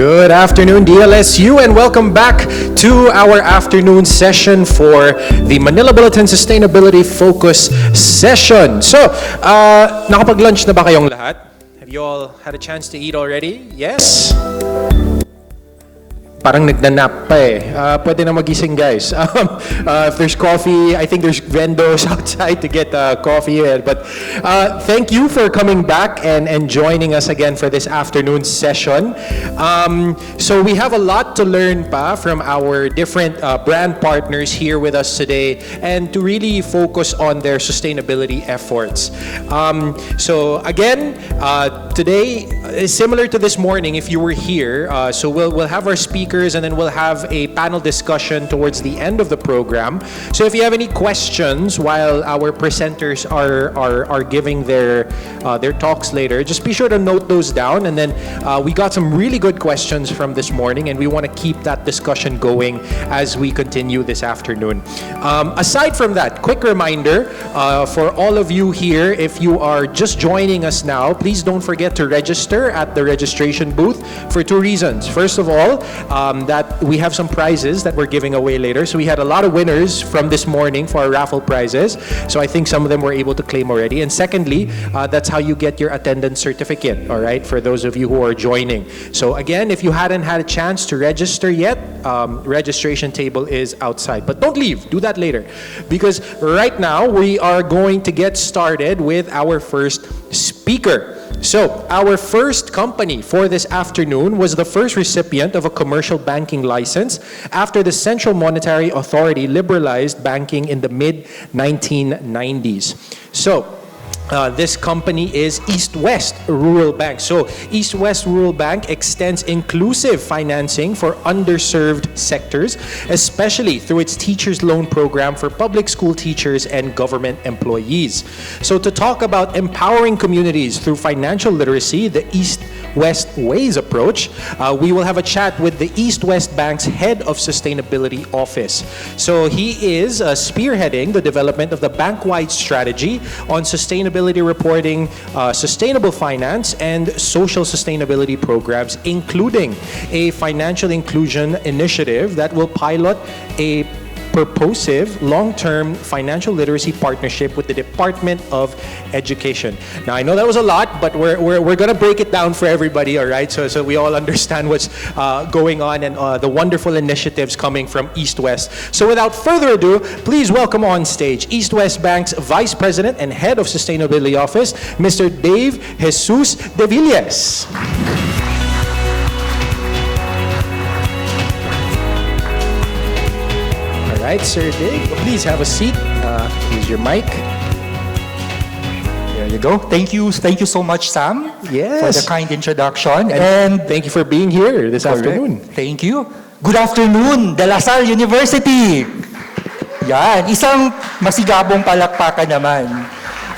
Good afternoon, DLSU, and welcome back to our afternoon session for the Manila Bulletin Sustainability Focus Session. So, nakapag-lunch na ba kayong lahat? Have you all had a chance to eat already? Yes? Parang nagnanap pa eh. Pwede na magising, guys. If there's coffee, I think there's vendors outside to get coffee. But thank you for coming back and joining us again for this afternoon session. So we have a lot to learn pa from our different brand partners here with us today and to really focus on their sustainability efforts. So again, today is similar to this morning if you were here. So we'll have our speakers and then we'll have a panel discussion towards the end of the program. So if you have any questions while our presenters are giving their talks later, just be sure to note those down. And then we got some really good questions from this morning, and we want to keep that discussion going as we continue this afternoon. Aside from that, quick reminder for all of you here, if you are just joining us now, please don't forget to register at the registration booth for two reasons. First of all, that we have some prizes that we're giving away later. So we had a lot of winners from this morning for our raffle prizes. So I think some of them were able to claim already. And secondly, that's how you get your attendance certificate, all right, for those of you who are joining. So again, if you hadn't had a chance to register yet, registration table is outside. But don't leave, do that later. Because right now, we are going to get started with our first speaker. So, our first company for this afternoon was the first recipient of a commercial banking license after the Central Monetary Authority liberalized banking in the mid-1990s. So, this company is EastWest Rural Bank. So EastWest Rural Bank extends inclusive financing for underserved sectors, especially through its teachers loan program for public school teachers and government employees. So to talk about empowering communities through financial literacy, the EastWest Ways approach, we will have a chat with the EastWest Bank's Head of Sustainability Office. So he is spearheading the development of the bank-wide strategy on sustainability reporting, sustainable finance, and social sustainability programs, including a financial inclusion initiative that will pilot a purposive long-term financial literacy partnership with the Department of Education. Now, I know that was a lot, but we're going to break it down for everybody, all right? So we all understand what's going on and the wonderful initiatives coming from EastWest. So without further ado, please welcome on stage EastWest Bank's Vice President and Head of Sustainability Office, Mr. Dave Jesus de Villas. All right, Sir Dave, please have a seat. Use your mic. There you go. Thank you so much, Sam, Yes. for the kind introduction. And Thank you for being here this afternoon. Thank you. Good afternoon, de La Salle University. Yan, isang masigabong palakpakan naman.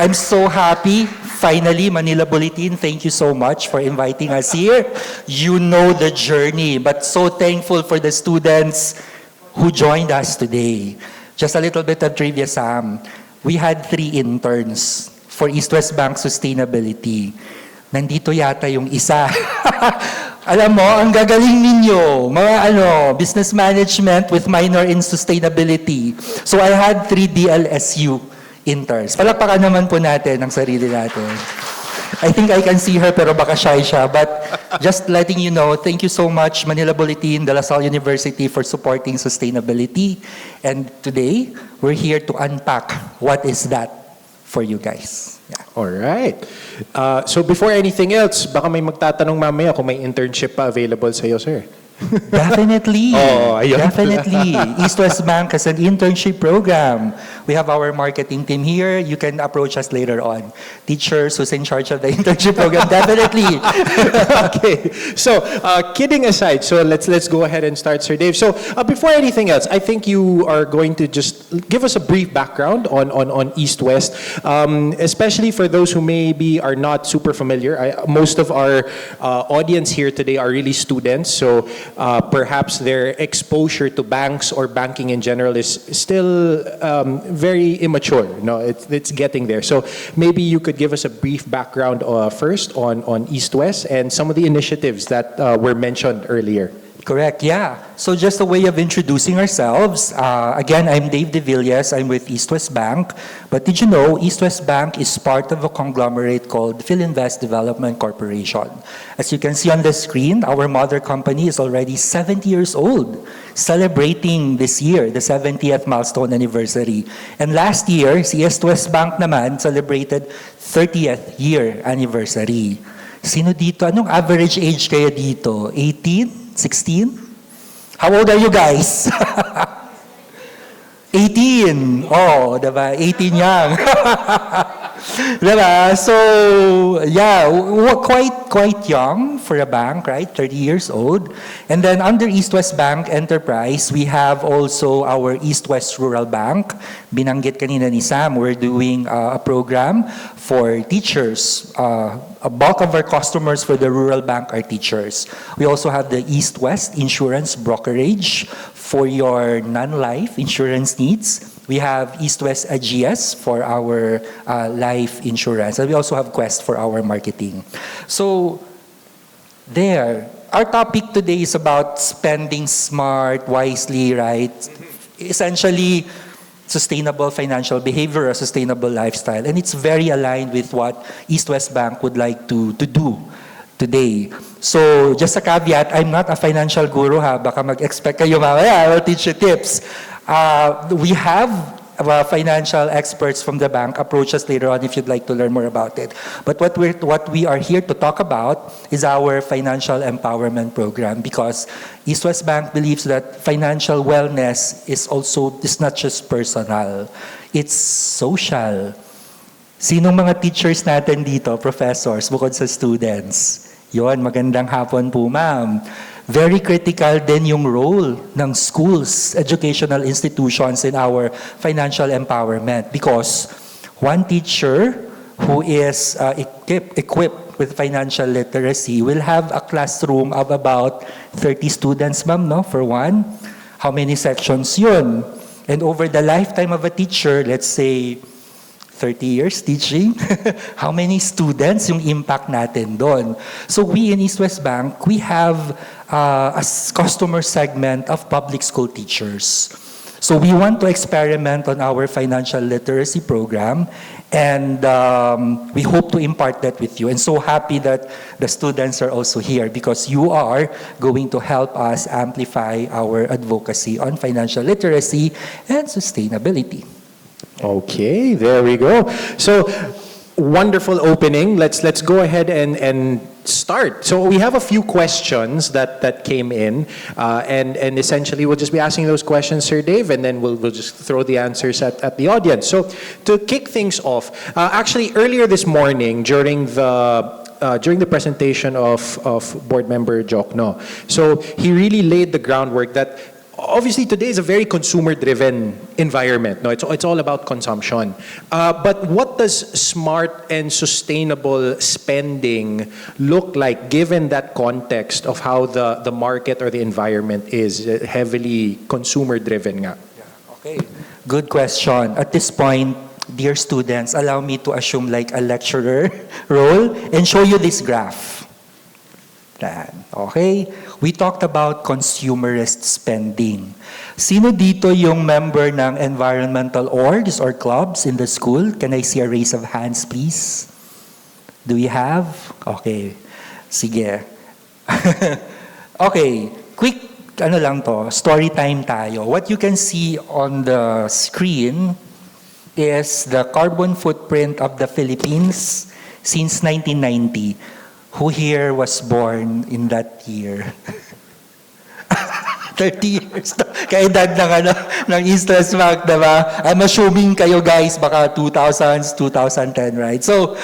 I'm so happy. Finally, Manila Bulletin, thank you so much for inviting us here. You know the journey, but so thankful for the students who joined us today. Just a little bit of trivia, Sam. We had 3 interns for EastWest Bank Sustainability. Nandito yata yung isa. Alam mo, ang gagaling ninyo, mga business management with minor in sustainability. So I had 3 DLSU interns. Palakpakan naman po natin ang sarili natin. I think I can see her pero baka shy siya. But just letting you know, thank you so much Manila Bulletin, de La Salle University for supporting sustainability. And today, we're here to unpack what is that for you guys. Yeah. All right. So before anything else, baka may magtatanong mamaya kung may internship pa available sa iyo, sir. Definitely. Ayun. Definitely. EastWest Bank has an internship program. We have our marketing team here. You can approach us later on. Teachers who's in charge of the internship program, definitely. Okay. So, kidding aside, so let's go ahead and start, Sir Dave. So, before anything else, I think you are going to just give us a brief background on EastWest, especially for those who maybe are not super familiar. Most of our audience here today are really students. So, perhaps their exposure to banks or banking in general is still very immature. No, it's getting there. So maybe you could give us a brief background first on East West and some of the initiatives that were mentioned earlier. Correct, yeah. So just a way of introducing ourselves. Again, I'm Dave De Villas. I'm with EastWest Bank. But did you know EastWest Bank is part of a conglomerate called Philinvest Development Corporation? As you can see on the screen, our mother company is already 70 years old, celebrating this year, the 70th milestone anniversary. And last year, si EastWest Bank naman celebrated 30th year anniversary. Sino dito? Anong average age kaya dito? 18? 16? How old are you guys? 18. Oh, diba? 18 young. Diba? So, yeah, quite young for a bank, right? 30 years old. And then under EastWest Bank Enterprise, we have also our EastWest Rural Bank. Binanggit kanina ni Sam, we're doing a program for teachers. A bulk of our customers for the rural bank are teachers. We also have the EastWest Insurance Brokerage for your non-life insurance needs. We have EastWest AGS for our life insurance. And we also have Quest for our marketing. So, there. Our topic today is about spending smart, wisely, right? Essentially, sustainable financial behavior, a sustainable lifestyle. And it's very aligned with what EastWest Bank would like to do today. So, just a caveat, I'm not a financial guru ha. Baka mag-expect kayo mamaya, I will teach you tips. We have financial experts from the bank approach us later on if you'd like to learn more about it. But what we are here to talk about is our financial empowerment program, because EastWest Bank believes that financial wellness is not just personal, it's social. Sinong mga teachers natin dito, professors, bukod sa students? Yon, magandang hapon po, ma'am. Very critical din yung role ng schools, educational institutions in our financial empowerment, because one teacher who is equipped with financial literacy will have a classroom of about 30 students, ma'am, no, for one. How many sections yun? And over the lifetime of a teacher, let's say 30 years teaching, how many students yung impact natin doon? So we in EastWest Bank, we have a customer segment of public school teachers. So we want to experiment on our financial literacy program, and we hope to impart that with you. And so happy that the students are also here, because you are going to help us amplify our advocacy on financial literacy and sustainability. Okay, there we go. So, wonderful opening. Let's go ahead and start. So we have a few questions that came in, and essentially we'll just be asking those questions, Sir Dave, and then we'll just throw the answers at the audience. So to kick things off, actually earlier this morning during the presentation of Board Member Jokno, so he really laid the groundwork that obviously today is a very consumer-driven environment. No, it's all about consumption. But what does smart and sustainable spending look like given that context of how the market or the environment is heavily consumer-driven nga? Yeah, okay, good question. At this point, dear students, allow me to assume like a lecturer role and show you this graph. Okay? We talked about consumerist spending. Sino dito yung member ng environmental orgs or clubs in the school? Can I see a raise of hands, please? Do we have? Okay. Sige. Okay. Quick, lang to, story time tayo. What you can see on the screen is the carbon footprint of the Philippines since 1990. Who here was born in that year? 30 years. Kaedad ng EastWest Bank, diba? I'm assuming kayo guys, baka 2000s, 2010, right? So,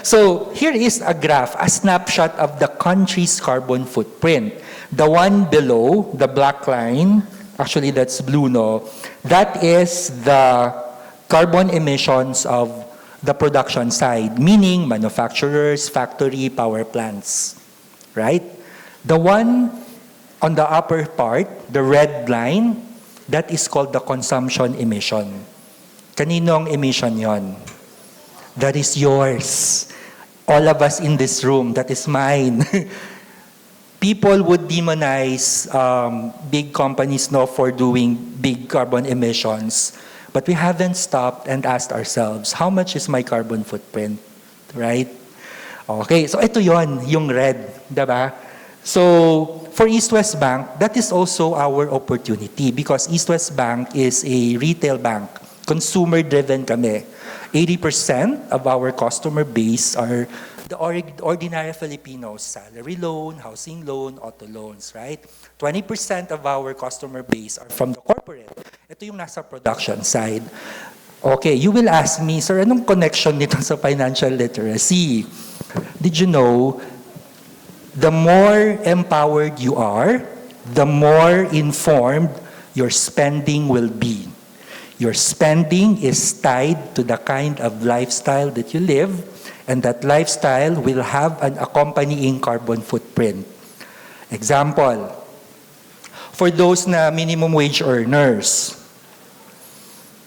so here is a graph, a snapshot of the country's carbon footprint. The one below, the black line, actually that's blue, no? That is the carbon emissions of the production side, meaning manufacturers, factory, power plants, right? The one On the upper part, the red line, that is called the consumption emission. Kaninong emission yon? That is yours. All of us in this room, that is mine. People would demonize big companies no for doing big carbon emissions, but we haven't stopped and asked ourselves, how much is my carbon footprint, right? Okay, so ito yon, yung red, diba? So for EastWest Bank, that is also our opportunity because EastWest Bank is a retail bank. Consumer-driven kami. 80% of our customer base are the ordinary Filipinos, salary loan, housing loan, auto loans, right? 20% of our customer base are from the corporate. Ito yung nasa production side. Okay, you will ask me, sir, anong connection nito sa financial literacy? Did you know, the more empowered you are, the more informed your spending will be. Your spending is tied to the kind of lifestyle that you live, and that lifestyle will have an accompanying carbon footprint. Example, for those na minimum wage earners,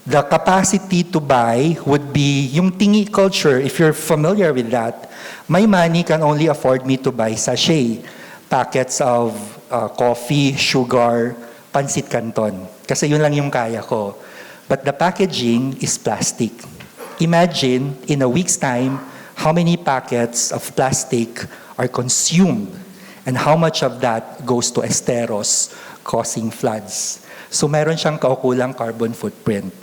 the capacity to buy would be yung tingi culture. If you're familiar with that, my money can only afford me to buy sachet, packets of coffee, sugar, pansit canton. Kasi yun lang yung kaya ko. But the packaging is plastic. Imagine, in a week's time, how many packets of plastic are consumed and how much of that goes to esteros, causing floods. So meron siyang kaukulang carbon footprint.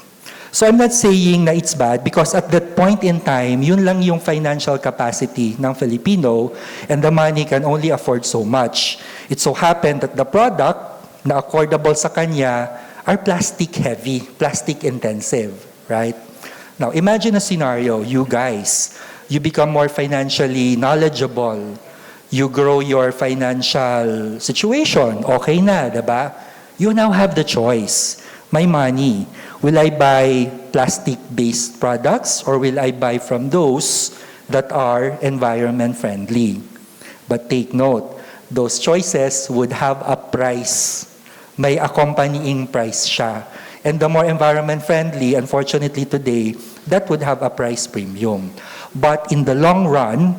So I'm not saying na it's bad because at that point in time, yun lang yung financial capacity ng Filipino and the money can only afford so much. It so happened that the product na affordable sa kanya are plastic heavy, plastic intensive, right? Now imagine a scenario, you guys, you become more financially knowledgeable, you grow your financial situation, okay na, diba? You now have the choice. My money, will I buy plastic-based products or will I buy from those that are environment friendly? But take note, those choices would have a price. May accompanying price siya. And the more environment friendly, unfortunately today, that would have a price premium. But in the long run,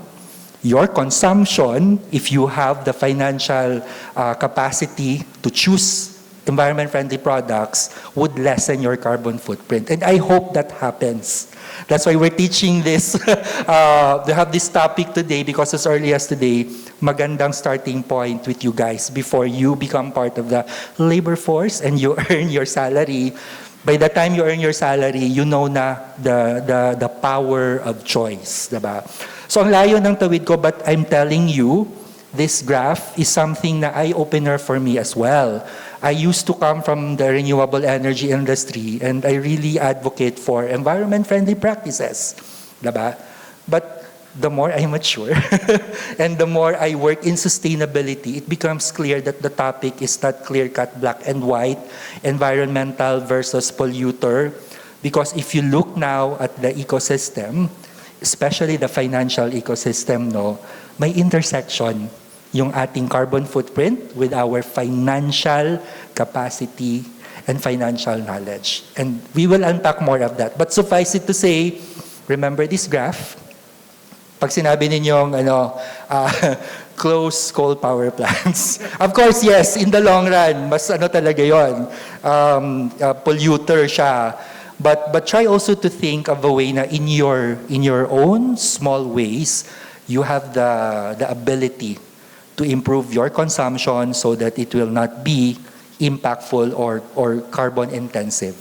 your consumption, if you have the financial capacity to choose environment-friendly products, would lessen your carbon footprint. And I hope that happens. That's why we're teaching this. We have this topic today because as early as today, magandang starting point with you guys before you become part of the labor force and you earn your salary. By the time you earn your salary, you know na the power of choice, diba? So ang layo ng tawid ko, but I'm telling you, this graph is something na eye-opener for me as well. I used to come from the renewable energy industry and I really advocate for environment-friendly practices, diba? But the more I mature and the more I work in sustainability, it becomes clear that the topic is not clear-cut black and white, environmental versus polluter. Because if you look now at the ecosystem, especially the financial ecosystem, no, may intersection yung ating carbon footprint with our financial capacity and financial knowledge. And we will unpack more of that. But suffice it to say, remember this graph? Pag sinabi ninyong close coal power plants. Of course, yes, in the long run, mas talaga yon, polluter siya. But try also to think of a way na in your own small ways, you have the ability to improve your consumption so that it will not be impactful or carbon intensive.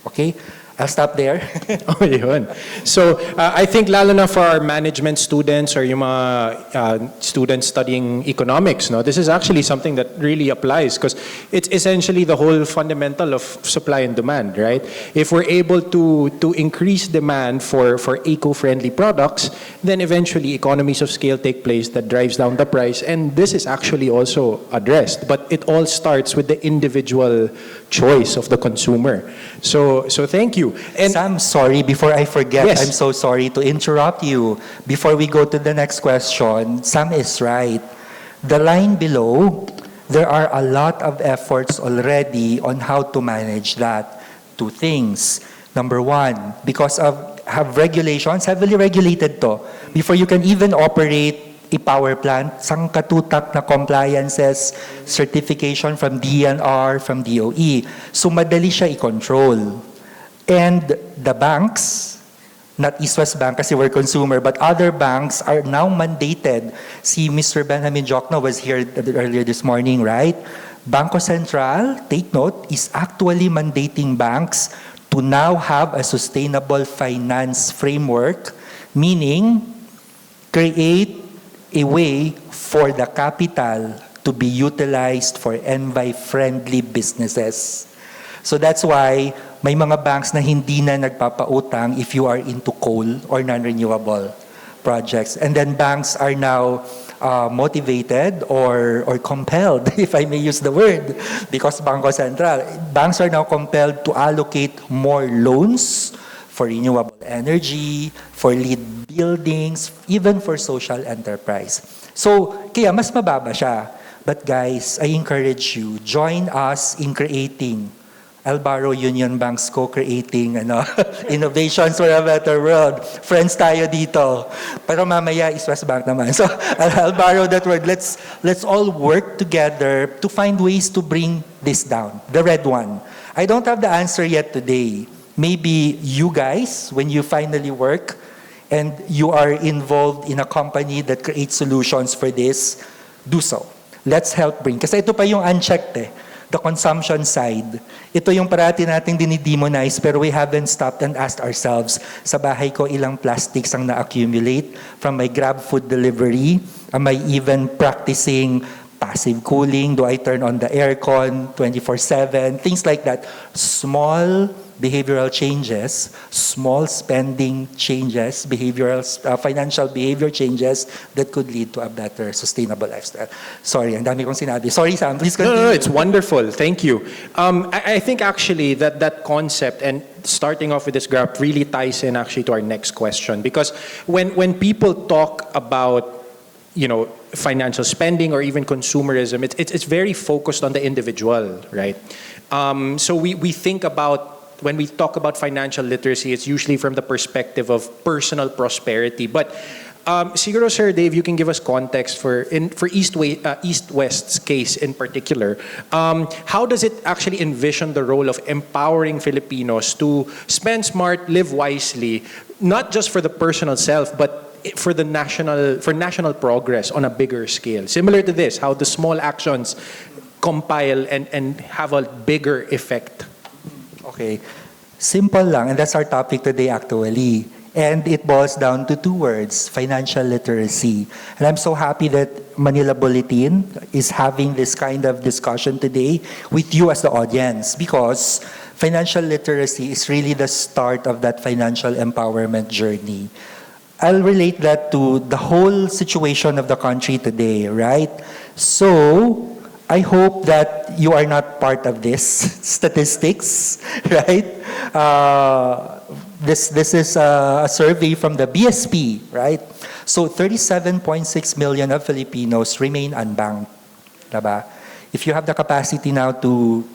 Okay? I'll stop there. Oh, yun. So, I think lalo na for our management students or yung mga students studying economics, no, this is actually something that really applies because it's essentially the whole fundamental of supply and demand, right? If we're able to increase demand for eco-friendly products, then eventually economies of scale take place that drives down the price, and this is actually also addressed. But it all starts with the individual choice of the consumer. So thank you. And Sam, sorry, before I forget, yes. I'm so sorry to interrupt you. Before we go to the next question, Sam is right. The line below, there are a lot of efforts already on how to manage that. Two things. Number one, because of have regulations, heavily regulated to. Before you can even operate a power plant, sangkatutak na compliances, certification from DNR, from DOE. So madali siya i-control. And the banks, not EastWest Bank kasi we're consumer, but other banks are now mandated. Si Mr. Benjamin Jokno was here earlier this morning, right? Bangko Sentral, take note, is actually mandating banks to now have a sustainable finance framework, meaning create a way for the capital to be utilized for envi-friendly businesses. So that's why may mga banks na hindi na nagpapautang if you are into coal or non-renewable projects. And then banks are now motivated or compelled, if I may use the word, because Bangko Sentral, banks are now compelled to allocate more loans for renewable energy, for LEED buildings, even for social enterprise. So, kaya mas mababa siya. But guys, I encourage you, join us in creating, I'll borrow UnionBank's co-creating innovations for a better world. Friends tayo dito. Pero mamaya, EastWest Bank naman. So, I'll borrow that word. Let's all work together to find ways to bring this down. The red one. I don't have the answer yet today. Maybe you guys, when you finally work and you are involved in a company that creates solutions for this, do so. Let's help bring. Kasi ito pa yung unchecked the consumption side. Ito yung parati nating dinidemonize pero we haven't stopped and asked ourselves, sa bahay ko ilang plastics ang na-accumulate from my Grab food delivery? Am I even practicing passive cooling? Do I turn on the aircon 24/7? Things like that. Small behavioral changes, small spending changes, financial behavior changes that could lead to a better sustainable lifestyle. Sorry, ang dami kong sinabi. Sorry, Sam, please continue. No, it's wonderful. Thank you. I think actually that concept and starting off with this graph really ties in actually to our next question, because when people talk about financial spending or even consumerism, it's very focused on the individual, right? So we think about, when we talk about financial literacy, it's usually from the perspective of personal prosperity. But siguro, Sir Dave, you can give us context for EastWest's case in particular. How does it actually envision the role of empowering Filipinos to spend smart, live wisely, not just for the personal self, but for national progress on a bigger scale? Similar to this, how the small actions compile and have a bigger effect. Okay. Simple lang, and that's our topic today actually. And it boils down to two words, financial literacy. And I'm so happy that Manila Bulletin is having this kind of discussion today with you as the audience, because financial literacy is really the start of that financial empowerment journey. I'll relate that to the whole situation of the country today, right? So, I hope that you are not part of this statistics, right? This is a survey from the BSP, right? So 37.6 million of Filipinos remain unbanked, diba? If you have the capacity now to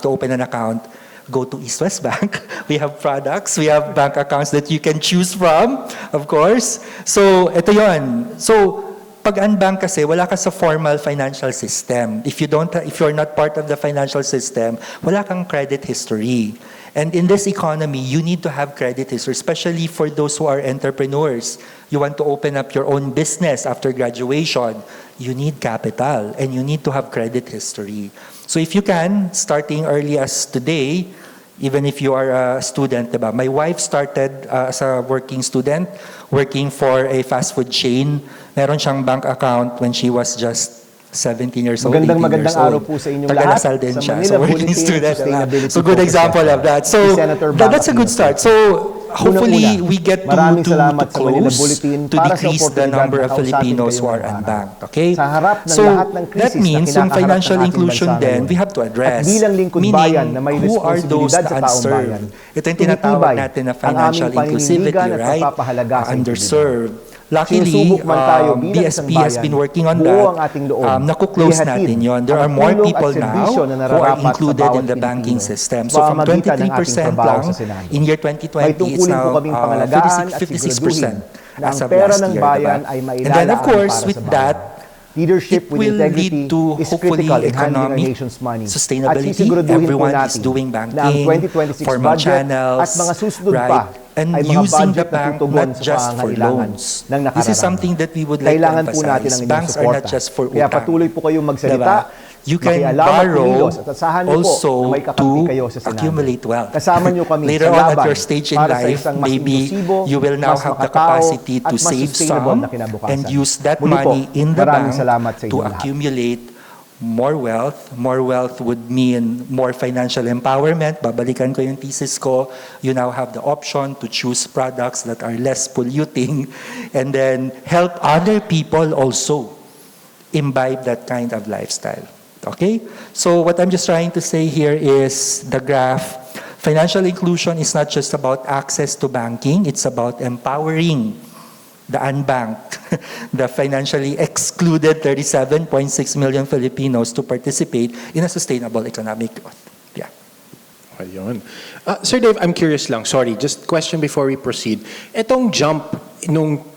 open an account, go to EastWest Bank. We have products, we have bank accounts that you can choose from, of course. So ito yon. So pag unbank kasi, wala ka sa formal financial system. If you're not part of the financial system, wala kang credit history. And in this economy, you need to have credit history, especially for those who are entrepreneurs. You want to open up your own business after graduation. You need capital and you need to have credit history. So if you can, starting early as today, even if you are a student, diba? My wife started as a working student, working for a fast food chain. Meron siyang bank account when she was just 17 years old, 18 years araw old. po sa inyong lahat. Taga-Lasal din Sa siya. Manila So working Bulletin, student. Sustainability So good Focus example of that. So Si Senator Bang that's a good start. So hopefully we get to salamat sa Manila close Bulletin to para sa decrease the oportunidad number na of kausapin Filipinos kayo who are ngayong araw. unbanked. Okay? Sa harap ng So lahat ng krisis that na means yung kinakaharap ng financial ating inclusion bansa then ngayon. we have to address. At bilang lingkod Meaning, bayan na may who are those responsibilidad na sa taong bayan, unserved? Ito yung tinatawag natin na financial inclusivity, right? Underserved. Luckily, sinusubok man tayo bilang isang BSP has bayan, been working on buo that. ang ating loob. Naku-close Ihatid natin yon. There are ang more tulong at people now serbisyo na who are nararapat sa included bawat in the banking Pilipino system. sa So from pamamagitan ng ating 23% trabaho lang sa Senado. in year May 2020, it's tungkulin po now kaming pangalagaan at 56% na ang as of pera last ng year. bayan Diba? ay And then of mailalaan course, para with sa bayan. that, Leadership it with will integrity lead to is hopefully critical in handling our economic nation's money. At sustainability. sisiguraduhin po Everyone natin is doing na ang banking, 2026 formal budget channels, at mga susunod right? pa And ay mga using the budget na bank tutugon not sa just for pangangailangan loans. ng nakararami. This is something that we would like to Kailangan po natin emphasize. ang inyong Banks are not suporta. just for Kaya utang. patuloy po kayong magsalita, Diba? You can makialam at borrow kumilos at asahan niyo po also na may kakampi kayo sa to Senado. accumulate wealth. Kasama niyo kami Later sa on laban at your stage in para sa life, isang mas maybe inklusibo, you will now mas have the makatao, capacity at to mas save sustainable some na kinabukasan. and use that Muli po, money in the maraming bank salamat sa to inyong lahat. accumulate more wealth. More wealth would mean more financial empowerment. Babalikan ko yung thesis ko. You now have the option to choose products that are less polluting and then help other people also imbibe that kind of lifestyle. Okay? So what I'm just trying to say here is the graph. Financial inclusion is not just about access to banking. It's about empowering the unbanked, the financially excluded 37.6 million Filipinos to participate in a sustainable economic growth. Yeah. Ayun. Sir Dave, I'm curious lang. Sorry, just question before we proceed. Etong jump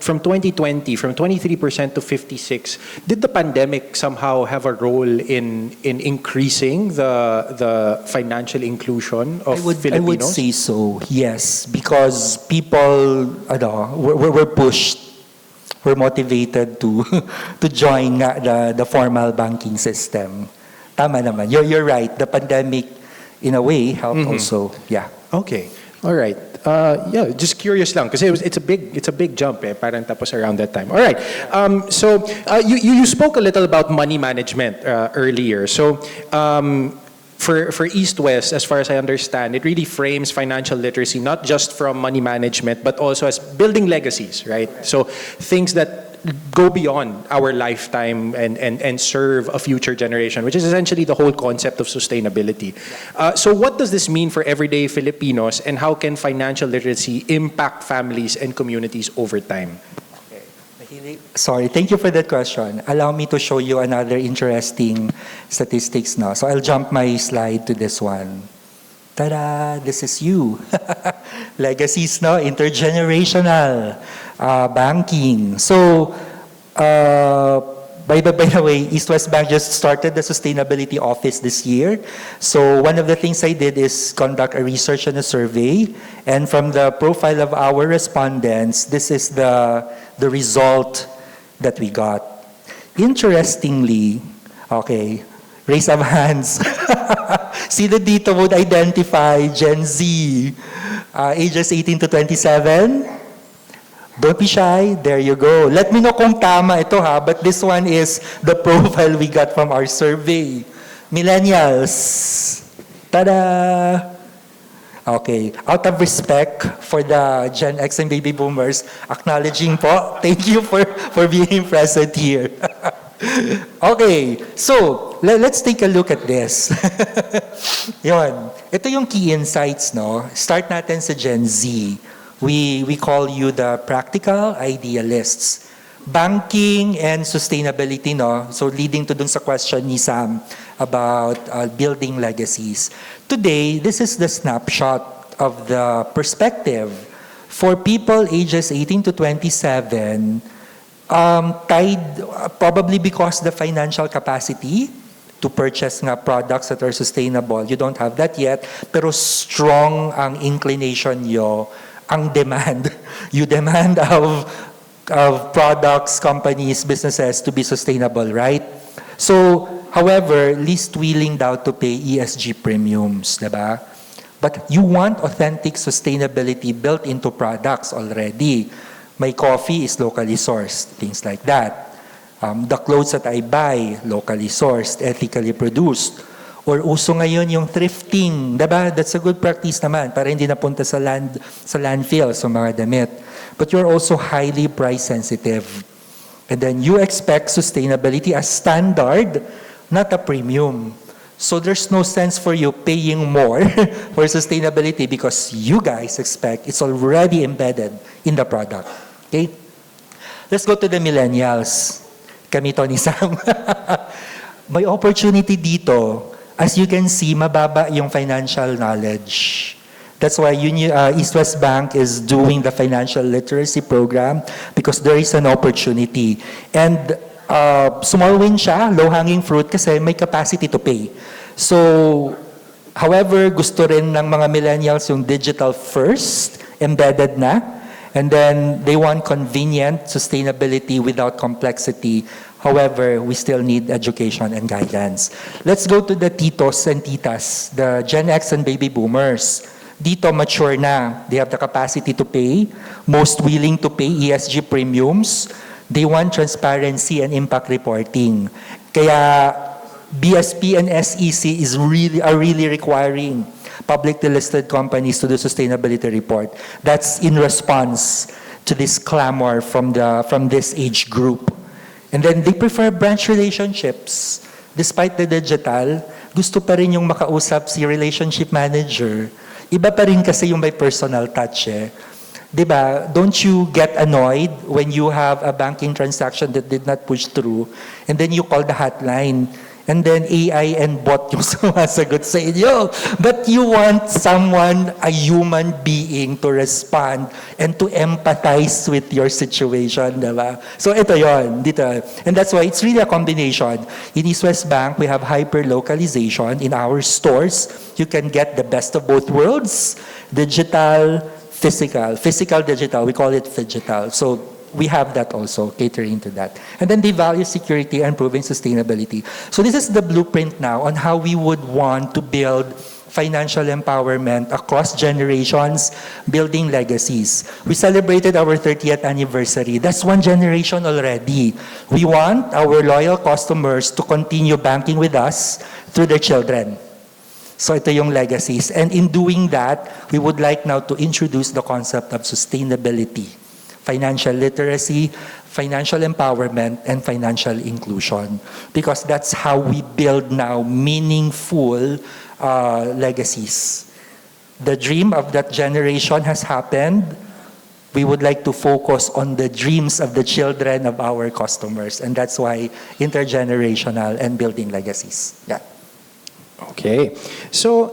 from 2020, from 23% to 56%, did the pandemic somehow have a role in increasing the financial inclusion of Filipinos? I would say so, yes. Because people were pushed, were motivated to to join the formal banking system. Tama naman. You're right. The pandemic, in a way, helped also. Yeah. Okay. All right. Yeah, just curious lang kasi it's a big jump parang tapos around that time. All right. So you spoke a little about money management earlier. So for EastWest, as far as I understand, it really frames financial literacy not just from money management but also as building legacies, right? So things that go beyond our lifetime and serve a future generation, which is essentially the whole concept of sustainability. So what does this mean for everyday Filipinos, and how can financial literacy impact families and communities over time? Sorry, thank you for that question. Allow me to show you another interesting statistics now. So I'll jump my slide to this one. Ta-da! This is you. Legacies, no? Intergenerational banking. So, by the way, EastWest Bank just started the Sustainability Office this year. So one of the things I did is conduct a research and a survey. And from the profile of our respondents, this is the result that we got. Interestingly, okay, raise of hands. Sino dito would identify Gen Z, ages 18 to 27? Don't be shy. There you go. Let me know kung tama ito ha, but this one is the profile we got from our survey. Millennials. Tada! Okay. Out of respect for the Gen X and baby boomers, acknowledging po, thank you for being present here. Okay. So, let's take a look at this. Yon. Ito yung key insights, no? Start natin sa Gen Z. We call you the practical idealists. Banking and sustainability, no? So leading to dun sa question ni Sam about building legacies. Today, this is the snapshot of the perspective for people ages 18 to 27, tied probably because the financial capacity to purchase nga products that are sustainable. You don't have that yet, pero strong ang inclination nyo, ang demand. You demand of products, companies, businesses to be sustainable, right? So, however, least willing daw to pay ESG premiums, diba? But you want authentic sustainability built into products already. My coffee is locally sourced, things like that. The clothes that I buy, locally sourced, ethically produced. Or uso ngayon yung thrifting, diba? That's a good practice naman para hindi napunta sa landfill, sa mga damit. But you're also highly price sensitive. And then you expect sustainability as standard, not a premium. So there's no sense for you paying more for sustainability because you guys expect it's already embedded in the product. Okay? Let's go to the millennials. Kami to ni Sam. May opportunity dito. As you can see, mababa yung financial knowledge. That's why EastWest Bank is doing the financial literacy program because there is an opportunity. And small win siya, low-hanging fruit kasi may capacity to pay. So, however, gusto rin ng mga millennials yung digital first, embedded na. And then they want convenient sustainability without complexity. However, we still need education and guidance. Let's go to the titos and titas, the Gen X and baby boomers. Dito mature na. They have the capacity to pay, most willing to pay ESG premiums. They want transparency and impact reporting. Kaya BSP and SEC are really requiring publicly listed companies to do sustainability report. That's in response to this clamor from this age group. And then they prefer branch relationships. Despite the digital, gusto pa rin yung makausap si relationship manager. Iba pa rin kasi yung may personal touch eh. Diba? Don't you get annoyed when you have a banking transaction that did not push through and then you call the hotline? And then AI and bot yung sumasagot sa inyo. But you want someone, a human being, to respond and to empathize with your situation, diba? So ito yon, dito. And that's why it's really a combination. In EastWest Bank, we have hyper-localization. In our stores, you can get the best of both worlds. Digital, physical. Physical, digital. We call it phygital. So we have that also, catering to that. And then they value security and improving sustainability. So this is the blueprint now on how we would want to build financial empowerment across generations, building legacies. We celebrated our 30th anniversary. That's one generation already. We want our loyal customers to continue banking with us through their children. So ito yung legacies. And in doing that, we would like now to introduce the concept of sustainability, financial literacy, financial empowerment, and financial inclusion. Because that's how we build now meaningful legacies. The dream of that generation has happened. We would like to focus on the dreams of the children of our customers. And that's why intergenerational and building legacies. Yeah. Okay. So,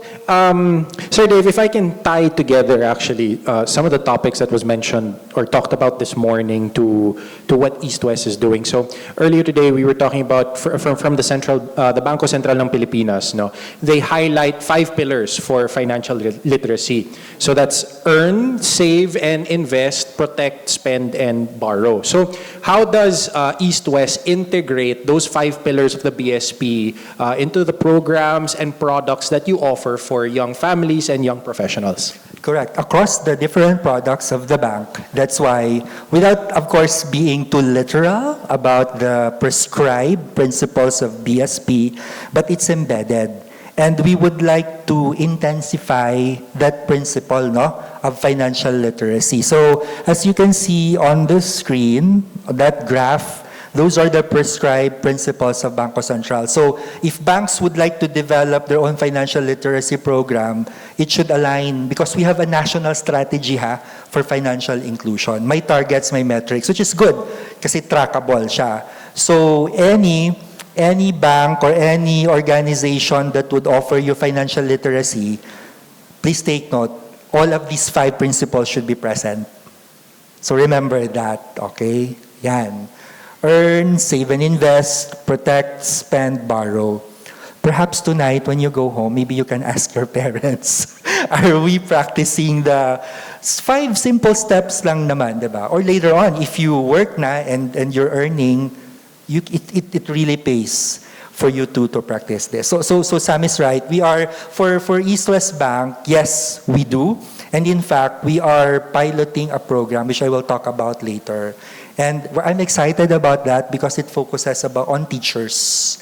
Sir Dave, if I can tie together actually some of the topics that was mentioned or talked about this morning to what EastWest is doing. So earlier today we were talking about from the the Bangko Sentral ng Pilipinas. No, they highlight 5 pillars for financial literacy. So that's earn, save, and invest, protect, spend, and borrow. So how does EastWest integrate those 5 pillars of the BSP into the programs and products that you offer for young families and young professionals? Correct. Across the different products of the bank. That's why, without, of course, being too literal about the prescribed principles of BSP, but it's embedded. And we would like to intensify that principle, no, of financial literacy. So, as you can see on the screen, that graph, those are the prescribed principles of Bangko Sentral. So if banks would like to develop their own financial literacy program, it should align because we have a national strategy for financial inclusion. May targets, may metrics, which is good kasi trackable siya. So any bank or any organization that would offer you financial literacy, please take note, all of these 5 principles should be present. So remember that, okay? Yan. Earn, save and invest, protect, spend, borrow. Perhaps tonight when you go home, maybe you can ask your parents, are we practicing the 5 simple steps lang naman, diba? Or later on, if you work na and you're earning, it really pays for you to practice this. So Sam is right. We are, for EastWest Bank, yes, we do. And in fact, we are piloting a program, which I will talk about later. And I'm excited about that because it focuses on teachers,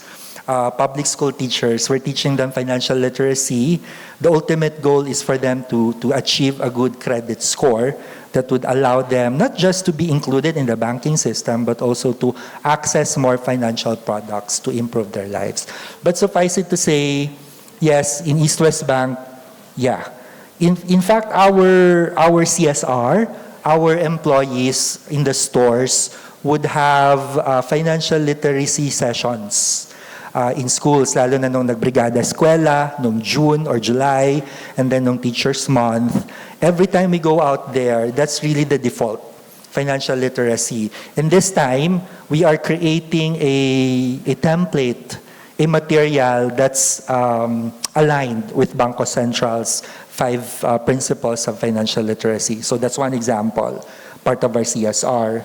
public school teachers. We're teaching them financial literacy. The ultimate goal is for them to achieve a good credit score that would allow them not just to be included in the banking system, but also to access more financial products to improve their lives. But suffice it to say, yes, in EastWest Bank, yeah. In fact, our CSR, our employees in the stores would have financial literacy sessions in schools, lalo na nung nagbrigada eskwela, nung June or July, and then nung Teachers Month. Every time we go out there, that's really the default, financial literacy. And this time, we are creating a template, a material that's aligned with Bangko Central's 5 principles of financial literacy. So that's one example, part of our CSR.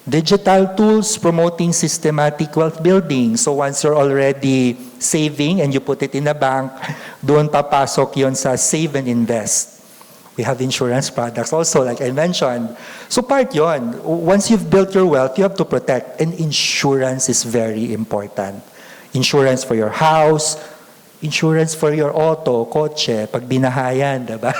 Digital tools promoting systematic wealth building. So once you're already saving and you put it in a bank, doon papasok yon sa save and invest. We have insurance products also, like I mentioned. So part yon. Once you've built your wealth, you have to protect. And insurance is very important. Insurance for your house, insurance for your auto, kotse, pag binahayan, diba?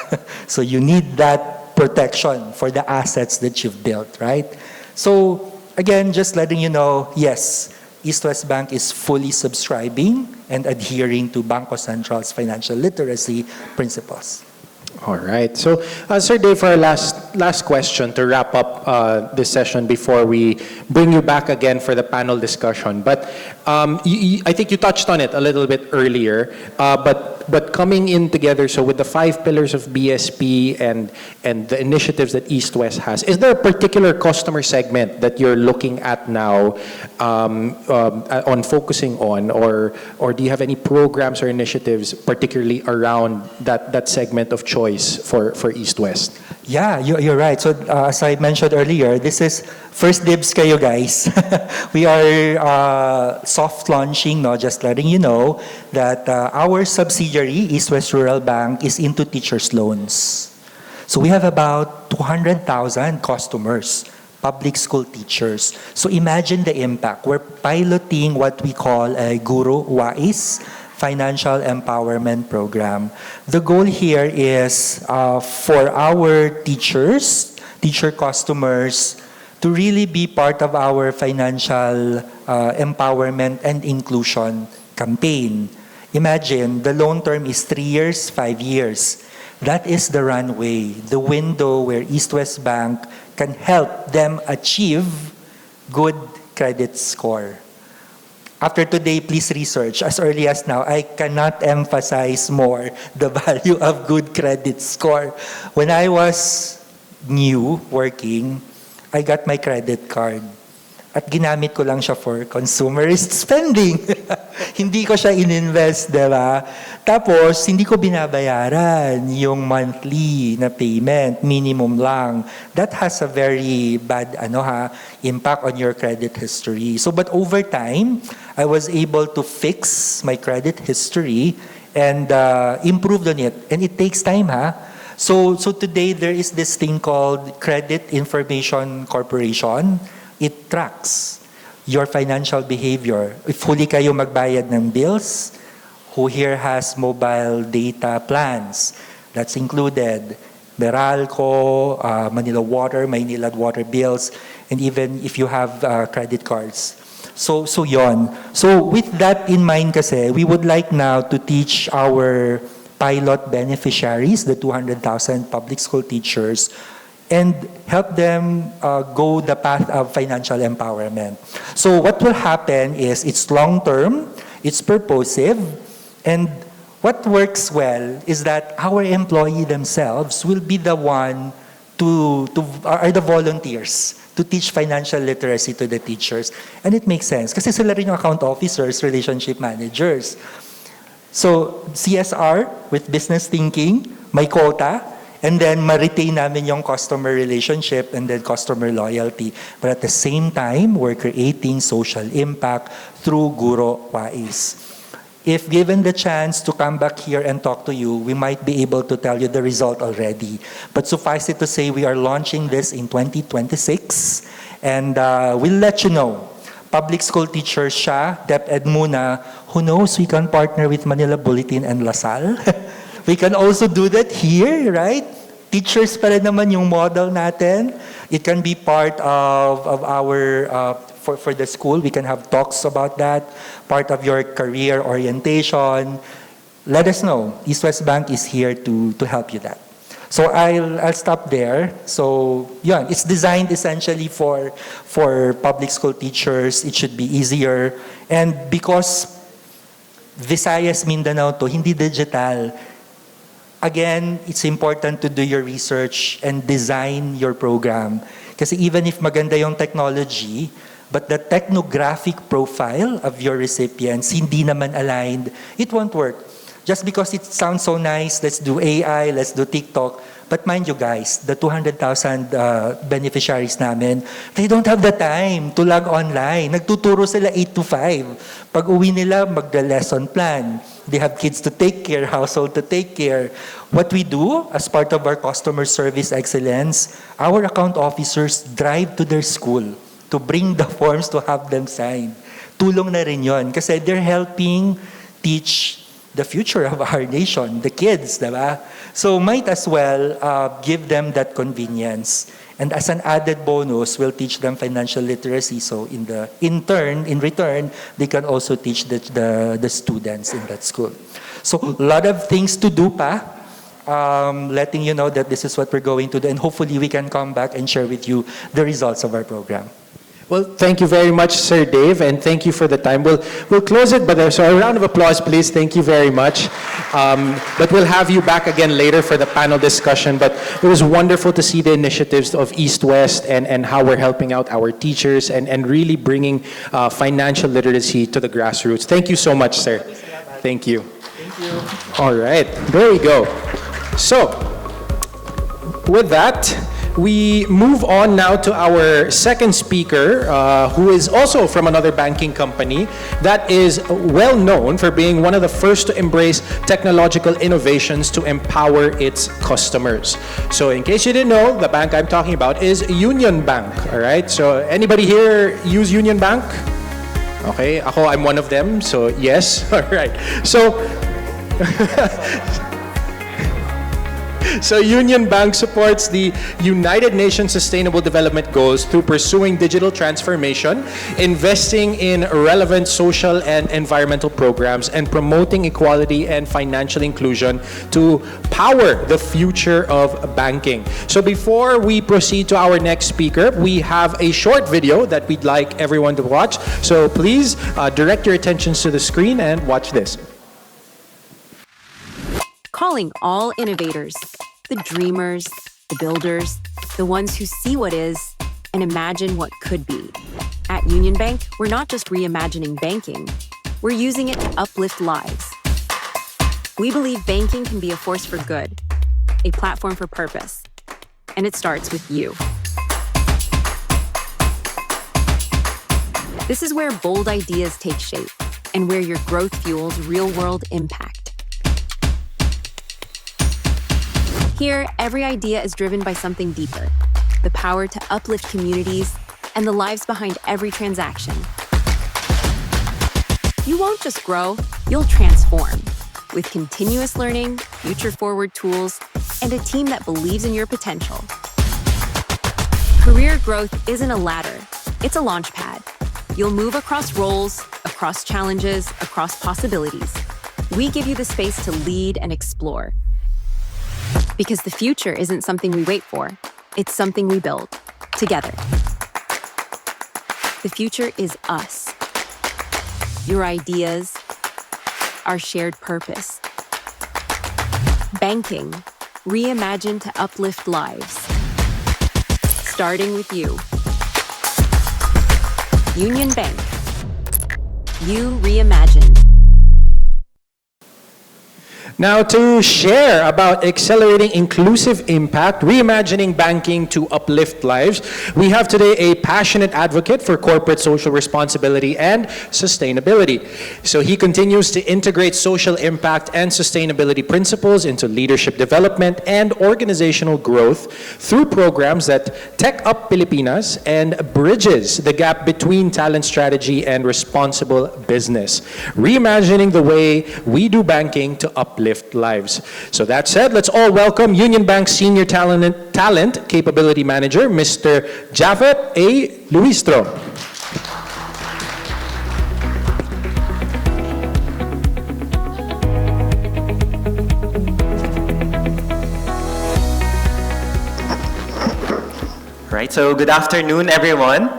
So you need that protection for the assets that you've built, right? So again, just letting you know, yes, EastWest Bank is fully subscribing and adhering to Bangko Central's financial literacy principles. All right. So, Sir Dave, for our last question to wrap up this session before we bring you back again for the panel discussion. But I think you touched on it a little bit earlier. But coming in together, so with the 5 pillars of BSP and the initiatives that EastWest has, is there a particular customer segment that you're looking at now on focusing on, or do you have any programs or initiatives particularly around that segment of choice for EastWest? Yeah, you're right. So as I mentioned earlier, this is first dibs kayo, guys. We are soft launching, no, just letting you know that our subsidiary, EastWest Rural Bank, is into teachers' loans. So we have about 200,000 customers, public school teachers. So imagine the impact. We're piloting what we call a Guru Wais Financial Empowerment Program. The goal here is for our teacher customers, to really be part of our financial empowerment and inclusion campaign. Imagine, the loan term is 3 years, 5 years. That is the runway, the window where EastWest Bank can help them achieve good credit score. After today, please research. As early as now, I cannot emphasize more the value of good credit score. When I was new working, I got my credit card. At ginamit ko lang siya for consumerist spending. Hindi ko siya in-invest, diba? Tapos, hindi ko binabayaran yung monthly na payment, minimum lang. That has a very bad impact on your credit history. So, but over time, I was able to fix my credit history and improve on it. And it takes time, So today, there is this thing called Credit Information Corporation. It tracks your financial behavior. If huli kayo magbayad ng bills, who here has mobile data plans? That's included. Meralco, Manila Water bills, and even if you have credit cards. So yon. So with that in mind kasi, we would like now to teach our pilot beneficiaries, the 200,000 public school teachers, and help them go the path of financial empowerment. So what will happen is it's long-term, it's purposive, and what works well is that our employee themselves will be the one are the volunteers to teach financial literacy to the teachers. And it makes sense kasi sila rin yung account officers, relationship managers. So CSR with business thinking, may quota, and then ma-retain namin yung customer relationship and then customer loyalty. But at the same time, we're creating social impact through Guro Wais. If given the chance to come back here and talk to you, we might be able to tell you the result already. But suffice it to say, we are launching this in 2026, and we'll let you know. Public school teachers siya, DepEd muna. Who knows, we can partner with Manila Bulletin and LaSalle. We can also do that here, right? Teachers pa rin naman yung model natin. It can be part of our, for the school, we can have talks about that, part of your career orientation. Let us know. EastWest Bank is here to help you that. So I'll stop there. So yeah, it's designed essentially for public school teachers. It should be easier. And because Visayas, Mindanao to, hindi digital, again, it's important to do your research and design your program. Kasi even if maganda yung technology, but the technographic profile of your recipients hindi naman aligned, it won't work. Just because it sounds so nice, let's do AI, let's do TikTok. But mind you guys, the 200,000 beneficiaries namin, they don't have the time to log online. Nagtuturo sila 8 to 5. Pag uwi nila, magda-lesson plan. They have kids to take care, household to take care. What we do as part of our customer service excellence, our account officers drive to their school to bring the forms to have them signed. Tulong na rin yun kasi they're helping teach the future of our nation, the kids, diba? So might as well give them that convenience. And as an added bonus, we'll teach them financial literacy. So in return, they can also teach the students in that school. So a lot of things to do pa. Letting you know that this is what we're going to do. And hopefully we can come back and share with you the results of our program. Well, thank you very much, Sir Dave, and thank you for the time. We'll close it, but so a round of applause, please. Thank you very much. But we'll have you back again later for the panel discussion. But it was wonderful to see the initiatives of EastWest and how we're helping out our teachers and really bringing financial literacy to the grassroots. Thank you so much, sir. Thank you. Thank you. All right, there we go. So, with that, we move on now to our second speaker, who is also from another banking company that is well known for being one of the first to embrace technological innovations to empower its customers. So in case you didn't know, the bank I'm talking about is UnionBank, all right? So anybody here use UnionBank? Okay, I'm one of them, so yes, all right. So UnionBank supports the United Nations Sustainable Development Goals through pursuing digital transformation, investing in relevant social and environmental programs, and promoting equality and financial inclusion to power the future of banking. So before we proceed to our next speaker, we have a short video that we'd like everyone to watch. So please direct your attentions to the screen and watch this. Calling all innovators, the dreamers, the builders, the ones who see what is and imagine what could be. At UnionBank, we're not just reimagining banking, we're using it to uplift lives. We believe banking can be a force for good, a platform for purpose, and it starts with you. This is where bold ideas take shape and where your growth fuels real-world impact. Here, every idea is driven by something deeper, the power to uplift communities and the lives behind every transaction. You won't just grow, you'll transform with continuous learning, future-forward tools, and a team that believes in your potential. Career growth isn't a ladder, it's a launch pad. You'll move across roles, across challenges, across possibilities. We give you the space to lead and explore. Because the future isn't something we wait for, it's something we build together. The future is us. Your ideas, our shared purpose. Banking, reimagined to uplift lives. Starting with you. UnionBank. You reimagined. Now, to share about accelerating inclusive impact, reimagining banking to uplift lives, we have today a passionate advocate for corporate social responsibility and sustainability. So he continues to integrate social impact and sustainability principles into leadership development and organizational growth through programs that tech up Pilipinas and bridges the gap between talent strategy and responsible business, reimagining the way we do banking to uplift lives. So that said, let's all welcome UnionBank Senior Talent Capability Manager, Mr. Jafet A. Luistro. right, so good afternoon, everyone.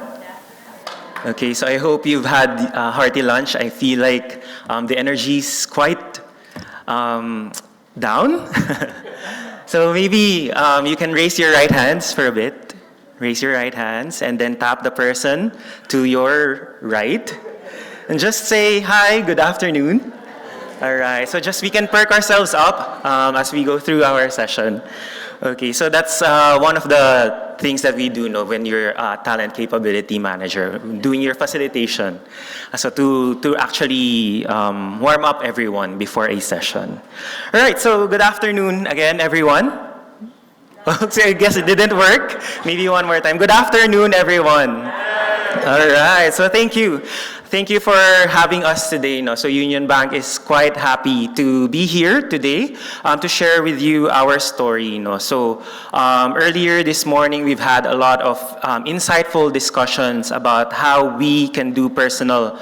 Okay, so I hope you've had a hearty lunch. I feel like the energy is quite down. So maybe you can raise your right hands for a bit. Raise your right hands and then tap the person to your right. And just say, hi, good afternoon. All right, so just we can perk ourselves up as we go through our session. Okay, so that's one of the things that we do when you're a talent capability manager, doing your facilitation. So to actually warm up everyone before a session. All right, so good afternoon again, everyone. I guess it didn't work. Maybe one more time. Good afternoon, everyone. All right, so thank you. Thank you for having us today. So UnionBank is quite happy to be here today to share with you our story. So earlier this morning, we've had a lot of insightful discussions about how we can do personal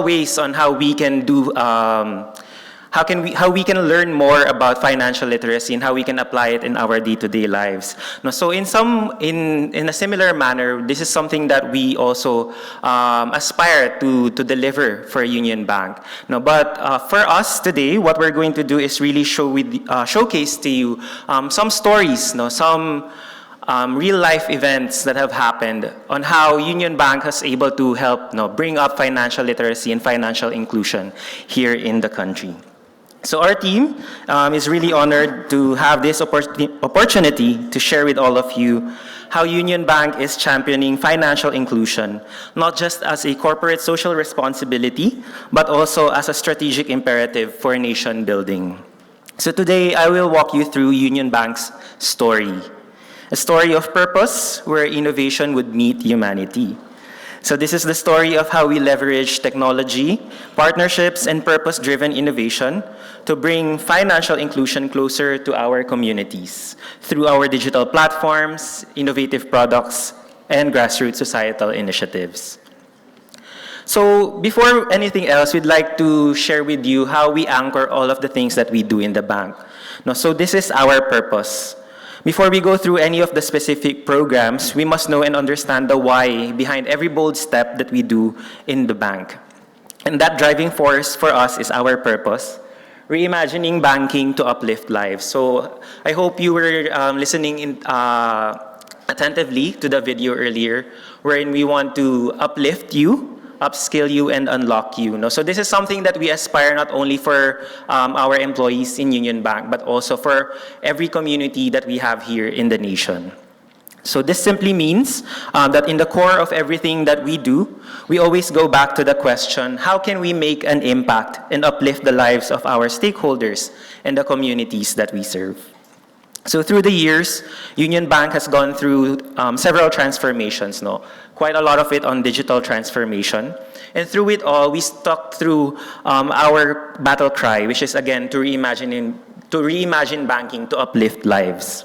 ways on how we can do how we can learn more about financial literacy and how we can apply it in our day-to-day lives. So in a similar manner, this is something that we also aspire to deliver for UnionBank. But for us today, what we're going to do is really showcase to you some stories, some real-life events that have happened on how UnionBank has able to help bring up financial literacy and financial inclusion here in the country. So our team is really honored to have this opportunity to share with all of you how UnionBank is championing financial inclusion, not just as a corporate social responsibility, but also as a strategic imperative for nation building. So today, I will walk you through UnionBank's story, a story of purpose where innovation would meet humanity. So this is the story of how we leverage technology, partnerships, and purpose-driven innovation to bring financial inclusion closer to our communities through our digital platforms, innovative products, and grassroots societal initiatives. So before anything else, we'd like to share with you how we anchor all of the things that we do in the bank. So this is our purpose. Before we go through any of the specific programs, we must know and understand the why behind every bold step that we do in the bank. And that driving force for us is our purpose, reimagining banking to uplift lives. So I hope you were listening attentively to the video earlier, wherein we want to uplift you, upskill you, and unlock you. So this is something that we aspire not only for our employees in UnionBank, but also for every community that we have here in the nation. So this simply means that in the core of everything that we do, we always go back to the question, how can we make an impact and uplift the lives of our stakeholders and the communities that we serve? So through the years, UnionBank has gone through several transformations, quite a lot of it on digital transformation. And through it all, we stuck through our battle cry, which is again to reimagine banking to uplift lives.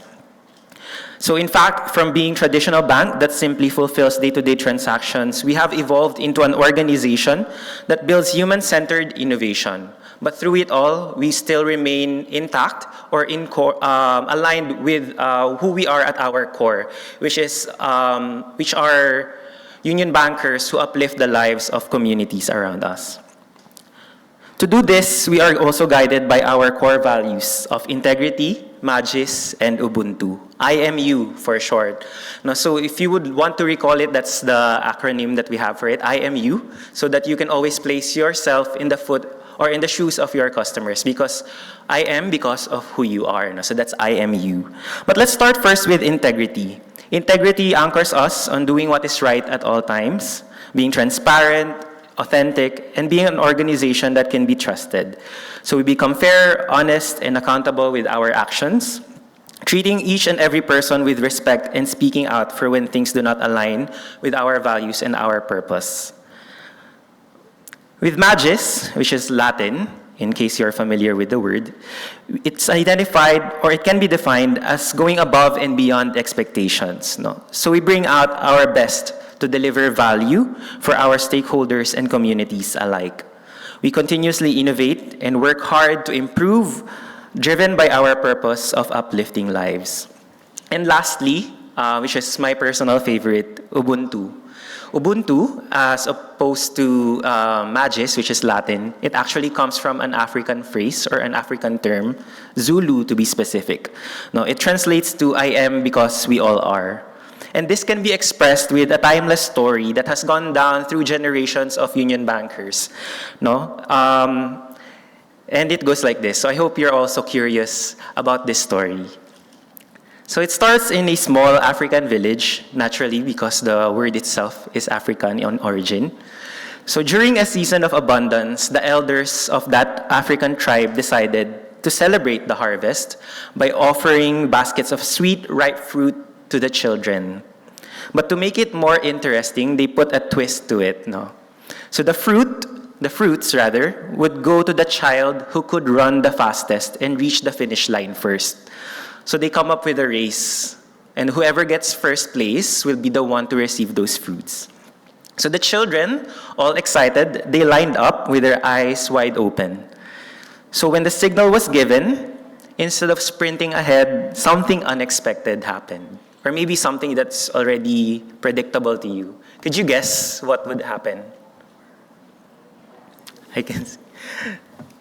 So in fact, from being traditional bank that simply fulfills day-to-day transactions, we have evolved into an organization that builds human-centered innovation. But through it all, we still remain intact or aligned with who we are at our core, which are union bankers who uplift the lives of communities around us. To do this, we are also guided by our core values of integrity, Magis, and Ubuntu. IMU for short. So if you would want to recall it, that's the acronym that we have for it, IMU, so that you can always place yourself in the foot or in the shoes of your customers, because I am because of who you are. So that's IMU. But let's start first with integrity. Integrity anchors us on doing what is right at all times, being transparent, authentic, and being an organization that can be trusted. So we become fair, honest, and accountable with our actions, treating each and every person with respect and speaking out for when things do not align with our values and our purpose. With Magis, which is Latin, in case you're familiar with the word, it's identified, or it can be defined as going above and beyond expectations. So we bring out our best to deliver value for our stakeholders and communities alike. We continuously innovate and work hard to improve, driven by our purpose of uplifting lives. And lastly, which is my personal favorite, Ubuntu. Ubuntu, as opposed to Magis, which is Latin, it actually comes from an African phrase or an African term, Zulu to be specific. No, it translates to I am because we all are. And this can be expressed with a timeless story that has gone down through generations of union bankers. No? And it goes like this. So I hope you're also curious about this story. So it starts in a small African village, naturally, because the word itself is African in origin. So during a season of abundance, the elders of that African tribe decided to celebrate the harvest by offering baskets of sweet, ripe fruit to the children. But to make it more interesting, they put a twist to it. No? So the fruits would go to the child who could run the fastest and reach the finish line first. So they come up with a race, and whoever gets first place will be the one to receive those fruits. So the children, all excited, they lined up with their eyes wide open. So when the signal was given, instead of sprinting ahead, something unexpected happened. Or maybe something that's already predictable to you. Could you guess what would happen? I can see.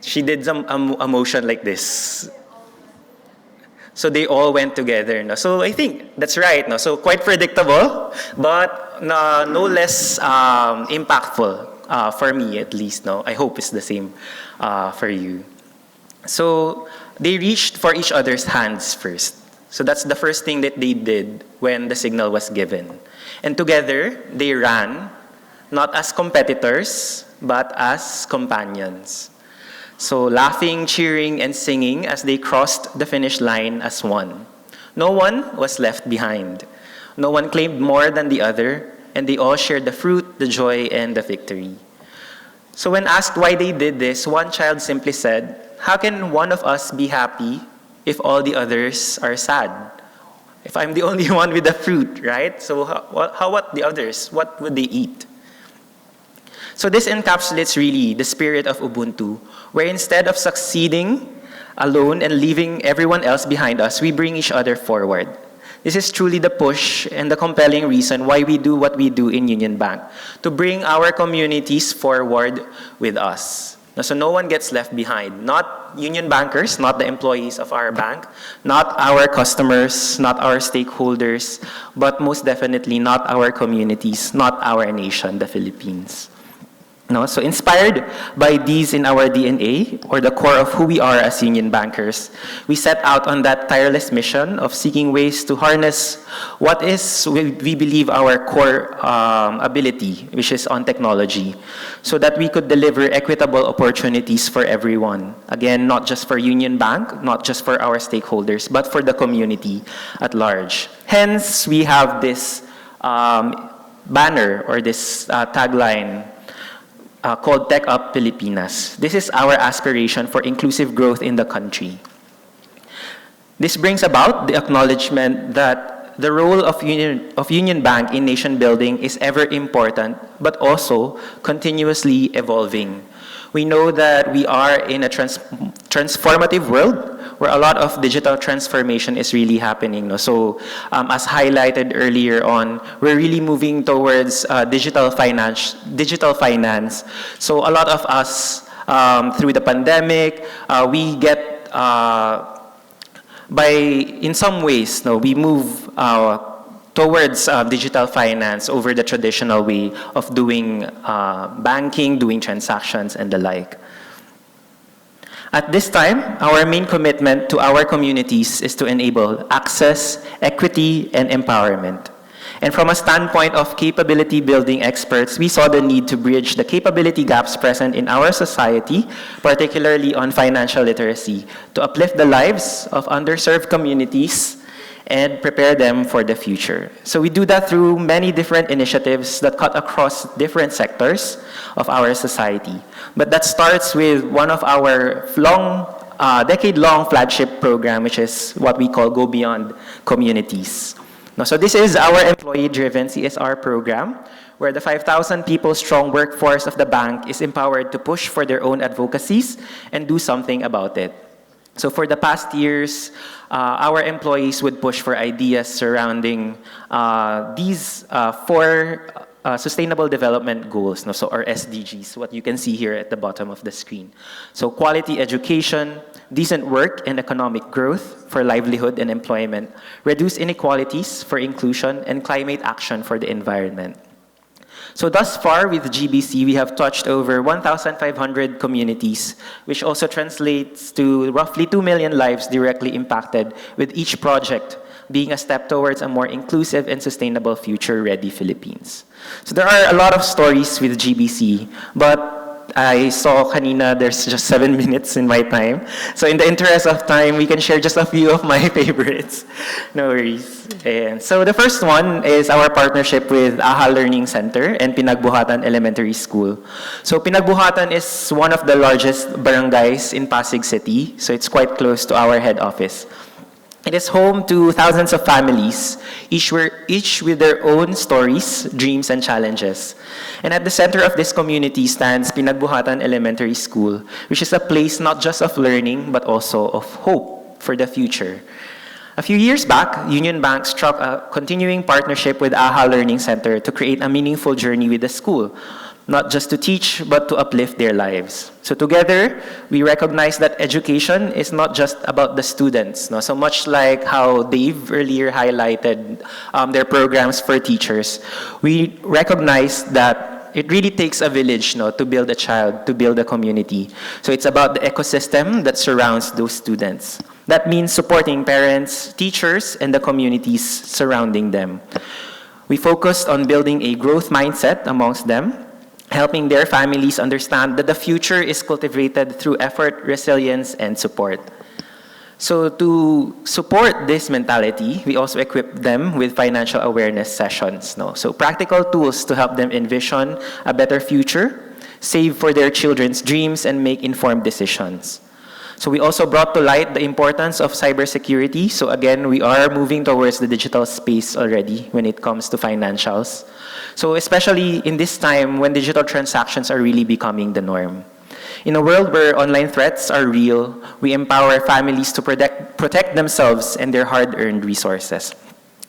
She did some a motion like this. So they all went together. No? So I think that's right. No? So quite predictable, but no less impactful for me at least. No? I hope it's the same for you. So they reached for each other's hands first. So that's the first thing that they did when the signal was given. And together, they ran, not as competitors, but as companions. So laughing, cheering, and singing as they crossed the finish line as one. No one was left behind. No one claimed more than the other, and they all shared the fruit, the joy, and the victory. So when asked why they did this, one child simply said, "How can one of us be happy if all the others are sad? If I'm the only one with the fruit, right? So how about the others? What would they eat?" So this encapsulates really the spirit of Ubuntu, where instead of succeeding alone and leaving everyone else behind us, we bring each other forward. This is truly the push and the compelling reason why we do what we do in Union Bank, to bring our communities forward with us. So no one gets left behind. Not union bankers, not the employees of our bank, not our customers, not our stakeholders, but most definitely not our communities, not our nation, the Philippines. No? So inspired by these in our DNA, or the core of who we are as union bankers, we set out on that tireless mission of seeking ways to harness what is, we believe, our core ability, which is on technology, so that we could deliver equitable opportunities for everyone. Again, not just for Union Bank, not just for our stakeholders, but for the community at large. Hence, we have this banner or this tagline, called Tech Up Pilipinas. This is our aspiration for inclusive growth in the country. This brings about the acknowledgement that the role of Union Bank in nation building is ever important, but also continuously evolving. We know that we are in a transformative world where a lot of digital transformation is really happening. No? So as highlighted earlier on, we're really moving towards digital finance. So a lot of us, through the pandemic, we get, in some ways, no, we move towards digital finance over the traditional way of doing banking, doing transactions, and the like. At this time, our main commitment to our communities is to enable access, equity, and empowerment. And from a standpoint of capability building experts, we saw the need to bridge the capability gaps present in our society, particularly on financial literacy, to uplift the lives of underserved communities and prepare them for the future. So we do that through many different initiatives that cut across different sectors of our society. But that starts with one of our decade-long flagship program, which is what we call Go Beyond Communities. Now, so this is our employee-driven CSR program, where the 5,000 people strong workforce of the bank is empowered to push for their own advocacies and do something about it. So for the past years, our employees would push for ideas surrounding these four Sustainable Development Goals, no? So or SDGs, what you can see here at the bottom of the screen. So quality education, decent work and economic growth for livelihood and employment, reduce inequalities for inclusion, and climate action for the environment. So thus far with GBC, we have touched over 1,500 communities, which also translates to roughly 2 million lives directly impacted, with each project being a step towards a more inclusive and sustainable future-ready Philippines. So there are a lot of stories with GBC, but I saw kanina there's just 7 minutes in my time. So in the interest of time, we can share just a few of my favorites. No worries. And so the first one is our partnership with AHA Learning Center and Pinagbuhatan Elementary School. So Pinagbuhatan is one of the largest barangays in Pasig City, so it's quite close to our head office. It is home to thousands of families, each with their own stories, dreams, and challenges. And at the center of this community stands Pinagbuhatan Elementary School, which is a place not just of learning, but also of hope for the future. A few years back, UnionBank struck a continuing partnership with AHA Learning Center to create a meaningful journey with the school, not just to teach, but to uplift their lives. So together, we recognize that education is not just about the students. No? So much like how Dave earlier highlighted their programs for teachers, we recognize that it really takes a village, no, to build a child, to build a community. So it's about the ecosystem that surrounds those students. That means supporting parents, teachers, and the communities surrounding them. We focused on building a growth mindset amongst them, helping their families understand that the future is cultivated through effort, resilience, and support. So to support this mentality, we also equip them with financial awareness sessions. No? So practical tools to help them envision a better future, save for their children's dreams, and make informed decisions. So we also brought to light the importance of cybersecurity. So again, we are moving towards the digital space already when it comes to financials. So especially in this time when digital transactions are really becoming the norm. In a world where online threats are real, we empower families to protect themselves and their hard-earned resources.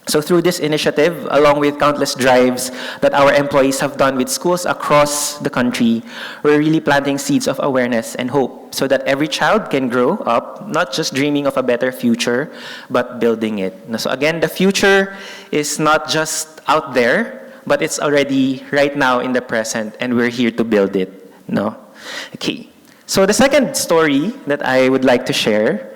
So through this initiative, along with countless drives that our employees have done with schools across the country, we're really planting seeds of awareness and hope so that every child can grow up not just dreaming of a better future, but building it. So again, the future is not just out there, but it's already right now in the present, and we're here to build it. No? Okay. So the second story that I would like to share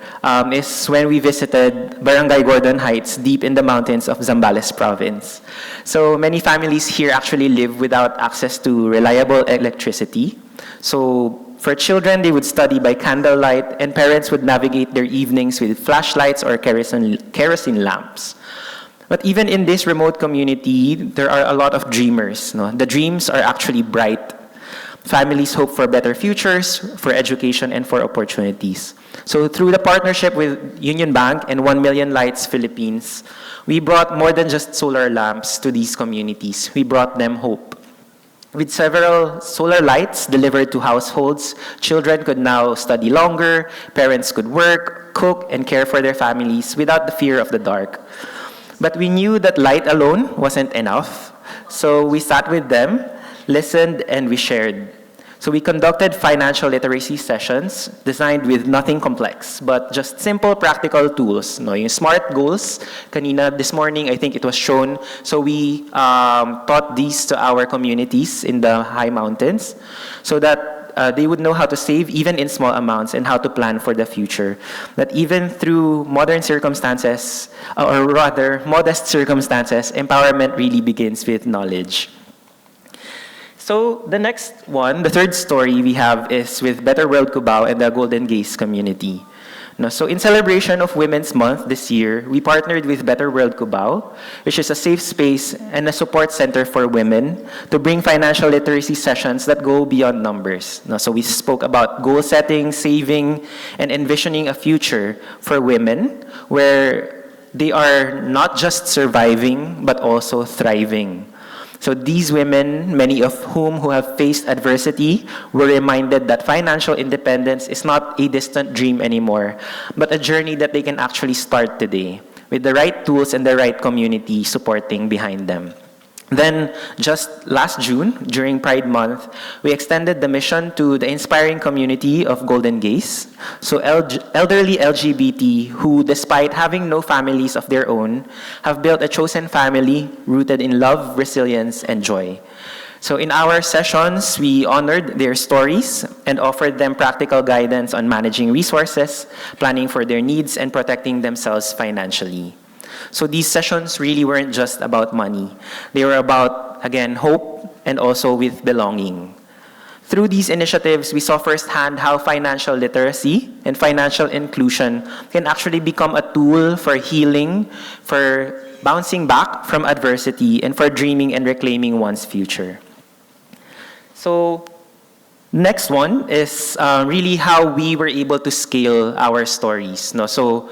is when we visited Barangay Gordon Heights, deep in the mountains of Zambales province. So many families here actually live without access to reliable electricity. So for children, they would study by candlelight, and parents would navigate their evenings with flashlights or kerosene lamps. But even in this remote community, there are a lot of dreamers. No? The dreams are actually bright. Families hope for better futures, for education, and for opportunities. So through the partnership with UnionBank and 1 Million Lights Philippines, we brought more than just solar lamps to these communities. We brought them hope. With several solar lights delivered to households, children could now study longer, parents could work, cook, and care for their families without the fear of the dark. But we knew that light alone wasn't enough, so we sat with them, listened, and we shared. So we conducted financial literacy sessions designed with nothing complex, but just simple practical tools. No, yung SMART goals, kanina this morning, I think it was shown. So we taught these to our communities in the high mountains so that they would know how to save even in small amounts and how to plan for the future. That even through modern circumstances, or rather modest circumstances, empowerment really begins with knowledge. So the next one, the third story we have is with Better World Cubao and the Golden Gaze community. No, so in celebration of Women's Month this year, we partnered with Better World Cubao, which is a safe space and a support center for women to bring financial literacy sessions that go beyond numbers. No, so we spoke about goal setting, saving, and envisioning a future for women where they are not just surviving, but also thriving. So these women, many of whom who have faced adversity, were reminded that financial independence is not a distant dream anymore, but a journey that they can actually start today with the right tools and the right community supporting behind them. Then, just last June, during Pride Month, we extended the mission to the inspiring community of Golden Gays. So elderly LGBT who, despite having no families of their own, have built a chosen family rooted in love, resilience, and joy. So in our sessions, we honored their stories and offered them practical guidance on managing resources, planning for their needs, and protecting themselves financially. So these sessions really weren't just about money. They were about, again, hope and also with belonging. Through these initiatives, we saw firsthand how financial literacy and financial inclusion can actually become a tool for healing, for bouncing back from adversity, and for dreaming and reclaiming one's future. So next one is really how we were able to scale our stories. No? So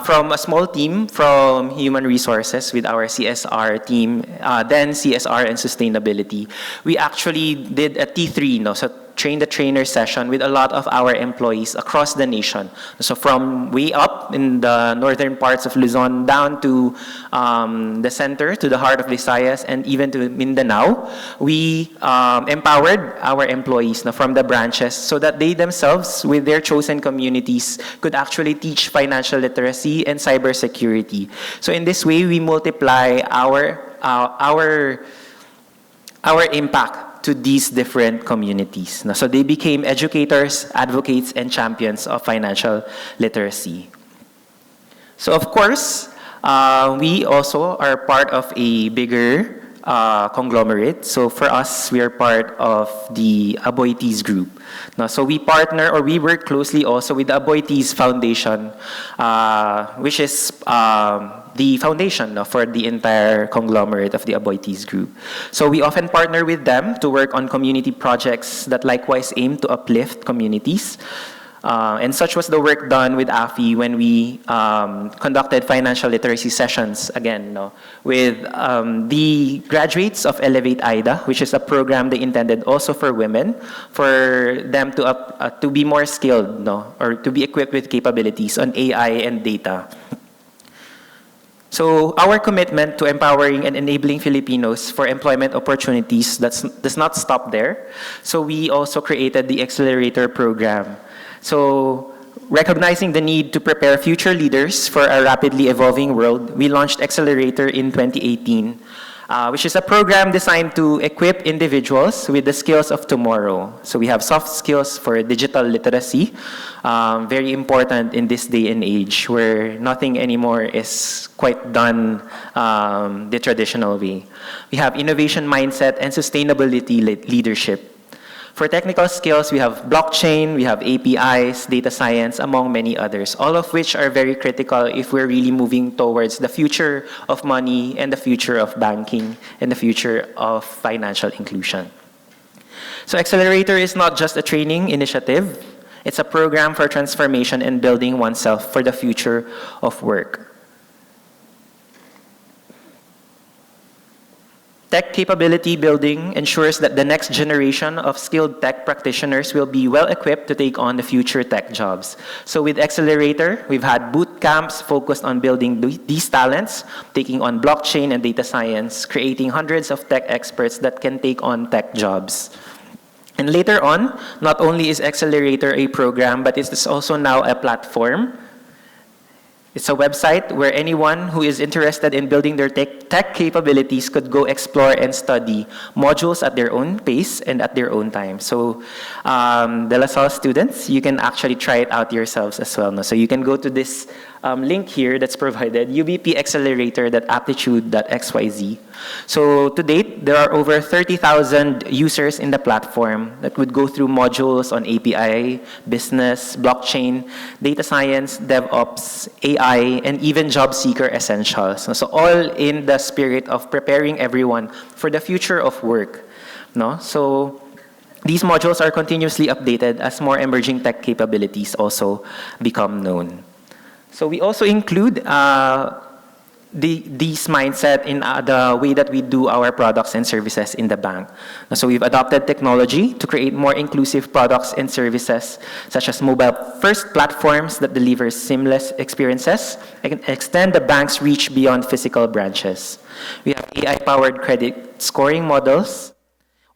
from a small team from Human Resources with our CSR team, then CSR and Sustainability, we actually did a T3, no? So train the trainer session with a lot of our employees across the nation. So from way up in the northern parts of Luzon down to the center, to the heart of Visayas, and even to Mindanao, we empowered our employees from the branches so that they themselves, with their chosen communities, could actually teach financial literacy and cybersecurity. So in this way, we multiply our impact to these different communities. So they became educators, advocates, and champions of financial literacy. So of course, we also are part of a bigger conglomerate. So for us, we are part of the Aboitiz group. So we partner or we work closely also with the Aboitiz Foundation, which is the foundation for the entire conglomerate of the Aboitiz group. So we often partner with them to work on community projects that likewise aim to uplift communities. And such was the work done with AFI when we conducted financial literacy sessions, again, with the graduates of Elevate AIDA, which is a program they intended also for women, for them to be more skilled, or to be equipped with capabilities on AI and data. So our commitment to empowering and enabling Filipinos for employment opportunities does not stop there. So we also created the Accelerator program. So recognizing the need to prepare future leaders for a rapidly evolving world, we launched Accelerator in 2018, which is a program designed to equip individuals with the skills of tomorrow. So we have soft skills for digital literacy, very important in this day and age where nothing anymore is quite done the traditional way. We have innovation mindset and sustainability leadership. For technical skills, we have blockchain, we have APIs, data science, among many others, all of which are very critical if we're really moving towards the future of money and the future of banking and the future of financial inclusion. So Accelerator is not just a training initiative, it's a program for transformation and building oneself for the future of work. Tech capability building ensures that the next generation of skilled tech practitioners will be well equipped to take on the future tech jobs. So with Accelerator, we've had boot camps focused on building these talents, taking on blockchain and data science, creating hundreds of tech experts that can take on tech jobs. And later on, not only is Accelerator a program, but it's also now a platform. It's a website where anyone who is interested in building their tech capabilities could go explore and study modules at their own pace and at their own time. So De La Salle students, you can actually try it out yourselves as well. So you can go to this link here that's provided, ubpaccelerator.aptitude.xyz. So to date, there are over 30,000 users in the platform that would go through modules on API, business, blockchain, data science, DevOps, AI, and even job seeker essentials. So all in the spirit of preparing everyone for the future of work. So these modules are continuously updated as more emerging tech capabilities also become known. So we also include these mindset in the way that we do our products and services in the bank. So we've adopted technology to create more inclusive products and services, such as mobile-first platforms that deliver seamless experiences and extend the bank's reach beyond physical branches. We have AI-powered credit scoring models,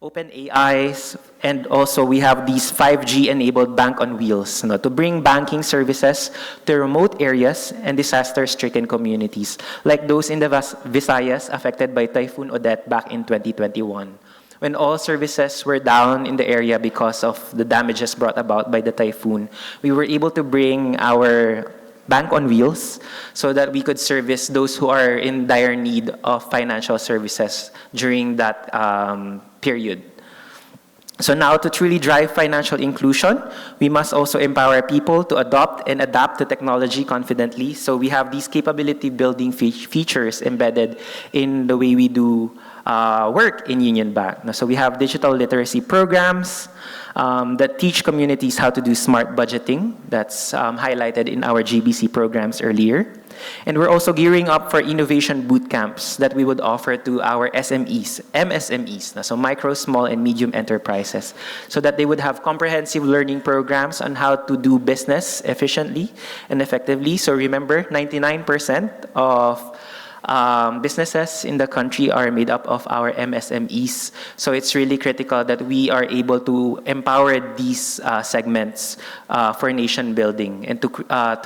open AIs, and also we have these 5G-enabled bank on wheels, to bring banking services to remote areas and disaster-stricken communities, like those in the Visayas affected by Typhoon Odette back in 2021. When all services were down in the area because of the damages brought about by the typhoon, we were able to bring our bank on wheels so that we could service those who are in dire need of financial services during that period. So now, to truly drive financial inclusion, we must also empower people to adopt and adapt to technology confidently. So we have these capability building features embedded in the way we do work in UnionBank. So we have digital literacy programs that teach communities how to do smart budgeting. That's highlighted in our GBC programs earlier. And we're also gearing up for innovation boot camps that we would offer to our SMEs, MSMEs, so micro, small, and medium enterprises, so that they would have comprehensive learning programs on how to do business efficiently and effectively. So remember, 99% of businesses in the country are made up of our MSMEs. So it's really critical that we are able to empower these segments for nation building and to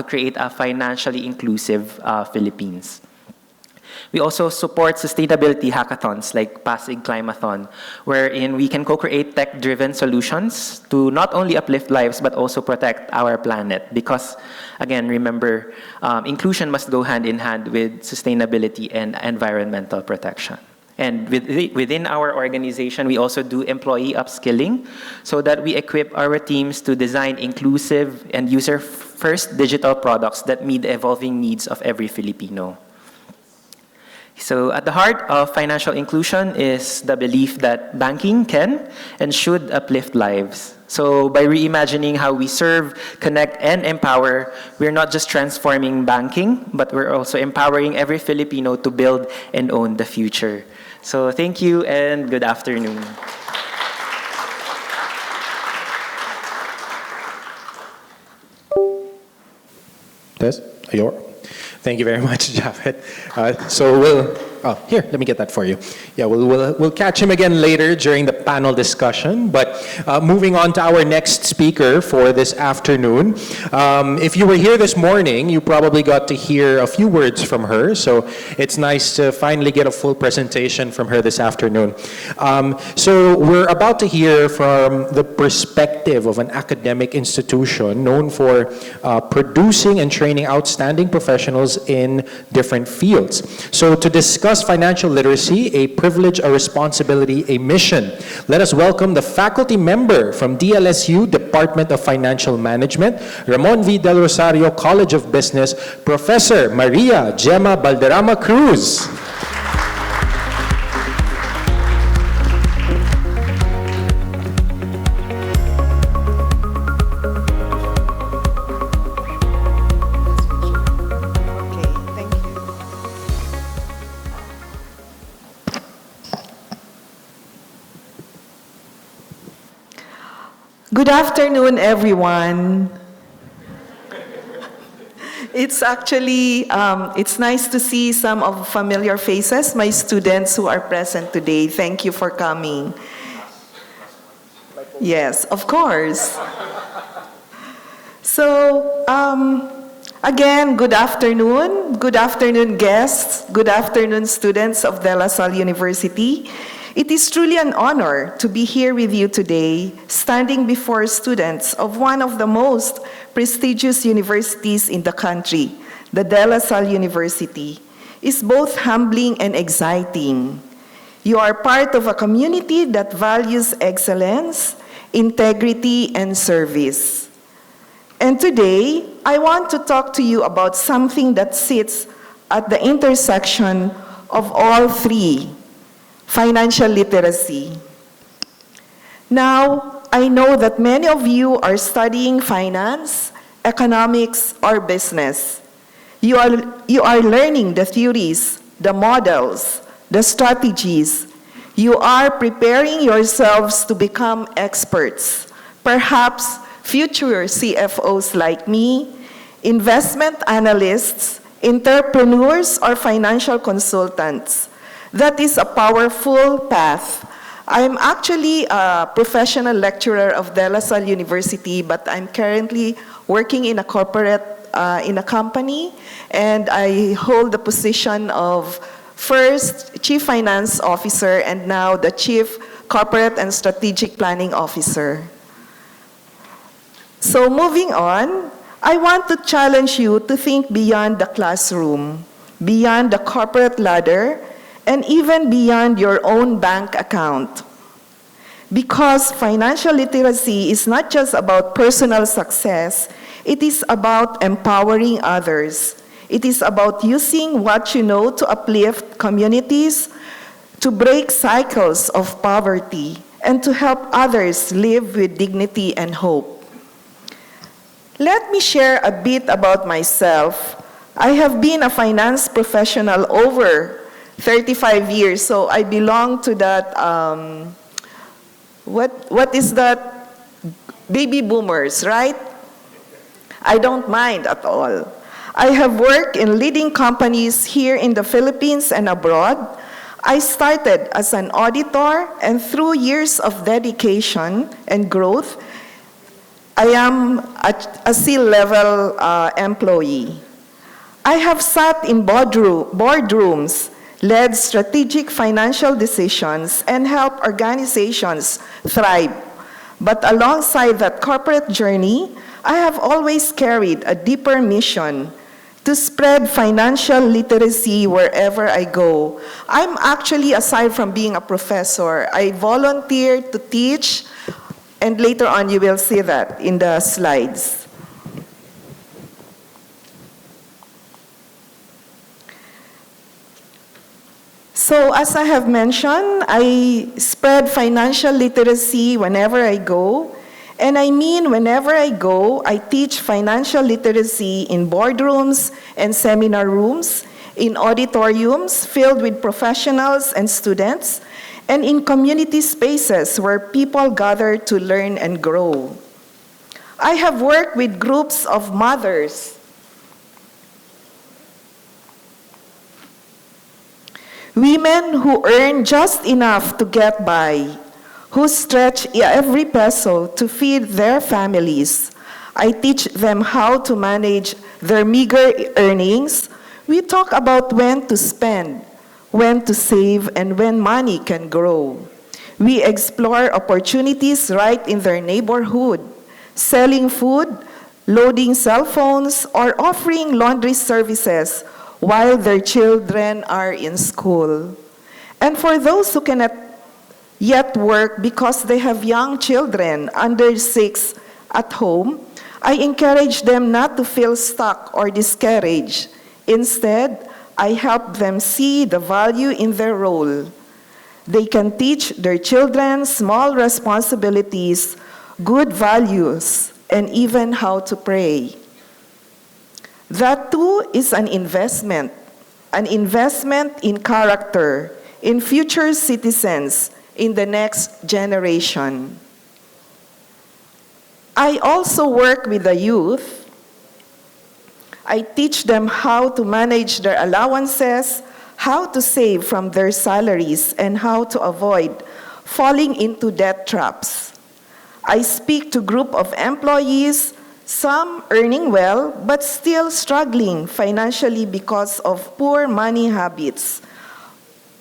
create a financially inclusive Philippines. We also support sustainability hackathons like Pasig Climathon, wherein we can co-create tech-driven solutions to not only uplift lives but also protect our planet. Because, again, remember, inclusion must go hand in hand with sustainability and environmental protection. And within our organization, we also do employee upskilling so that we equip our teams to design inclusive and user-first digital products that meet the evolving needs of every Filipino. So at the heart of financial inclusion is the belief that banking can and should uplift lives. So by reimagining how we serve, connect, and empower, we're not just transforming banking, but we're also empowering every Filipino to build and own the future. So thank you and good afternoon. Tess, thank you very much, Japhet. So here, let me get that for you. Yeah, we'll catch him again later during the panel discussion. But moving on to our next speaker for this afternoon. If you were here this morning, you probably got to hear a few words from her. So it's nice to finally get a full presentation from her this afternoon. So we're about to hear from the perspective of an academic institution known for producing and training outstanding professionals in different fields. So to discuss financial literacy, a privilege, a responsibility, a mission, let us welcome the faculty member from DLSU Department of Financial Management, Ramon V. Del Rosario College of Business, Professor Maria Gemma Balderrama Cruz. Good afternoon, everyone. It's actually, it's nice to see some of familiar faces, my students who are present today. Thank you for coming. Yes, of course. So, again, good afternoon. Good afternoon, guests. Good afternoon, students of De La Salle University. It is truly an honor to be here with you today, standing before students of one of the most prestigious universities in the country, the De La Salle University. It's both humbling and exciting. You are part of a community that values excellence, integrity, and service. And today, I want to talk to you about something that sits at the intersection of all three: financial literacy. Now, I know that many of you are studying finance, economics, or business. You are learning the theories, the models, the strategies. You are preparing yourselves to become experts, perhaps future CFOs like me, investment analysts, entrepreneurs, or financial consultants. That is a powerful path. I'm actually a professional lecturer of De La Salle University, but I'm currently working in a corporate, in a company, and I hold the position of first Chief Finance Officer and now the Chief Corporate and Strategic Planning Officer. So moving on, I want to challenge you to think beyond the classroom, beyond the corporate ladder, and even beyond your own bank account. Because financial literacy is not just about personal success, it is about empowering others. It is about using what you know to uplift communities, to break cycles of poverty, and to help others live with dignity and hope. Let me share a bit about myself. I have been a finance professional over 35 years, so I belong to that, what is that? Baby boomers, right? I don't mind at all. I have worked in leading companies here in the Philippines and abroad. I started as an auditor, and through years of dedication and growth, I am a C-level employee. I have sat in boardrooms, led strategic financial decisions, and helped organizations thrive. But alongside that corporate journey, I have always carried a deeper mission to spread financial literacy wherever I go. I'm actually, aside from being a professor, I volunteer to teach, and later on you will see that in the slides. So as I have mentioned, I spread financial literacy whenever I go. And I mean, whenever I go, I teach financial literacy in boardrooms and seminar rooms, in auditoriums filled with professionals and students, and in community spaces where people gather to learn and grow. I have worked with groups of mothers, women who earn just enough to get by, who stretch every peso to feed their families. I teach them how to manage their meager earnings. We talk about when to spend, when to save, and when money can grow. We explore opportunities right in their neighborhood, selling food, loading cell phones, or offering laundry services while their children are in school. And for those who cannot yet work because they have young children under 6 at home, I encourage them not to feel stuck or discouraged. Instead, I help them see the value in their role. They can teach their children small responsibilities, good values, and even how to pray. That too is an investment in character, in future citizens, in the next generation. I also work with the youth. I teach them how to manage their allowances, how to save from their salaries, and how to avoid falling into debt traps. I speak to a group of employees, some earning well, but still struggling financially because of poor money habits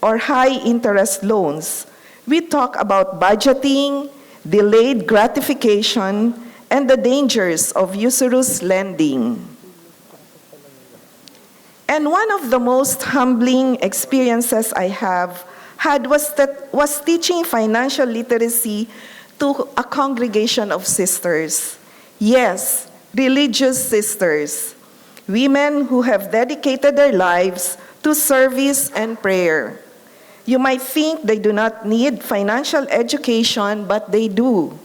or high interest loans. We talk about budgeting, delayed gratification, and the dangers of usurious lending. And one of the most humbling experiences I have had was teaching financial literacy to a congregation of sisters. Yes, religious sisters, women who have dedicated their lives to service and prayer. You might think they do not need financial education, but they do.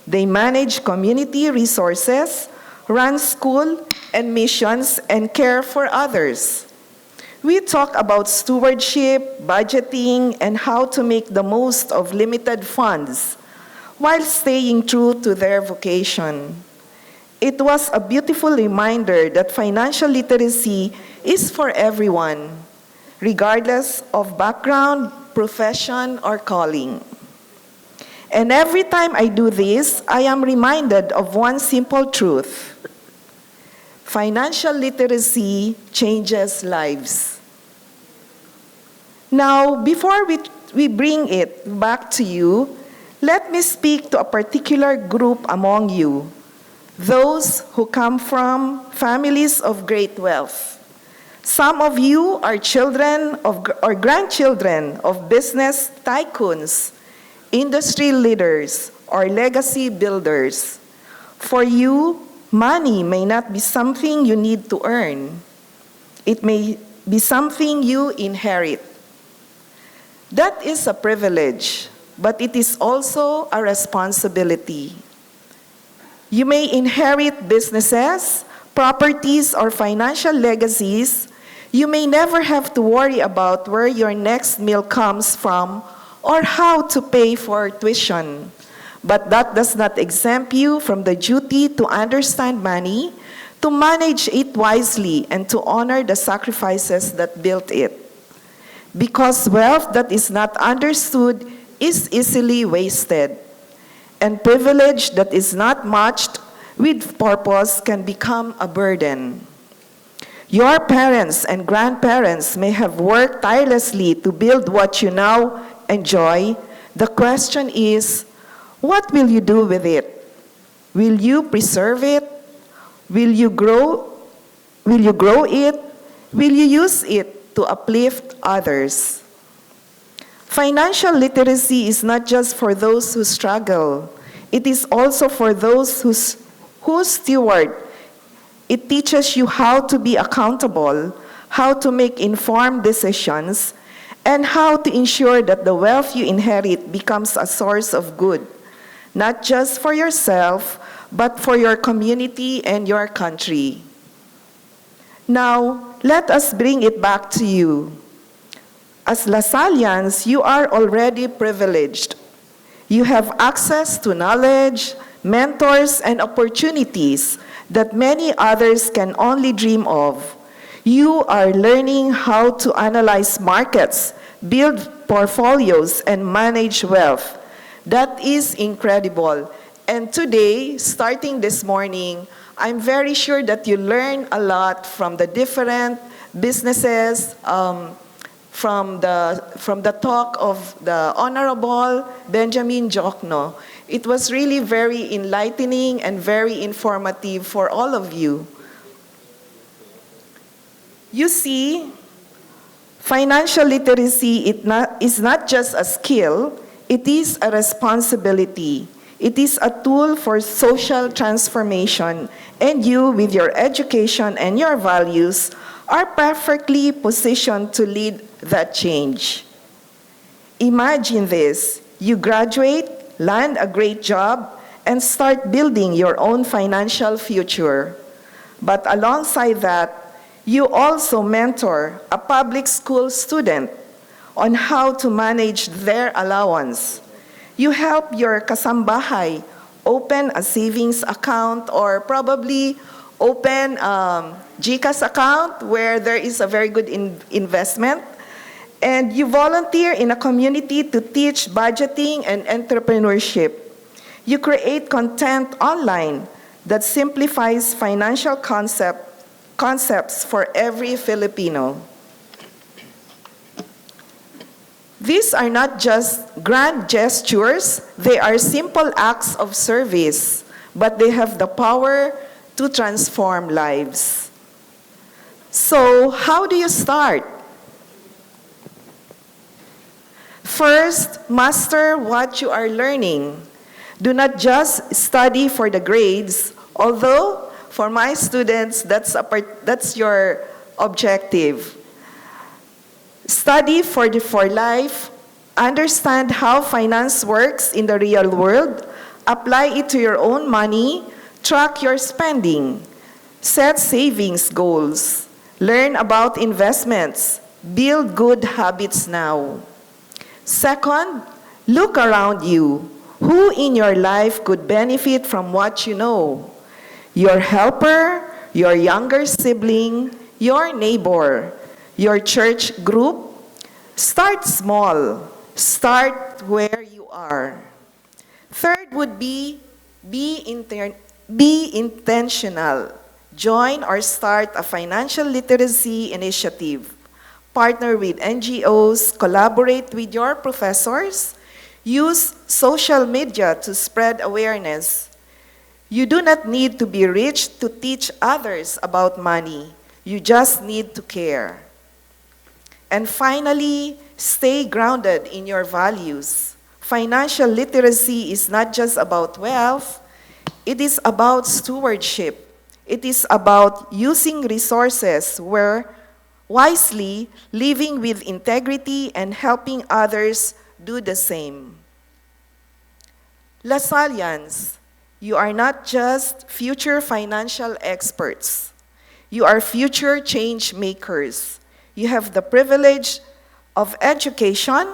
They manage community resources, run school, and missions and care for others. We talk about stewardship, budgeting, and how to make the most of limited funds while staying true to their vocation. It was a beautiful reminder that financial literacy is for everyone, regardless of background, profession, or calling. And every time I do this, I am reminded of one simple truth. Financial literacy changes lives. Now, before we bring it back to you, let me speak to a particular group among you, those who come from families of great wealth. Some of you are children of, or grandchildren of business tycoons, industry leaders, or legacy builders. For you, money may not be something you need to earn. It may be something you inherit. That is a privilege, but it is also a responsibility. You may inherit businesses, properties, or financial legacies. You may never have to worry about where your next meal comes from or how to pay for tuition. But that does not exempt you from the duty to understand money, to manage it wisely, and to honor the sacrifices that built it. Because wealth that is not understood is easily wasted, and privilege that is not matched with purpose can become a burden. Your parents and grandparents may have worked tirelessly to build what you now enjoy. The question is, what will you do with it? Will you preserve it? Will you grow it? Will you use it to uplift others? Financial literacy is not just for those who struggle. It is also for those who steward. It teaches you how to be accountable, how to make informed decisions, and how to ensure that the wealth you inherit becomes a source of good, not just for yourself, but for your community and your country. Now, let us bring it back to you. As LaSallians, you are already privileged. You have access to knowledge, mentors, and opportunities that many others can only dream of. You are learning how to analyze markets, build portfolios, and manage wealth. That is incredible. And today, starting this morning, I'm very sure that you learn a lot from the different businesses, from the talk of the Honorable Benjamin Jokno. It was really very enlightening and very informative for all of you. You see, financial literacy is not just a skill, it is a responsibility. It is a tool for social transformation, and you, with your education and your values, are perfectly positioned to lead that change. Imagine this: you graduate, land a great job, and start building your own financial future. But alongside that, you also mentor a public school student on how to manage their allowance. You help your kasambahay open a savings account or probably open a GCash account where there is a very good investment. And you volunteer in a community to teach budgeting and entrepreneurship. You create content online that simplifies financial concepts for every Filipino. These are not just grand gestures, they are simple acts of service, but they have the power to transform lives. So, how do you start? First, master what you are learning. Do not just study for the grades, although for my students, that's your objective. Study for life, understand how finance works in the real world, apply it to your own money, track your spending. Set savings goals. Learn about investments. Build good habits now. Second, look around you. Who in your life could benefit from what you know? Your helper, your younger sibling, your neighbor, your church group. Start small. Start where you are. Third would be intentional. Join or start a financial literacy initiative. Partner with NGOs, collaborate with your professors, use social media to spread awareness. You do not need to be rich to teach others about money. You just need to care. And finally, stay grounded in your values. Financial literacy is not just about wealth, it is about stewardship. It is about using resources wisely, living with integrity, and helping others do the same. Lasallians, you are not just future financial experts. You are future change makers. You have the privilege of education.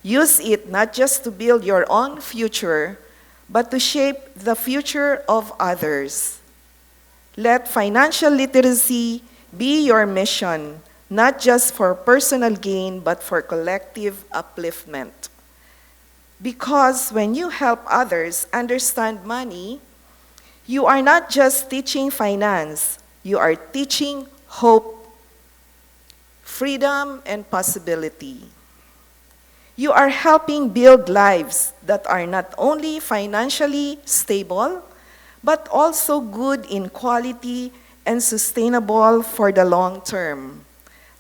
Use it not just to build your own future, but to shape the future of others. Let financial literacy be your mission, not just for personal gain, but for collective upliftment. Because when you help others understand money, you are not just teaching finance, you are teaching hope, freedom, and possibility. You are helping build lives that are not only financially stable, but also good in quality and sustainable for the long term.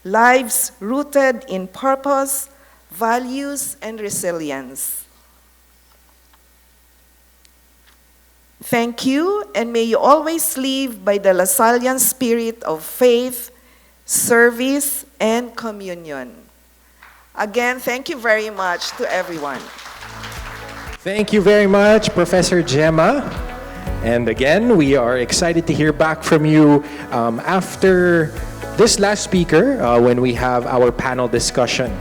Lives rooted in purpose, values, and resilience. Thank you, and may you always live by the Lasallian spirit of faith, service, and communion. Again, thank you very much to everyone. Thank you very much, Professor Gemma. And again, we are excited to hear back from you after this last speaker when we have our panel discussion.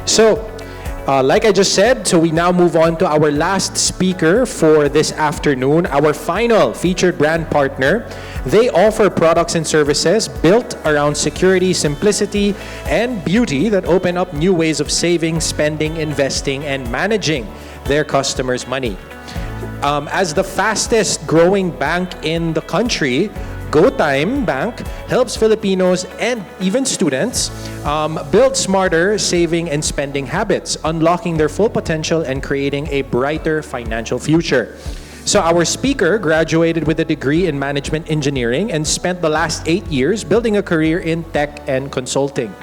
So, like I just said, so we now move on to our last speaker for this afternoon, our final featured brand partner. They offer products and services built around security, simplicity, and beauty that open up new ways of saving, spending, investing, and managing their customers' money. As the fastest growing bank in the country, GoTyme Bank helps Filipinos and even students build smarter saving and spending habits, unlocking their full potential and creating a brighter financial future. So our speaker graduated with a degree in management engineering and spent the last 8 years building a career in tech and consulting,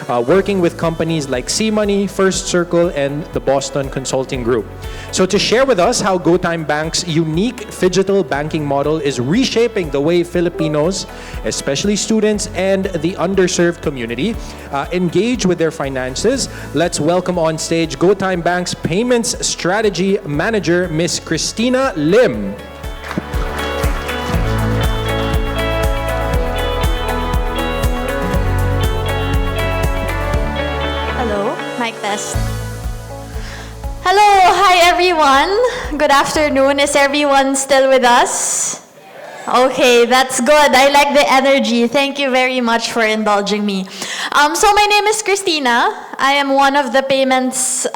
working with companies like C-Money, First Circle, and the Boston Consulting Group. So to share with us how GoTyme Bank's unique phygital banking model is reshaping the way Filipinos, especially students and the underserved community, engage with their finances, let's welcome on stage GoTyme Bank's Payments Strategy Manager, Ms. Christina Lim. Mic test. Hello, hi everyone. Good afternoon. Is everyone still with us? Okay, that's good. I like the energy. Thank you very much for indulging me. So my name is Christina. I am one of the payments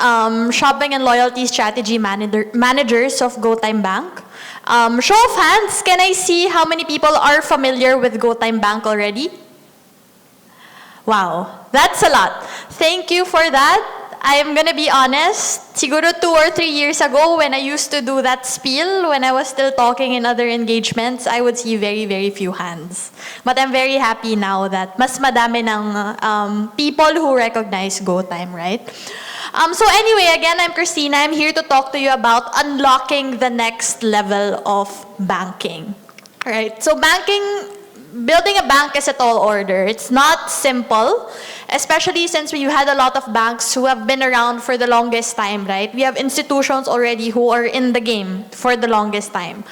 shopping and loyalty strategy managers of GoTyme Bank. Show of hands, can I see how many people are familiar with GoTyme Bank already? Wow, that's a lot. Thank you for that. I am gonna be honest, siguro 2 or 3 years ago when I used to do that spiel, when I was still talking in other engagements, I would see very, very few hands. But I'm very happy now that mas madami ng people who recognize GoTyme, right? So anyway, again, I'm Christina. I'm here to talk to you about unlocking the next level of banking. All right, so building a bank is a tall order. It's not simple, especially since we've had a lot of banks who have been around for the longest time, right? We have institutions already who are in the game for the longest time.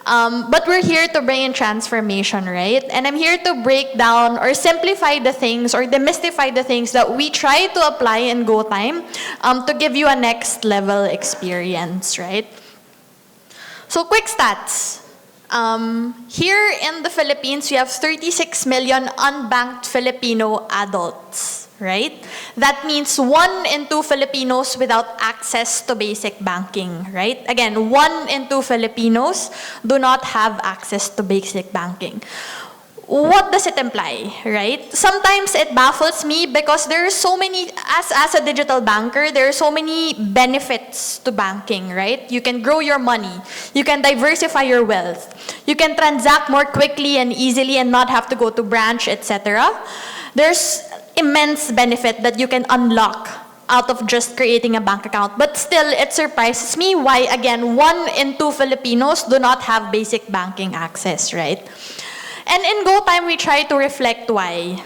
But we're here to bring in transformation, right? And I'm here to break down or simplify the things or demystify the things that we try to apply in GoTyme to give you a next level experience, right? So quick stats. Here in the Philippines, we have 36 million unbanked Filipino adults, right? That means 1 in 2 Filipinos without access to basic banking, right? Again, 1 in 2 Filipinos do not have access to basic banking. What does it imply, right? Sometimes it baffles me because there are so many, as a digital banker, there are so many benefits to banking, right? You can grow your money. You can diversify your wealth. You can transact more quickly and easily and not have to go to branch, etc. There's immense benefit that you can unlock out of just creating a bank account. But still, it surprises me why, again, 1 in 2 Filipinos do not have basic banking access, right? And in GoTyme, we try to reflect why.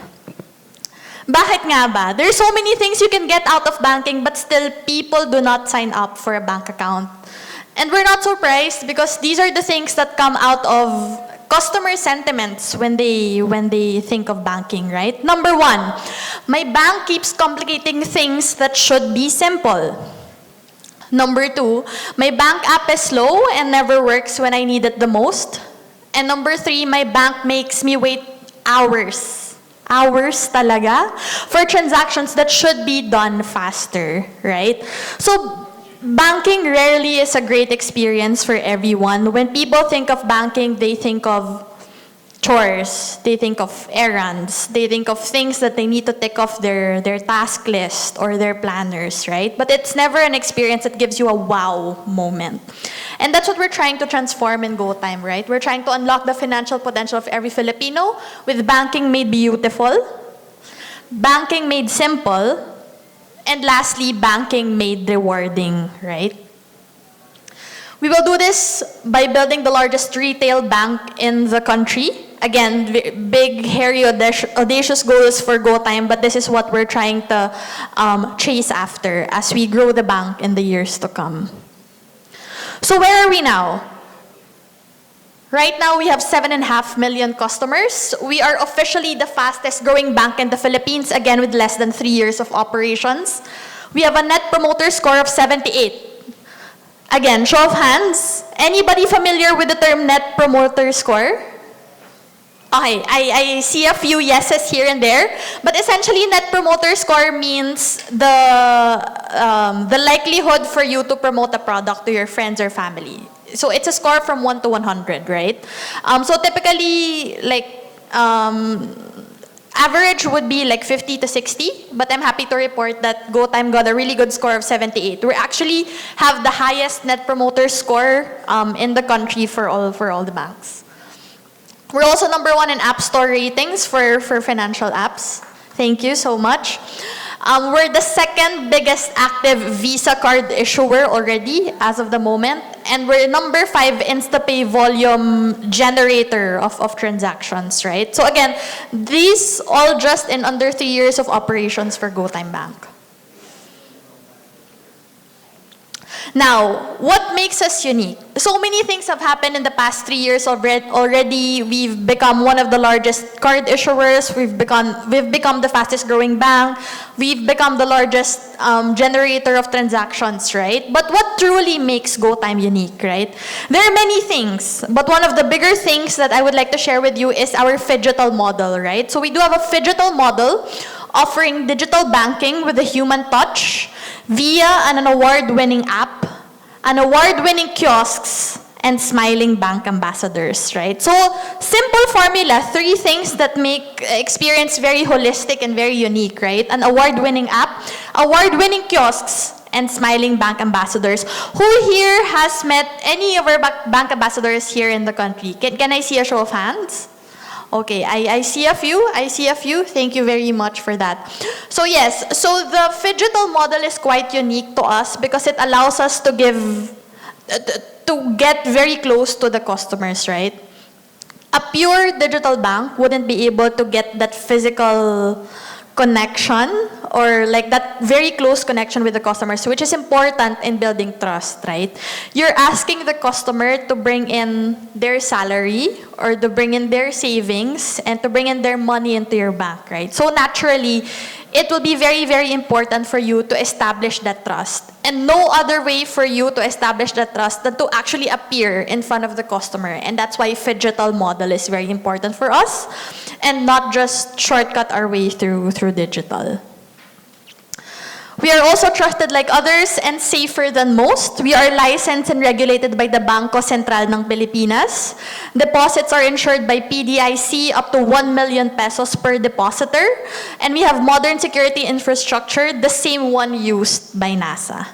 Bakit nga ba? There's so many things you can get out of banking, but still people do not sign up for a bank account. And we're not surprised because these are the things that come out of customer sentiments when they think of banking, right? Number 1, my bank keeps complicating things that should be simple. Number 2, my bank app is slow and never works when I need it the most. And number 3, my bank makes me wait hours talaga for transactions that should be done faster, right? So banking rarely is a great experience for everyone. When people think of banking, they think of chores, they think of errands, they think of things that they need to tick off their task list or their planners, right? But it's never an experience that gives you a wow moment. And that's what we're trying to transform in GoTyme, right? We're trying to unlock the financial potential of every Filipino with banking made beautiful, banking made simple, and lastly, banking made rewarding, right? We will do this by building the largest retail bank in the country. Again, big, hairy, audacious goals for GoTyme, but this is what we're trying to chase after as we grow the bank in the years to come. So where are we now? Right now, we have 7.5 million customers. We are officially the fastest growing bank in the Philippines, again with less than 3 years of operations. We have a net promoter score of 78. Again, show of hands. Anybody familiar with the term net promoter score? Okay, I see a few yeses here and there, but essentially net promoter score means the likelihood for you to promote a product to your friends or family. So it's a score from 1 to 100, right? So typically, like, average would be like 50 to 60, but I'm happy to report that GoTyme got a really good score of 78. We actually have the highest net promoter score in the country for all the banks. We're also number 1 in App Store ratings for financial apps. Thank you so much. We're the 2nd biggest active Visa card issuer already as of the moment. And we're number 5 InstaPay volume generator of transactions, right? So again, these all just in under 3 years of operations for GoTyme Bank. Now, what makes us unique? So many things have happened in the past 3 years already. We've become one of the largest card issuers. We've become the fastest growing bank. We've become the largest generator of transactions, right? But what truly makes GoTyme unique, right? There are many things, but one of the bigger things that I would like to share with you is our phygital model, right? So we do have a phygital model offering digital banking with a human touch via an award-winning app, an award-winning kiosks, and smiling bank ambassadors, right? So, simple formula, 3 things that make experience very holistic and very unique, right? An award-winning app, award-winning kiosks, and smiling bank ambassadors. Who here has met any of our bank ambassadors here in the country? Can I see a show of hands? Okay, I see a few. Thank you very much for that. So yes, so the phygital model is quite unique to us because it allows us to get very close to the customers, right? A pure digital bank wouldn't be able to get that physical connection or like that very close connection with the customers, which is important in building trust, right? You're asking the customer to bring in their salary or to bring in their savings and to bring in their money into your bank, right? So naturally, it will be very, very important for you to establish that trust. And no other way for you to establish that trust than to actually appear in front of the customer. And that's why phygital model is very important for us and not just shortcut our way through digital. We are also trusted like others and safer than most. We are licensed and regulated by the Bangko Sentral ng Pilipinas. Deposits are insured by PDIC up to 1 million pesos per depositor. And we have modern security infrastructure, the same one used by NASA.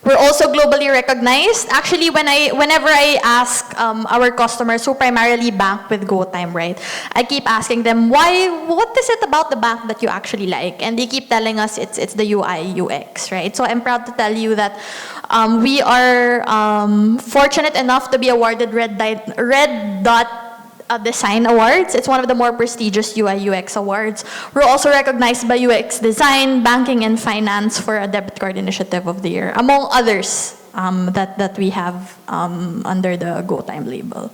We're also globally recognized. Actually, whenever I ask our customers who primarily bank with GoTyme, right, I keep asking them, what is it about the bank that you actually like? And they keep telling us it's the UI, UX, right? So I'm proud to tell you that we are fortunate enough to be awarded Red Dot Design Awards. It's one of the more prestigious UI UX awards. We're also recognized by UX Design, Banking, and Finance for a Debit Card Initiative of the Year, among others that we have under the GoTyme label.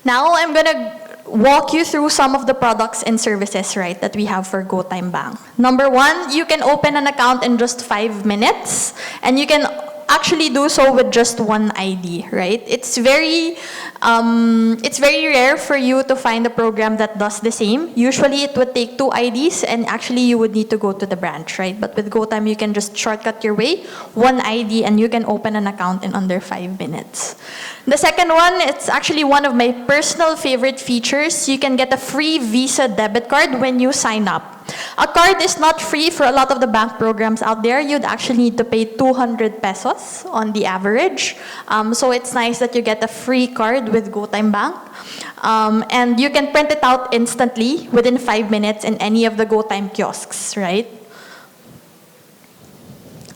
Now I'm gonna walk you through some of the products and services, right, that we have for GoTyme Bank. Number one, you can open an account in just 5 minutes, and you can actually do so with just one ID, right? It's very rare for you to find a program that does the same. Usually it would take 2 IDs and actually you would need to go to the branch, right? But with GoTyme, you can just shortcut your way, one ID, and you can open an account in under 5 minutes. The second one, it's actually one of my personal favorite features. You can get a free Visa debit card when you sign up. A card is not free for a lot of the bank programs out there. You'd actually need to pay 200 pesos on the average. So it's nice that you get a free card with GoTyme Bank. And you can print it out instantly within 5 minutes in any of the GoTyme kiosks, right?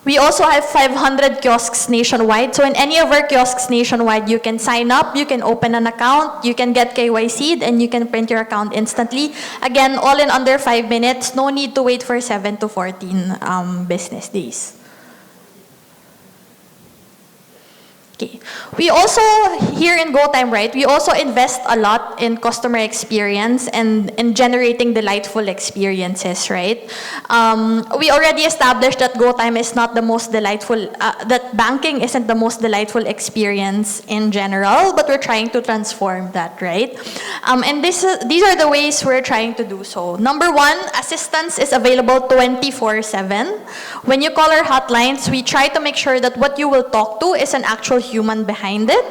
We also have 500 kiosks nationwide. So in any of our kiosks nationwide, you can sign up, you can open an account, you can get KYC'd, and you can print your account instantly. Again, all in under 5 minutes. No need to wait for 7 to 14 business days. Okay. We also, here in GoTyme, right, we also invest a lot in customer experience and in generating delightful experiences, right? We already established that GoTyme is not the most delightful, that banking isn't the most delightful experience in general, but we're trying to transform that, right? And these are the ways we're trying to do so. Number one, assistance is available 24/7. When you call our hotlines, we try to make sure that what you will talk to is an actual human behind it,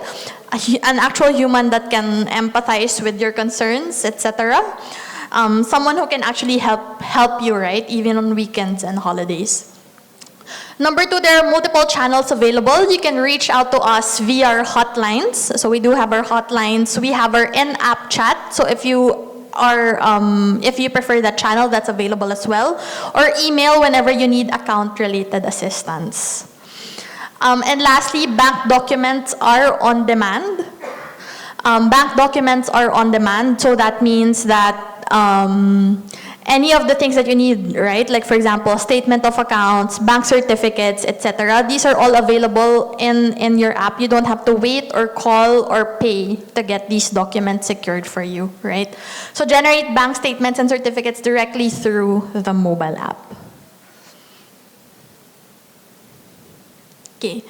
an actual human that can empathize with your concerns, etc. Someone who can actually help you, right, even on weekends and holidays. Number two, there are multiple channels available. You can reach out to us via our hotlines. So we do have our hotlines. We have our in-app chat. So if you prefer that channel, that's available as well. Or email whenever you need account-related assistance. And lastly, bank documents are on demand. Bank documents are on demand, so that means that any of the things that you need, right? Like for example, statement of accounts, bank certificates, etc. These are all available in your app. You don't have to wait or call or pay to get these documents secured for you, right? So generate bank statements and certificates directly through the mobile app. Okay.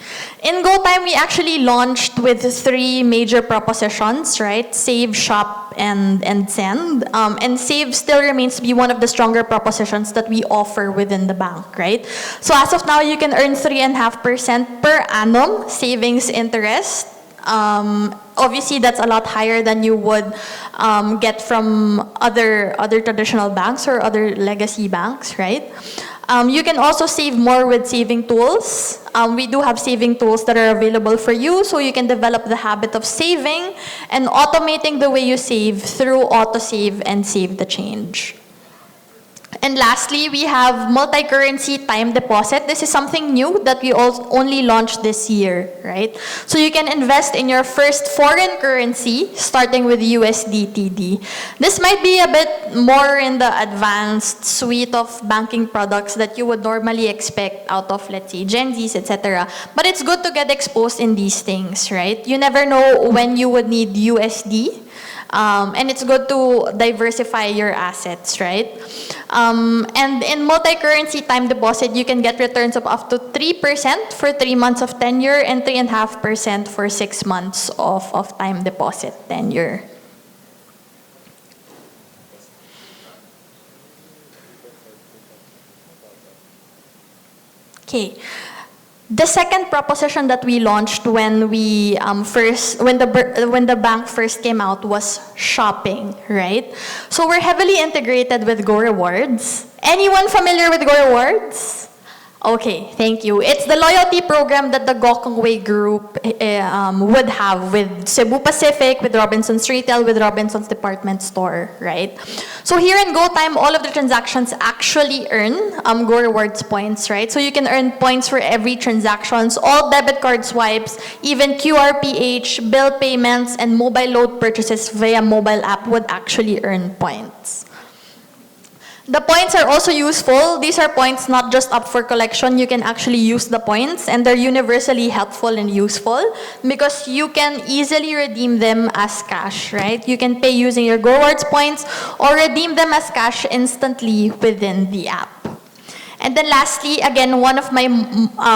In GoTyme, we actually launched with 3 major propositions, right? Save, shop, and send. And save still remains to be one of the stronger propositions that we offer within the bank, right? So as of now, you can earn 3.5% per annum savings interest. Obviously, that's a lot higher than you would get from other traditional banks or other legacy banks, right? You can also save more with saving tools. We do have saving tools that are available for you, so you can develop the habit of saving and automating the way you save through autosave and save the change. And lastly, we have multi-currency time deposit. This is something new that we only launched this year, right? So you can invest in your first foreign currency, starting with USDTD. This might be a bit more in the advanced suite of banking products that you would normally expect out of, let's say, Gen Zs, etc. But it's good to get exposed in these things, right? You never know when you would need USD. And it's good to diversify your assets, right? And in multi-currency time deposit, you can get returns of up to 3% for 3 months of tenure and 3.5% for 6 months of time deposit tenure. Okay. The second proposition that we launched when we when the bank first came out was shopping, right? So we're heavily integrated with Go Rewards. Anyone familiar with Go Rewards? Okay, thank you. It's the loyalty program that the Gokongwei Group would have with Cebu Pacific, with Robinson's Retail, with Robinson's Department Store, right? So here in GoTyme, all of the transactions actually earn Go Rewards points, right? So you can earn points for every transactions, all debit card swipes, even QRPH, bill payments, and mobile load purchases via mobile app would actually earn points. The points are also useful. These are points not just up for collection. You can actually use the points, and they're universally helpful and useful because you can easily redeem them as cash, right? You can pay using your Go Rewards points or redeem them as cash instantly within the app. And then lastly, again, one of my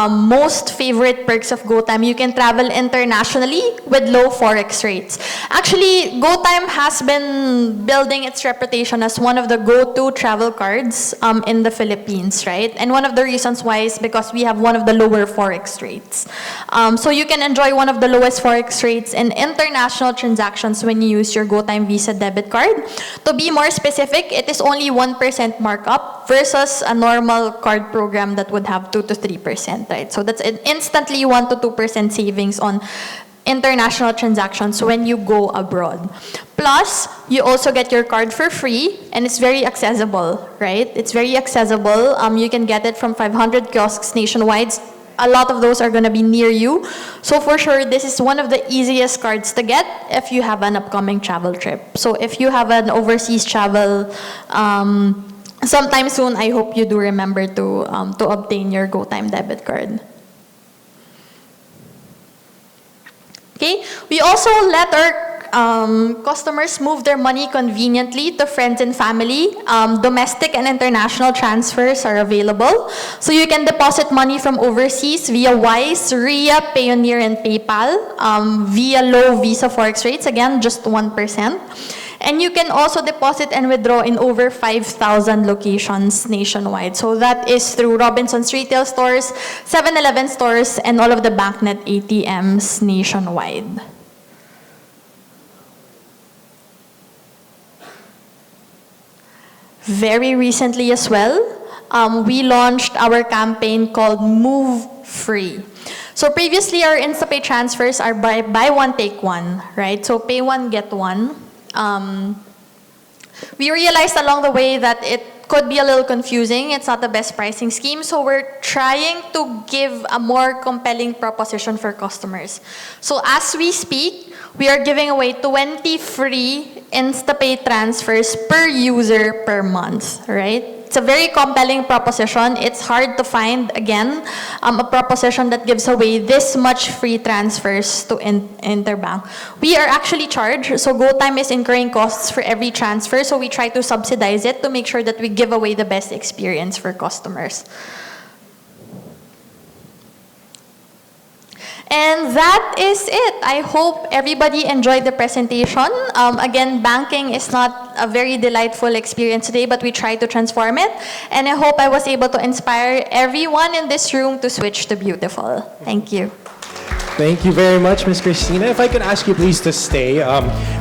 most favorite perks of GoTyme, you can travel internationally with low forex rates. Actually, GoTyme has been building its reputation as one of the go-to travel cards in the Philippines, right? And one of the reasons why is because we have one of the lower forex rates. So you can enjoy one of the lowest forex rates in international transactions when you use your GoTyme Visa debit card. To be more specific, it is only 1% markup versus a normal card program that would have 2 to 3%, right? So that's instantly 1 to 2% savings on international transactions when you go abroad. Plus, you also get your card for free, and it's very accessible, right? It's very accessible. You can get it from 500 kiosks nationwide. A lot of those are going to be near you. So for sure, this is one of the easiest cards to get if you have an upcoming travel trip. So if you have an overseas travel sometime soon, I hope you do remember to obtain your GoTyme debit card. Okay, we also let our customers move their money conveniently to friends and family. Domestic and international transfers are available. So you can deposit money from overseas via Wise, RIA, Payoneer, and PayPal via low Visa Forex rates, again, just 1%. And you can also deposit and withdraw in over 5,000 locations nationwide. So that is through Robinson's retail stores, 7-Eleven stores, and all of the BankNet ATMs nationwide. Very recently as well, we launched our campaign called Move Free. So previously, our InstaPay transfers are buy one, take one, right? So pay one, get one. We realized along the way that it could be a little confusing. It's not the best pricing scheme, so we're trying to give a more compelling proposition for customers. So as we speak, we are giving away 20 free InstaPay transfers per user per month, right? It's a very compelling proposition. It's hard to find, again, a proposition that gives away this much free transfers to interbank. We are actually charged, so GoTyme is incurring costs for every transfer, so we try to subsidize it to make sure that we give away the best experience for customers. And that is it. I hope everybody enjoyed the presentation. Again, banking is not a very delightful experience today, but we try to transform it. And I hope I was able to inspire everyone in this room to switch to beautiful. Thank you. Thank you very much, Ms. Christina. If I could ask you please to stay,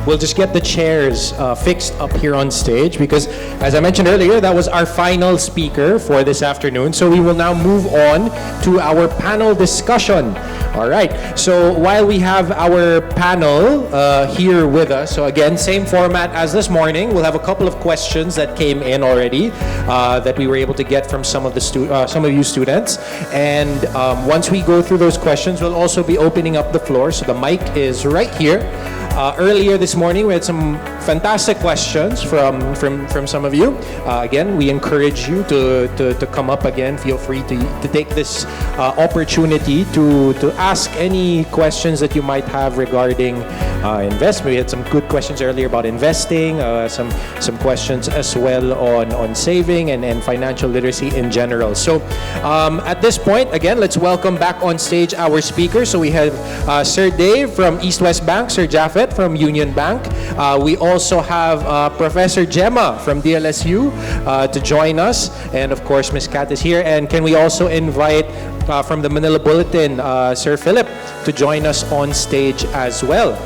we'll just get the chairs fixed up here on stage because, as I mentioned earlier, that was our final speaker for this afternoon. So we will now move on to our panel discussion. All right. So while we have our panel here with us, so again, same format as this morning. We'll have a couple of questions that came in already that we were able to get from some of you students. And once we go through those questions, we'll also be opening up the floor. So the mic is right here. Earlier this morning, we had some fantastic questions from some of you. Again, we encourage you to come up again. Feel free to take this opportunity to ask any questions that you might have regarding investment. We had some good questions earlier about investing, some questions as well on saving and financial literacy in general. So at this point, again, let's welcome back on stage our speakers. So we have Sir Dave from EastWest Bank, Sir Japheth from UnionBank. We also have Professor Gemma from DLSU to join us. And of course, Ms. Kat is here. And can we also invite from the Manila Bulletin, Sir Philip, to join us on stage as well.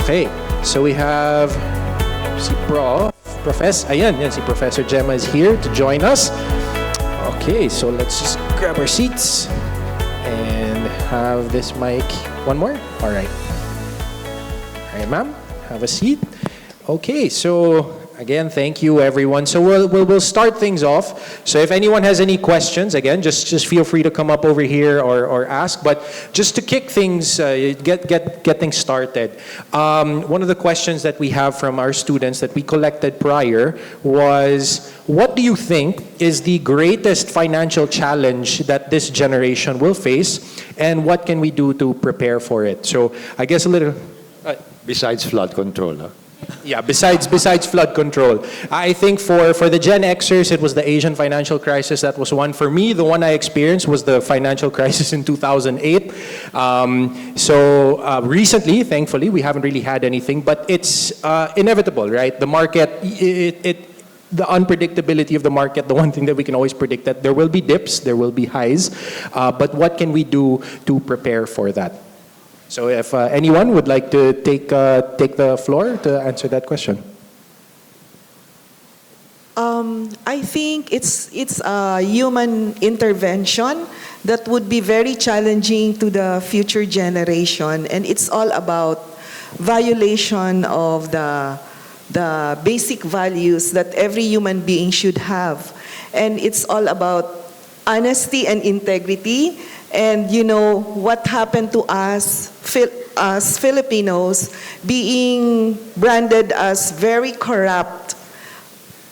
Okay, so we have si Professor Gemma is here to join us. Okay, so let's just grab our seats and have this mic. One more? All right. All right, ma'am, have a seat. Okay, so again, thank you, everyone. So we'll start things off. So if anyone has any questions, again, just feel free to come up over here or ask. But just to kick things, get things started. One of the questions that we have from our students that we collected prior was, what do you think is the greatest financial challenge that this generation will face, and what can we do to prepare for it? So I guess a little. Besides flood control, huh? Yeah, besides flood control. I think for the Gen Xers, it was the Asian financial crisis. That was one. For me, the one I experienced was the financial crisis in 2008. Recently, thankfully, we haven't really had anything, but it's inevitable, right? The market, the unpredictability of the market, the one thing that we can always predict, that there will be dips, there will be highs, but what can we do to prepare for that? So if anyone would like to take the floor to answer that question. I think it's a human intervention that would be very challenging to the future generation, and it's all about violation of the basic values that every human being should have, and it's all about honesty and integrity. And you know what happened to us Filipinos, being branded as very corrupt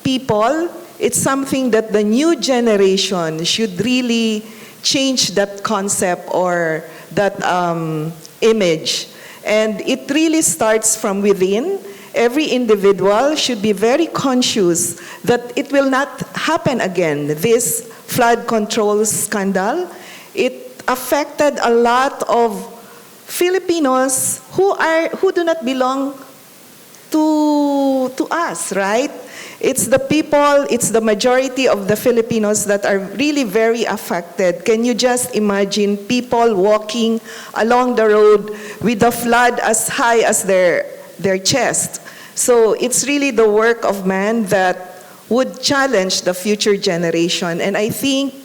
people. It's something that the new generation should really change that concept or that image. And it really starts from within. Every individual should be very conscious that it will not happen again. This flood control scandal, it affected a lot of Filipinos who do not belong to us, right? It's the people, it's the majority of the Filipinos that are really very affected. Can you just imagine people walking along the road with the flood as high as their chest? So it's really the work of man that would challenge the future generation. And I think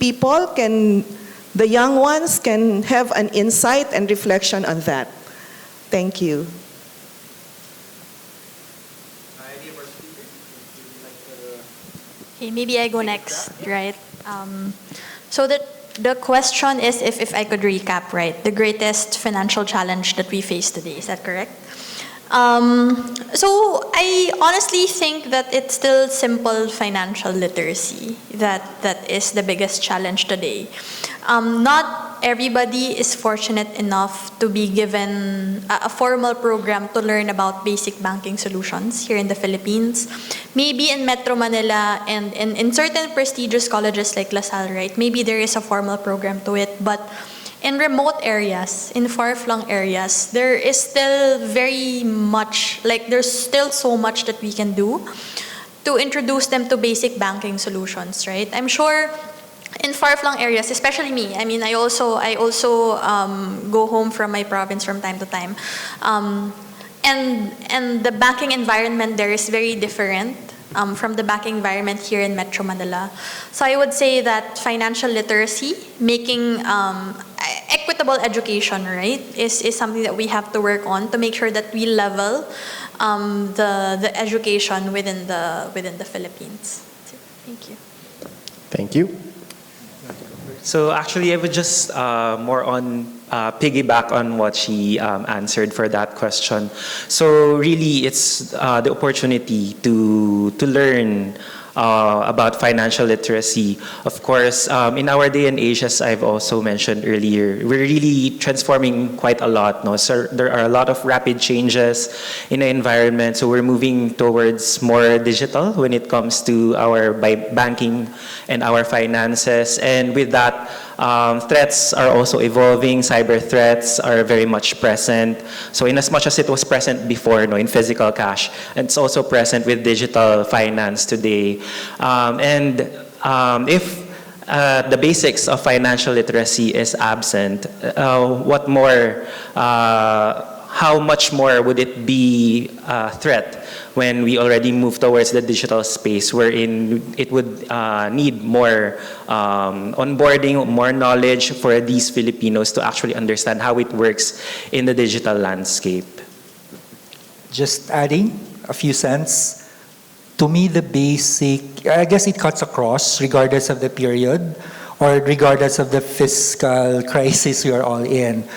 the young ones can have an insight and reflection on that. Thank you. Okay, maybe I go next, right? So the question is, if I could recap, right? The greatest financial challenge that we face today, is that correct? So I honestly think that it's still simple financial literacy that is the biggest challenge today. Not everybody is fortunate enough to be given a formal program to learn about basic banking solutions here in the Philippines. Maybe in Metro Manila and in certain prestigious colleges like La Salle, right? Maybe there is a formal program to it, but in remote areas, in far-flung areas, there is still there's still so much that we can do to introduce them to basic banking solutions, right? I'm sure in far-flung areas, especially me. I mean, I also go home from my province from time to time, and the banking environment there is very different from the banking environment here in Metro Manila. So I would say that financial literacy, making equitable education, right, is something that we have to work on to make sure that we level the education within the Philippines. So, thank you. Thank you. So actually, I would just more on piggyback on what she answered for that question. So really, it's the opportunity to learn about financial literacy. Of course, in our day and age, as I've also mentioned earlier, we're really transforming quite a lot. No? So there are a lot of rapid changes in the environment. So we're moving towards more digital when it comes to our banking and our finances. And with that, threats are also evolving. Cyber threats are very much present. So in as much as it was present before, no, in physical cash, it's also present with digital finance today. If the basics of financial literacy is absent, what more? How much more would it be a threat when we already move towards the digital space, wherein it would need more onboarding, more knowledge for these Filipinos to actually understand how it works in the digital landscape? Just adding a few cents. To me, the basic, I guess it cuts across regardless of the period or regardless of the fiscal crisis we are all in.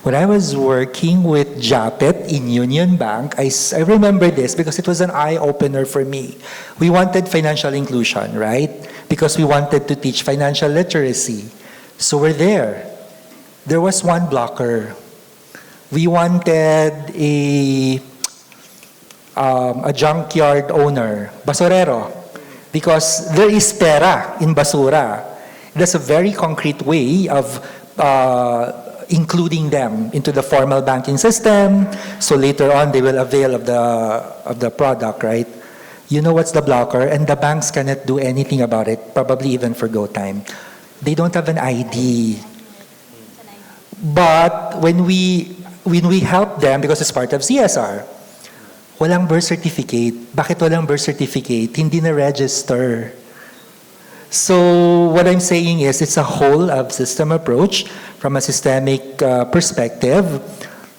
When I was working with Japet in UnionBank, I remember this because it was an eye-opener for me. We wanted financial inclusion, right? Because we wanted to teach financial literacy. So we're there. There was one blocker. We wanted a junkyard owner, basurero, because there is pera in basura. That's a very concrete way of including them into the formal banking system, so later on they will avail of the product, right? You know what's the blocker, and the banks cannot do anything about it, probably even for GoTyme. They don't have an ID. But when we help them, because it's part of CSR, walang birth certificate. Bakit walang birth certificate? Hindi na register. So what I'm saying is it's a whole of system approach from a systemic perspective.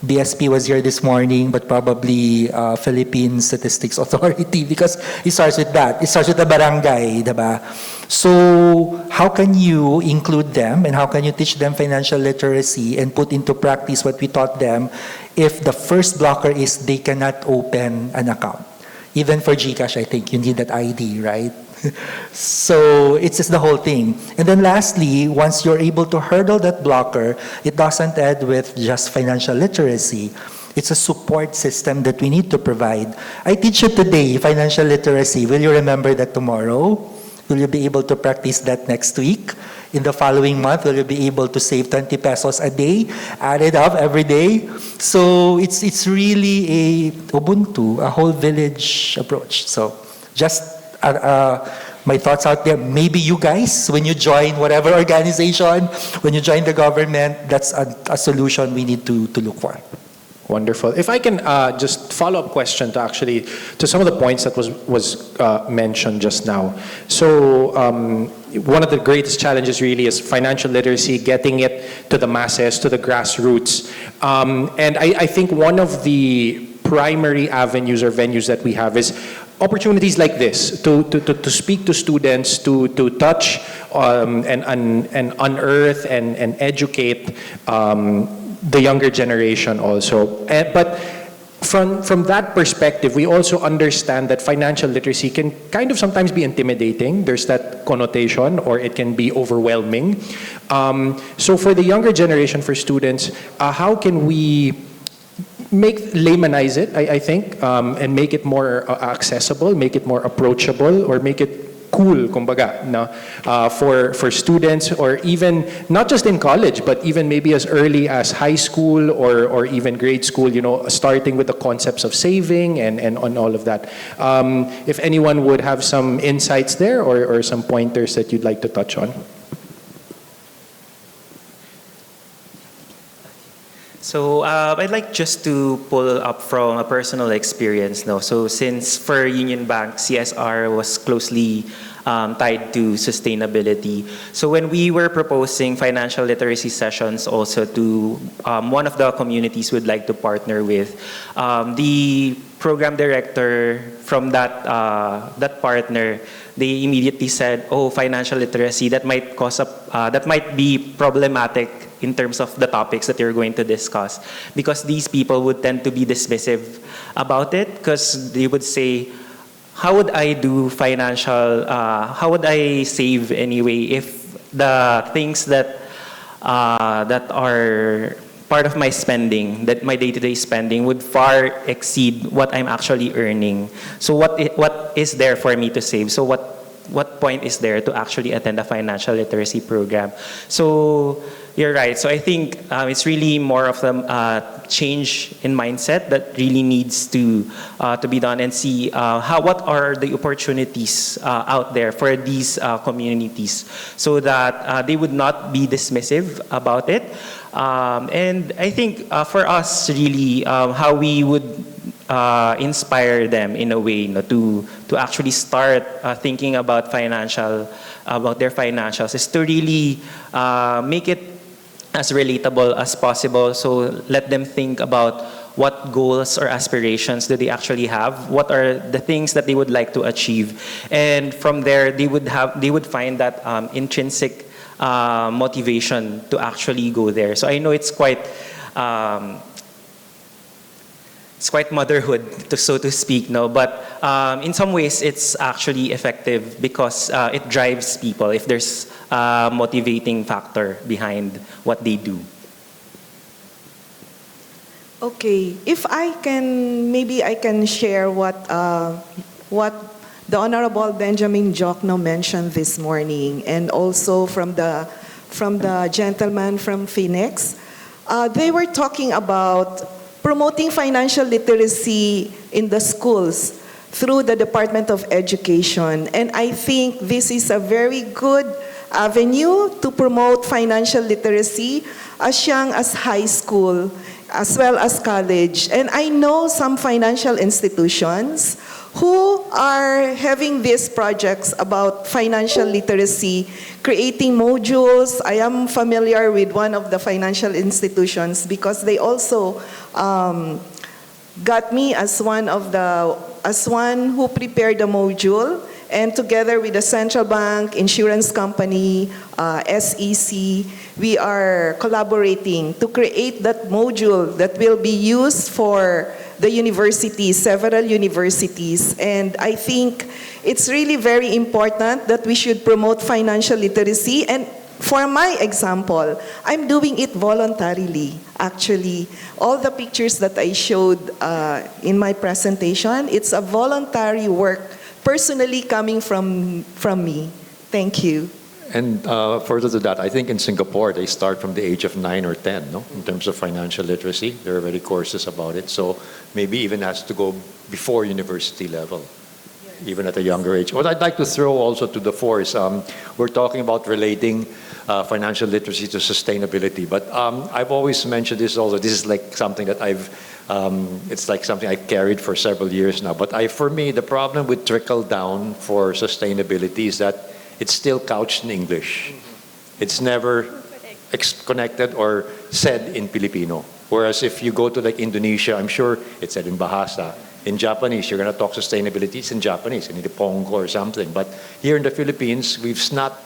BSP was here this morning, but probably Philippine Statistics Authority, because it starts with that. It starts with the barangay, diba? So how can you include them and how can you teach them financial literacy and put into practice what we taught them if the first blocker is they cannot open an account? Even for GCash, I think you need that ID, right? So it's just the whole thing. And then lastly, once you're able to hurdle that blocker, it doesn't end with just financial literacy. It's a support system that we need to provide. I teach you today financial literacy. Will you remember that tomorrow? Will you be able to practice that next week? In the following month, will you be able to save 20 pesos a day, add it up every day? So it's really a Ubuntu, a whole village approach. So just my thoughts out there. Maybe you guys, when you join whatever organization, when you join the government, that's a solution we need to look for. Wonderful. If I can just follow-up question to some of the points that was mentioned just now. So one of the greatest challenges really is financial literacy, getting it to the masses, to the grassroots. And I think one of the primary avenues or venues that we have is opportunities like this to speak to students, to touch and unearth and educate the younger generation also. But from that perspective, we also understand that financial literacy can kind of sometimes be intimidating. There's that connotation, or it can be overwhelming. So for the younger generation, for students, how can we laymanize it, I think, and make it more accessible, make it more approachable, or make it cool, kumbaga, no? For students, or even not just in college, but even maybe as early as high school or even grade school, starting with the concepts of saving and on all of that. If anyone would have some insights there or some pointers that you'd like to touch on. So I'd like just to pull up from a personal experience. No? So since for Union Bank, CSR was closely tied to sustainability. So when we were proposing financial literacy sessions also to one of the communities we'd like to partner with, the program director from that partner, they immediately said, "Oh, financial literacy, that might that might be problematic in terms of the topics that you're going to discuss, because these people would tend to be dismissive about it, because they would say, how would I do how would I save anyway if the things that that are part of my spending, that my day-to-day spending would far exceed what I'm actually earning. So what is there for me to save? So what point is there to actually attend a financial literacy program?" So you're right. So I think it's really more of a change in mindset that really needs to be done, and see what are the opportunities out there for these communities, so that they would not be dismissive about it. And I think for us, really, how we would inspire them in a way, to actually start thinking about their financials, is to really make it as relatable as possible. So let them think about what goals or aspirations do they actually have, what are the things that they would like to achieve, and from there they would find that intrinsic motivation to actually go there. So I know it's quite motherhood, so to speak, no? But in some ways, it's actually effective because it drives people if there's a motivating factor behind what they do. Okay, if I can, maybe I can share what the Honorable Benjamin Jokno mentioned this morning, and also from the gentleman from Phoenix. They were talking about promoting financial literacy in the schools through the Department of Education. And I think this is a very good avenue to promote financial literacy as young as high school, as well as college. And I know some financial institutions who are having these projects about financial literacy, creating modules. I am familiar with one of the financial institutions because they also got me as one who prepared the module, and together with the central bank, insurance company, SEC, we are collaborating to create that module that will be used for the universities, several universities. And I think it's really very important that we should promote financial literacy. And for my example, I'm doing it voluntarily, actually. All the pictures that I showed in my presentation, it's a voluntary work personally coming from me. Thank you. And further to that, I think in Singapore, they start from the age of 9 or 10, no? In terms of financial literacy. There are already courses about it. So maybe even has to go before university level, even at a younger age. What I'd like to throw also to the fore is we're talking about relating financial literacy to sustainability. But I've always mentioned this also. This is like something that it's like something I've carried for several years now. But for me, the problem with trickle down for sustainability is that it's still couched in English. It's never connected or said in Filipino. Whereas if you go to like Indonesia, I'm sure it's said in Bahasa. In Japanese, you're going to talk sustainability, it's in Japanese, in Ipongo or something. But here in the Philippines, we've not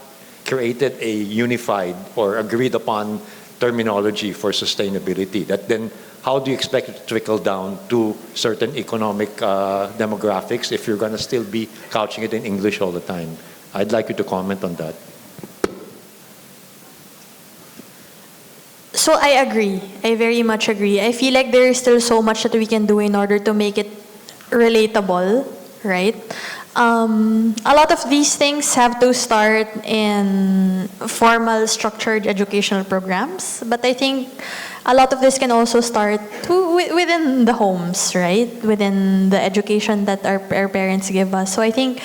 created a unified or agreed upon terminology for sustainability. That then, how do you expect it to trickle down to certain economic demographics if you're going to still be couching it in English all the time? I'd like you to comment on that. So I agree. I very much agree. I feel like there is still so much that we can do in order to make it relatable, right? A lot of these things have to start in formal, structured educational programs, but I think a lot of this can also start within the homes, right? Within the education that our parents give us. So I think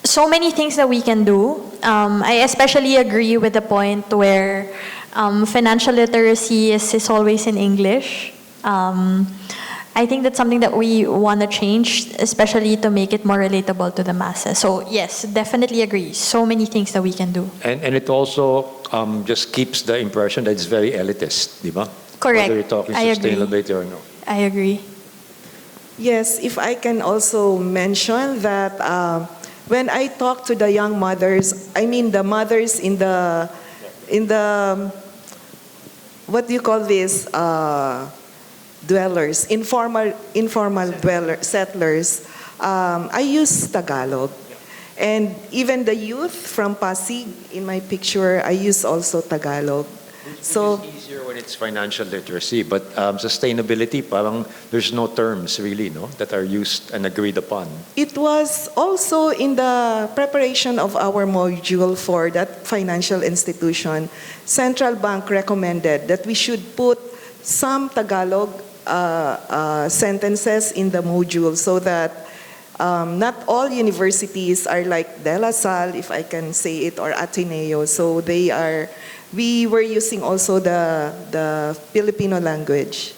so many things that we can do. I especially agree with the point where Financial literacy is always in English. I think that's something that we want to change, especially to make it more relatable to the masses. So yes, definitely agree. So many things that we can do. And it also just keeps the impression that it's very elitist, di ba? Correct. Whether you're talking I agree. sustainability or no. I agree. Yes, if I can also mention that when I talk to the young mothers, I mean the mothers in the what do you call this? Dwellers, informal settlers, I use Tagalog. And even the youth from Pasig, in my picture, I use also Tagalog. So it's easier when it's financial literacy, but sustainability, parang there's no terms really, no, that are used and agreed upon. it was also in the preparation of our module for that financial institution. Central Bank recommended that we should put some Tagalog sentences in the module so that not all universities are like De La Salle, if I can say it, or Ateneo. So we were using also the Filipino language.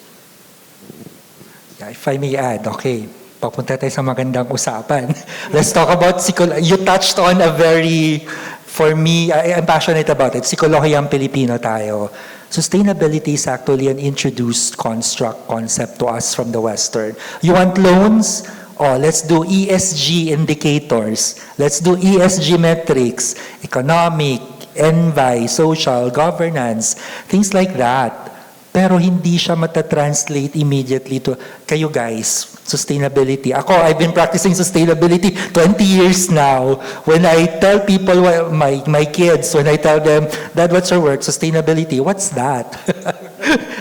Yeah, if I may add, okay, papunta tayo sa magandang usapan. Let's talk about you touched on a very, for me, I'm passionate about it. Psikolohiyang Pilipino tayo. Sustainability is actually an introduced concept to us from the Western. You want loans? Oh, let's do ESG indicators. Let's do ESG metrics, economic, envy, social, governance, things like that. Pero hindi siya matatranslate immediately to, kayo guys, sustainability. Ako, I've been practicing sustainability 20 years now. When I tell people, my kids, when I tell them, Dad, what's your work? Sustainability. What's that?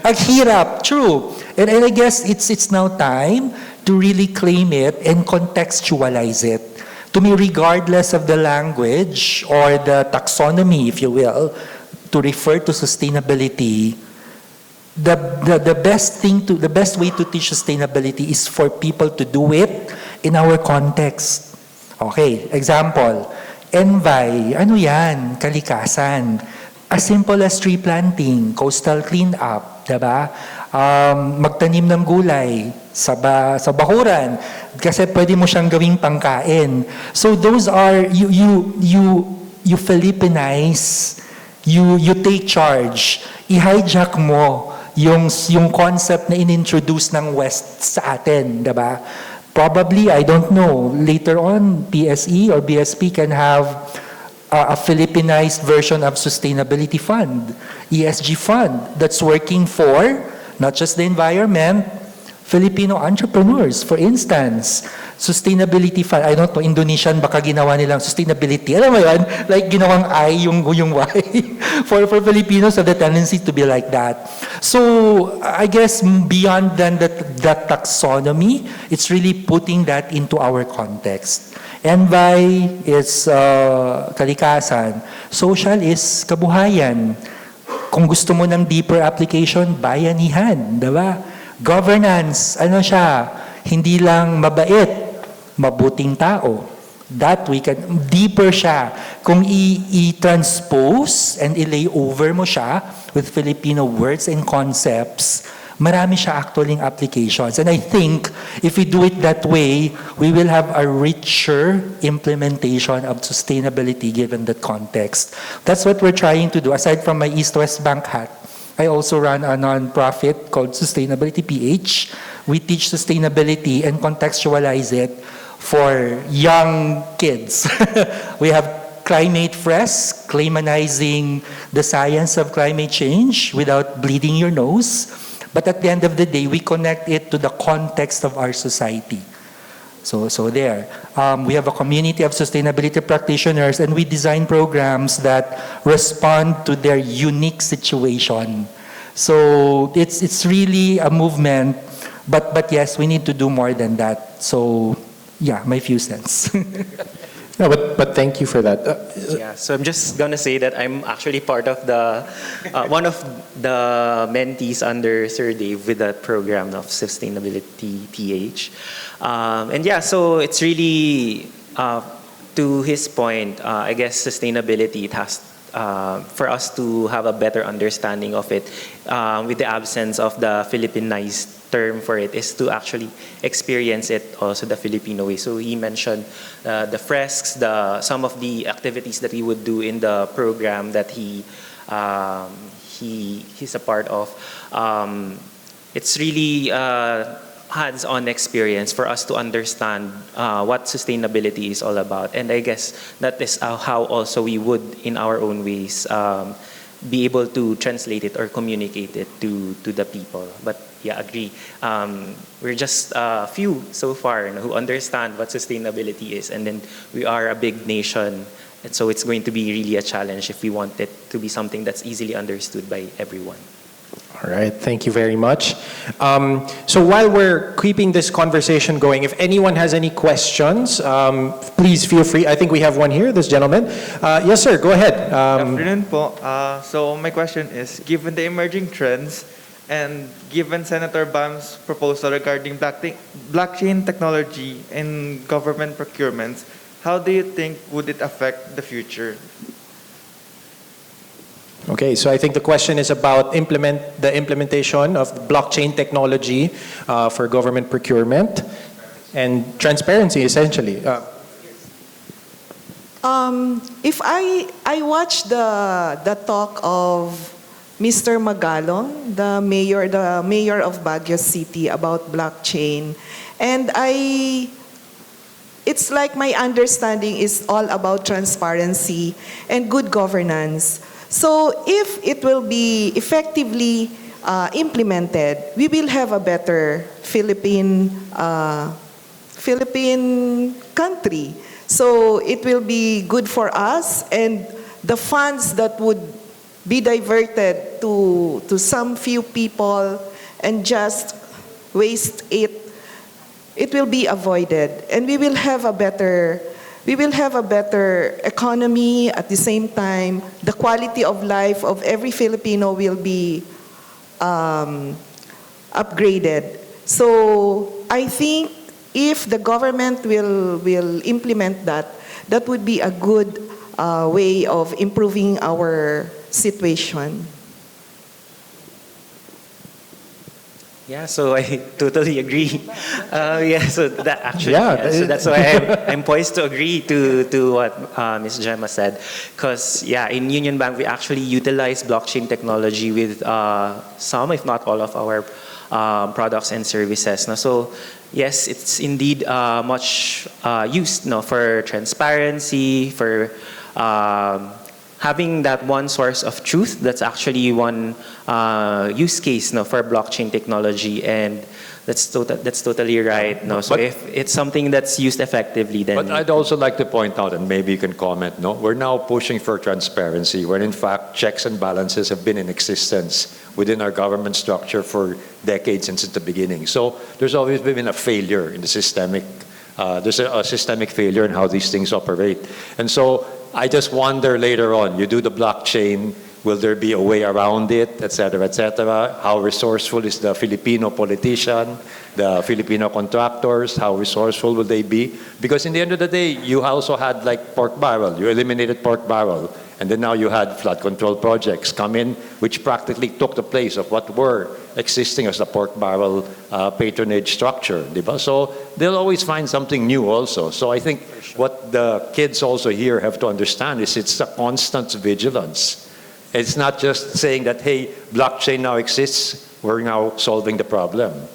Ang hirap, true. And I guess it's now time to really claim it and contextualize it. To me, regardless of the language or the taxonomy, if you will, to refer to sustainability, the best way to teach sustainability is for people to do it in our context. Okay, example, envy, ano yan? Kalikasan. As simple as tree planting, coastal cleanup, diba? Magtanim ng gulay sa bakuran kasi pwede mo siyang gawing pangkain. So those are you Filipinize, you take charge, i-hijack mo yung concept na inintroduce ng West sa atin, diba? Probably, I don't know, later on PSE or BSP can have a Filipinized version of sustainability fund, ESG fund, that's working for not just the environment, Filipino entrepreneurs. For instance, sustainability fund, I don't know, Indonesian baka ginawa nilang sustainability. Alam mo yan? Like ginawang I, yung Y. For Filipinos have the tendency to be like that. So, I guess beyond than that taxonomy, it's really putting that into our context. Envy is kalikasan. Social is kabuhayan. Kung gusto mo ng deeper application, bayanihan, diba? Governance, ano siya? Hindi lang mabait, mabuting tao. That we can, deeper siya. Kung i-transpose and i-lay over mo siya with Filipino words and concepts, marami siya actually applications. And I think if we do it that way, we will have a richer implementation of sustainability given that context. That's what we're trying to do. Aside from my EastWest Bank hat, I also run a non-profit called Sustainability PH. We teach sustainability and contextualize it for young kids. We have Climate Fresh, claymanizing the science of climate change without bleeding your nose. But at the end of the day, we connect it to the context of our society. So there. We have a community of sustainability practitioners and we design programs that respond to their unique situation. So it's really a movement, but yes, we need to do more than that. So yeah, my few cents. No, but thank you for that. Yeah, so I'm just gonna say that I'm actually part of the one of the mentees under Sir Dave with the program of Sustainability PH, and yeah, so it's really to his point. I guess sustainability it has for us to have a better understanding of it, with the absence of the Philippinized term for it, is to actually experience it also the Filipino way. So he mentioned the fresks, some of the activities that he would do in the program that he's a part of. It's really hands-on experience for us to understand what sustainability is all about. And I guess that is how also we would, in our own ways, be able to translate it or communicate it to the people. But yeah, agree. We're just a few so far who understand what sustainability is. And then we are a big nation. And so it's going to be really a challenge if we want it to be something that's easily understood by everyone. All right, thank you very much. So while we're keeping this conversation going, if anyone has any questions, please feel free. I think we have one here, this gentleman. Yes, sir, go ahead. Good afternoon po. So my question is, given the emerging trends and given Senator Bam's proposal regarding blockchain technology in government procurements, how do you think would it affect the future? Okay, so I think the question is about the implementation of blockchain technology for government procurement and transparency, essentially. If I watched the talk of Mr. Magalong, the mayor of Baguio City, about blockchain, and it's like my understanding is all about transparency and good governance. So if it will be effectively implemented, we will have a better Philippine country. So it will be good for us, and the funds that would be diverted to some few people and just waste it will be avoided, and we will have a better economy. At the same time, the quality of life of every Filipino will be upgraded. So I think if the government will implement that would be a good way of improving our situation. Yeah, so I totally agree. So that actually, so that's why I'm poised to agree to what Ms. Gemma said. Because in UnionBank we actually utilize blockchain technology with some, if not all, of our products and services. So yes, it's indeed much used for transparency, for having that one source of truth. That's actually one use case for blockchain technology, and that's totally right. So But- if it's something that's used effectively, then But I'd also like to point out, and maybe you can comment, we're now pushing for transparency, when in fact checks and balances have been in existence within our government structure for decades since the beginning. So there's always been a failure in the systemic, there's a systemic failure in how these things operate. And so I just wonder later on, you do the blockchain, will there be a way around it, et cetera, et cetera? How resourceful is the Filipino politician, the Filipino contractors, how resourceful will they be? Because in the end of the day, you also had like pork barrel, you eliminated pork barrel, and then now you had flood control projects come in, which practically took the place of what were existing as the pork barrel patronage structure. Diba? So they'll always find something new also. So I think what the kids also here have to understand is it's a constant vigilance. It's not just saying that, hey, blockchain now exists, we're now solving the problem.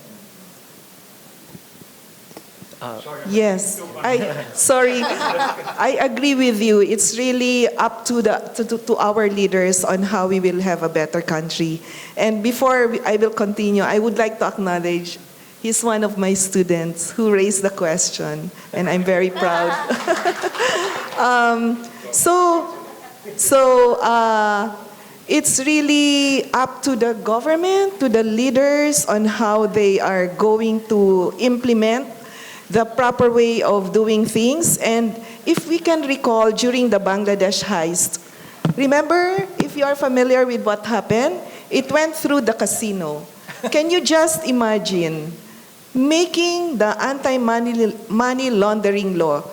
Yes, I agree with you. It's really up to our leaders on how we will have a better country. And before I will continue, I would like to acknowledge he's one of my students who raised the question, and I'm very proud. It's really up to the government, to the leaders on how they are going to implement the proper way of doing things. And if we can recall during the Bangladesh heist, remember, if you are familiar with what happened, it went through the casino. Can you just imagine making the anti-money laundering law,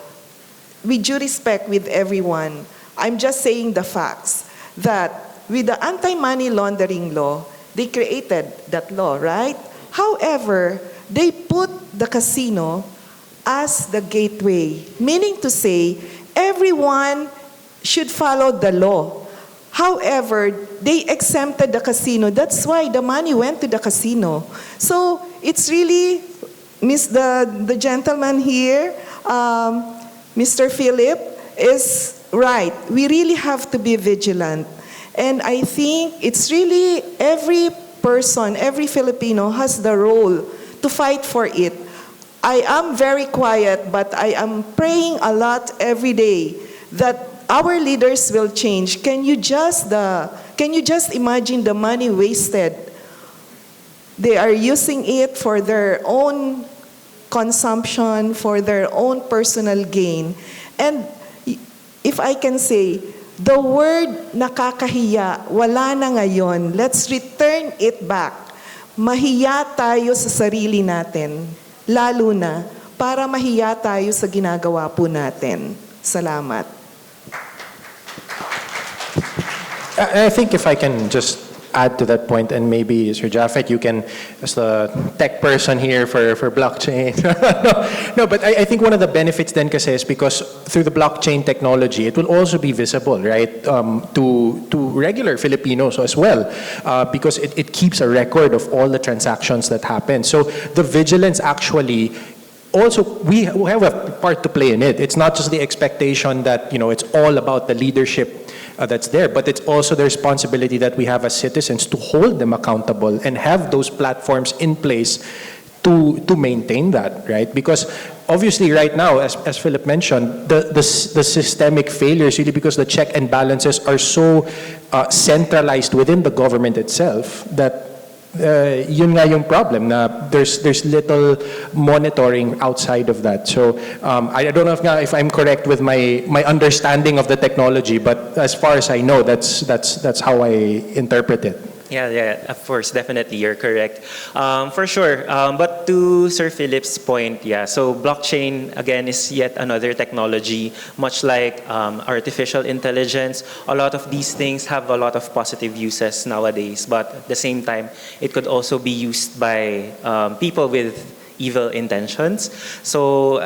with due respect with everyone, I'm just saying the facts. that with the anti-money laundering law, they created that law, right? However, they put the casino as the gateway, meaning to say everyone should follow the law. However, they exempted the casino. That's why the money went to the casino. So it's really, the gentleman here, Mr. Philip, is right. We really have to be vigilant. And I think it's really every person, every Filipino has the role to fight for it. I am very quiet, but I am praying a lot every day that our leaders will change. Can you just imagine the money wasted? They are using it for their own consumption, for their own personal gain. And if I can say, the word nakakahiya, wala na ngayon. Let's return it back. Mahiya tayo sa sarili natin, lalo na para mahiya tayo sa ginagawa po natin. Salamat. I think if I can just add to that point, and maybe Sir Japheth, you can, as the tech person here for blockchain. no, but I think one of the benefits then kasi is because through the blockchain technology, it will also be visible, right, to regular Filipinos as well, because it keeps a record of all the transactions that happen. So the vigilance actually also, we have a part to play in it. It's not just the expectation that, it's all about the leadership that's there, but it's also the responsibility that we have as citizens to hold them accountable and have those platforms in place to maintain that, right? Because obviously right now, as Philip mentioned, the systemic failures really because the check and balances are so centralized within the government itself that yun nga yung problem na there's little monitoring outside of that. So I don't know if I'm correct with my understanding of the technology, but as far as I know, that's how I interpret it. Yeah, of course, definitely, you're correct. For sure, but to Sir Philip's point, so blockchain, again, is yet another technology, much like artificial intelligence. A lot of these things have a lot of positive uses nowadays, but at the same time, it could also be used by people with evil intentions. So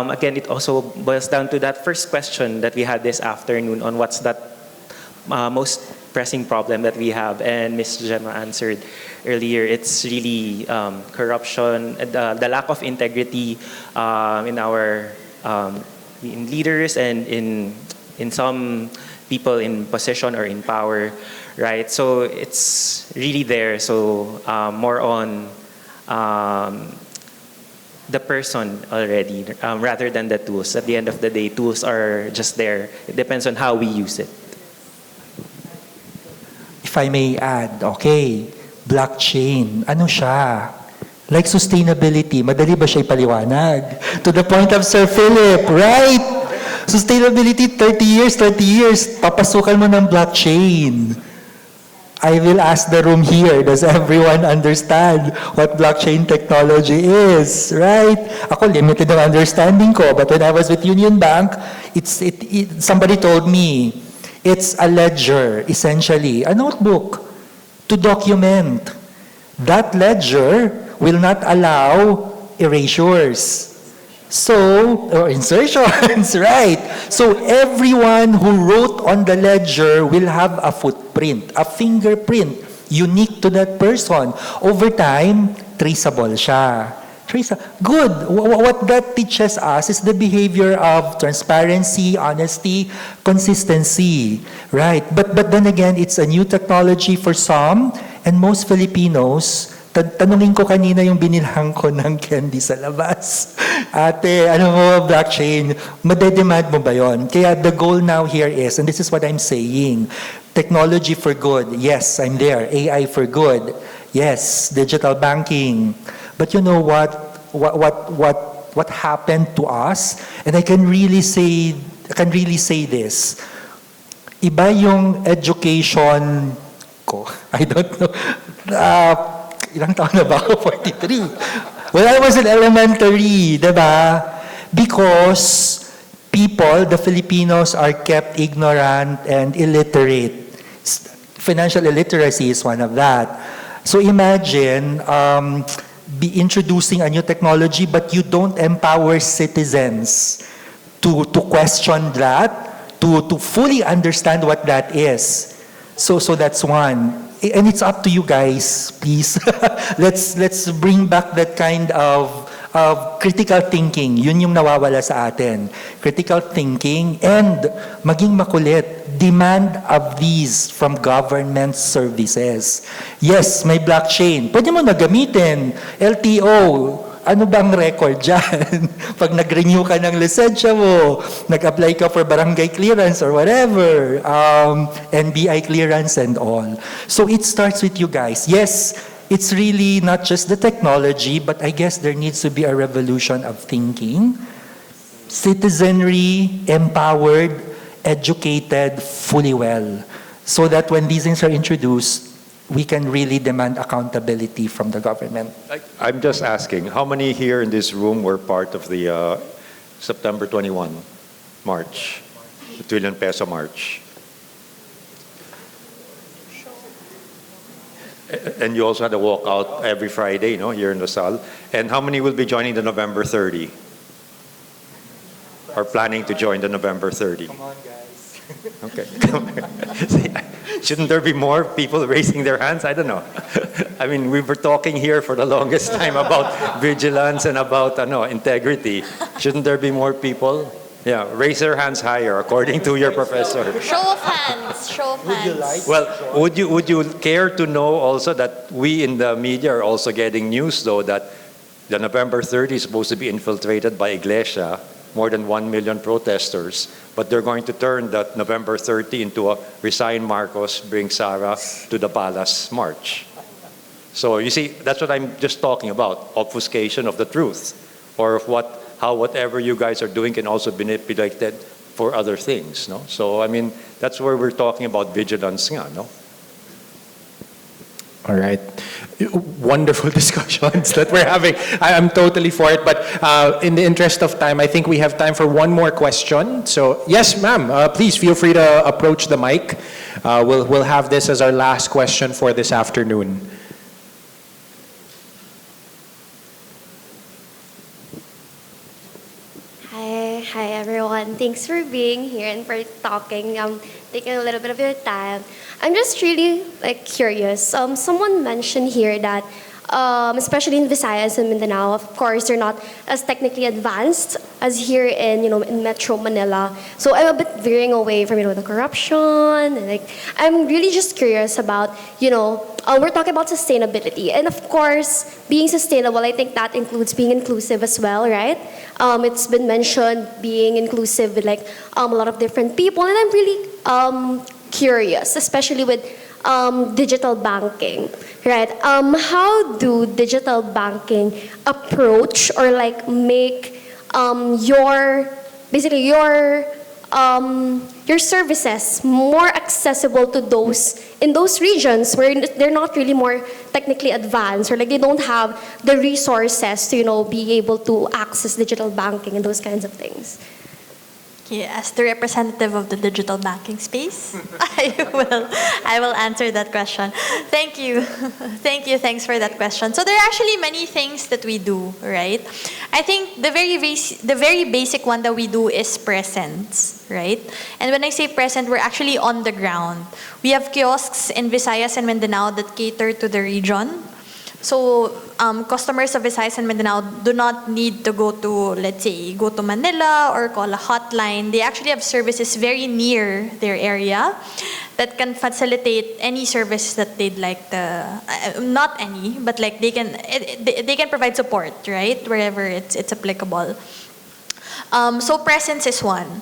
again, it also boils down to that first question that we had this afternoon on what's that most pressing problem that we have, and Ms. Gemma answered earlier. It's really corruption, the lack of integrity in our in leaders and in some people in position or in power, right? So it's really there. So more on the person already, rather than the tools. At the end of the day, tools are just there. It depends on how we use it. If I may add, okay, blockchain, ano siya? Like sustainability, madali ba siya ipaliwanag? To the point of Sir Philip, right? Sustainability, 30 years, papasukan mo ng blockchain. I will ask the room here, does everyone understand what blockchain technology is, right? Ako, limited ang understanding ko, but when I was with UnionBank, somebody told me, it's a ledger, essentially, a notebook to document. That ledger will not allow erasures. Or insertions, right? So everyone who wrote on the ledger will have a footprint, a fingerprint, unique to that person. Over time, traceable siya. Good. What that teaches us is the behavior of transparency, honesty, consistency, right? But then again, it's a new technology for some, and most Filipinos. Tanungin ko kanina yung binilhan ko ng candy sa labas. Ate, ano mo, blockchain, madedemand mo ba yon? Kaya the goal now here is, and this is what I'm saying, technology for good. Yes, I'm there. AI for good. Yes, digital banking. But you know what happened to us? And I can really say this. Iba yung education ko. I don't know. Ilang taon na ba ako? 43. When I was in elementary, diba? Because people, the Filipinos, are kept ignorant and illiterate. Financial illiteracy is one of that. So imagine be introducing a new technology, but you don't empower citizens to question that, to fully understand what that is. So that's one. And it's up to you guys, please. let's bring back that kind of critical thinking. Yun yung nawawala sa atin. Critical thinking and maging makulit. Demand of these from government services. Yes, may blockchain. Pwede mo na gamitin. LTO. Ano bang record dyan? Pag nag-renew ka ng lisensya mo, nag-apply ka for barangay clearance or whatever, NBI clearance and all. So it starts with you guys. Yes, it's really not just the technology, but I guess there needs to be a revolution of thinking. Citizenry, empowered, educated fully well. So that when these things are introduced, we can really demand accountability from the government. I'm just asking, how many here in this room were part of the September 21 march, the trillion peso march? And you also had a walkout every Friday, here in Salle. And how many will be joining the November 30? Are planning to join the November 30? Come on, guys. Okay. Shouldn't there be more people raising their hands? I don't know. I mean, we were talking here for the longest time about vigilance and about integrity. Shouldn't there be more people? Yeah, raise their hands higher, according to your professor. Show of hands. Show of hands. Well, would you care to know also that we in the media are also getting news, though, that the November 30 is supposed to be infiltrated by Iglesia, more than 1 million protesters, but they're going to turn that November 30 into a resign Marcos, bring Sara to the palace march. So you see, that's what I'm just talking about, obfuscation of the truth, or of how whatever you guys are doing can also be manipulated for other things. No? So I mean, that's where we're talking about vigilance nga, no? All right. Wonderful discussions that we're having. I'm totally for it, but in the interest of time, I think we have time for one more question. So, yes, ma'am, please feel free to approach the mic. We'll have this as our last question for this afternoon. Hi everyone. Thanks for being here and for talking. Taking a little bit of your time. I'm just really curious. Someone mentioned here that, especially in Visayas and Mindanao, of course, they're not as technically advanced as here in in Metro Manila. So I'm a bit veering away from the corruption. And, I'm really just curious about we're talking about sustainability, and of course, being sustainable. I think that includes being inclusive as well, right? It's been mentioned being inclusive with a lot of different people, and I'm really curious, especially with digital banking, right? How do digital banking approach or make your services more accessible to those in those regions where they're not really more technically advanced, or they don't have the resources to be able to access digital banking and those kinds of things? Okay, as the representative of the digital banking space, I will answer that question. Thank you. Thanks for that question. So there are actually many things that we do, right? I think the very basic one that we do is presence, right? And when I say present, we're actually on the ground. We have kiosks in Visayas and Mindanao that cater to the region. So customers of Visayas and Mindanao do not need to go to Manila or call a hotline. They actually have services very near their area that can facilitate any service that they'd like to, not any, but they can provide support, right, wherever it's applicable. So presence is one.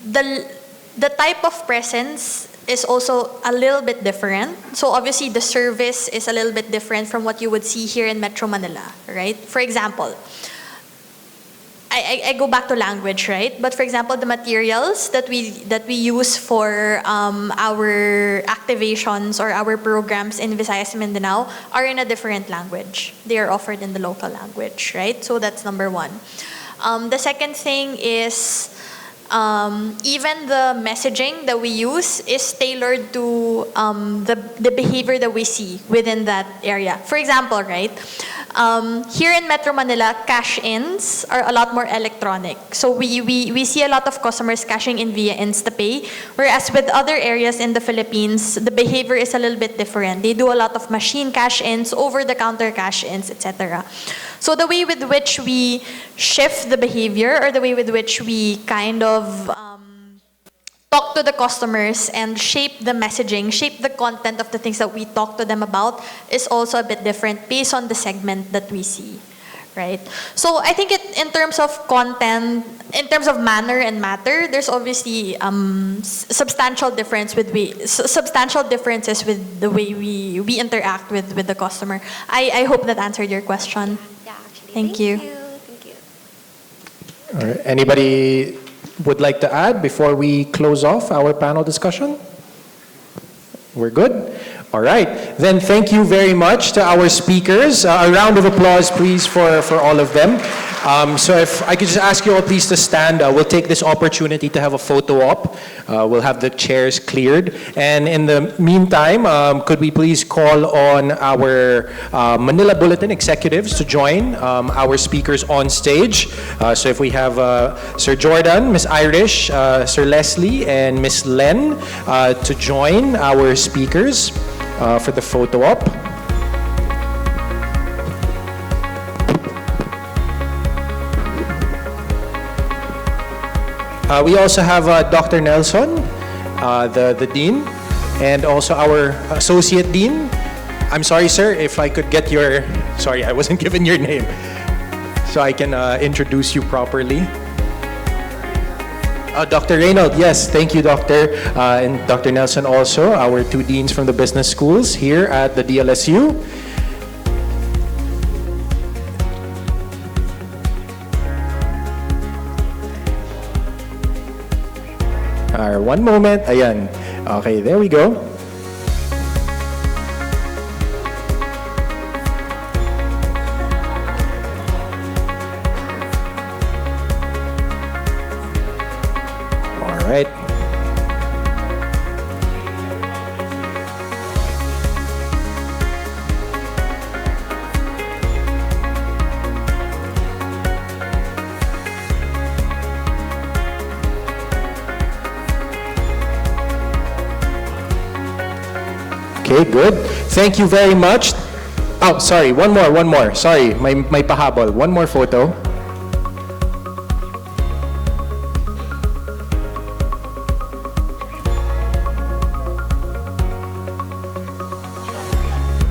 The type of presence is also a little bit different. So obviously the service is a little bit different from what you would see here in Metro Manila, right? For example, I go back to language, right? But for example, the materials that we use for our activations or our programs in Visayas and Mindanao are in a different language. They are offered in the local language, right? So that's number one. The second thing is even the messaging that we use is tailored to the behavior that we see within that area. For example, right, here in Metro Manila, cash-ins are a lot more electronic. So we see a lot of customers cashing in via InstaPay, whereas with other areas in the Philippines, the behavior is a little bit different. They do a lot of machine cash-ins, over-the-counter cash-ins, etc. So the way with which we shift the behavior, or the way with which we kind of talk to the customers and shape the messaging, shape the content of the things that we talk to them about, is also a bit different based on the segment that we see, right? So I think in terms of content, in terms of manner and matter, there's obviously substantial differences with the way we interact with the customer. I hope that answered your question. Yeah, actually. Thank you. Thank you. All right. Anybody would like to add before we close off our panel discussion? We're good? All right. Then thank you very much to our speakers. A round of applause, please, for all of them. So if I could just ask you all please to stand. We'll take this opportunity to have a photo op. We'll have the chairs cleared. And in the meantime, could we please call on our Manila Bulletin executives to join our speakers on stage. So if we have Sir Jordan, Miss Irish, Sir Leslie, and Miss Len to join our speakers for the photo op. We also have Dr. Nelson, the Dean, and also our Associate Dean. I'm sorry, sir, if I could get your... Sorry, I wasn't given your name. So I can introduce you properly. Dr. Reynold, yes, thank you, Doctor. And Dr. Nelson also, our two deans from the business schools here at the DLSU. One moment. Ayan. Okay, there we go. All right. Okay, good. Thank you very much. Oh, sorry, one more. Sorry, may pahabol. One more photo.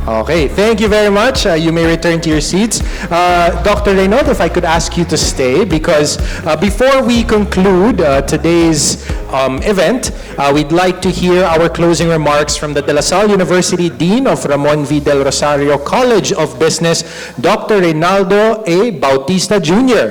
Okay, thank you very much. You may return to your seats. Dr. Reynold, if I could ask you to stay, because before we conclude today's event, we'd like to hear our closing remarks from the De La Salle University Dean of Ramon V. Del Rosario College of Business, Dr. Reynaldo A. Bautista Jr.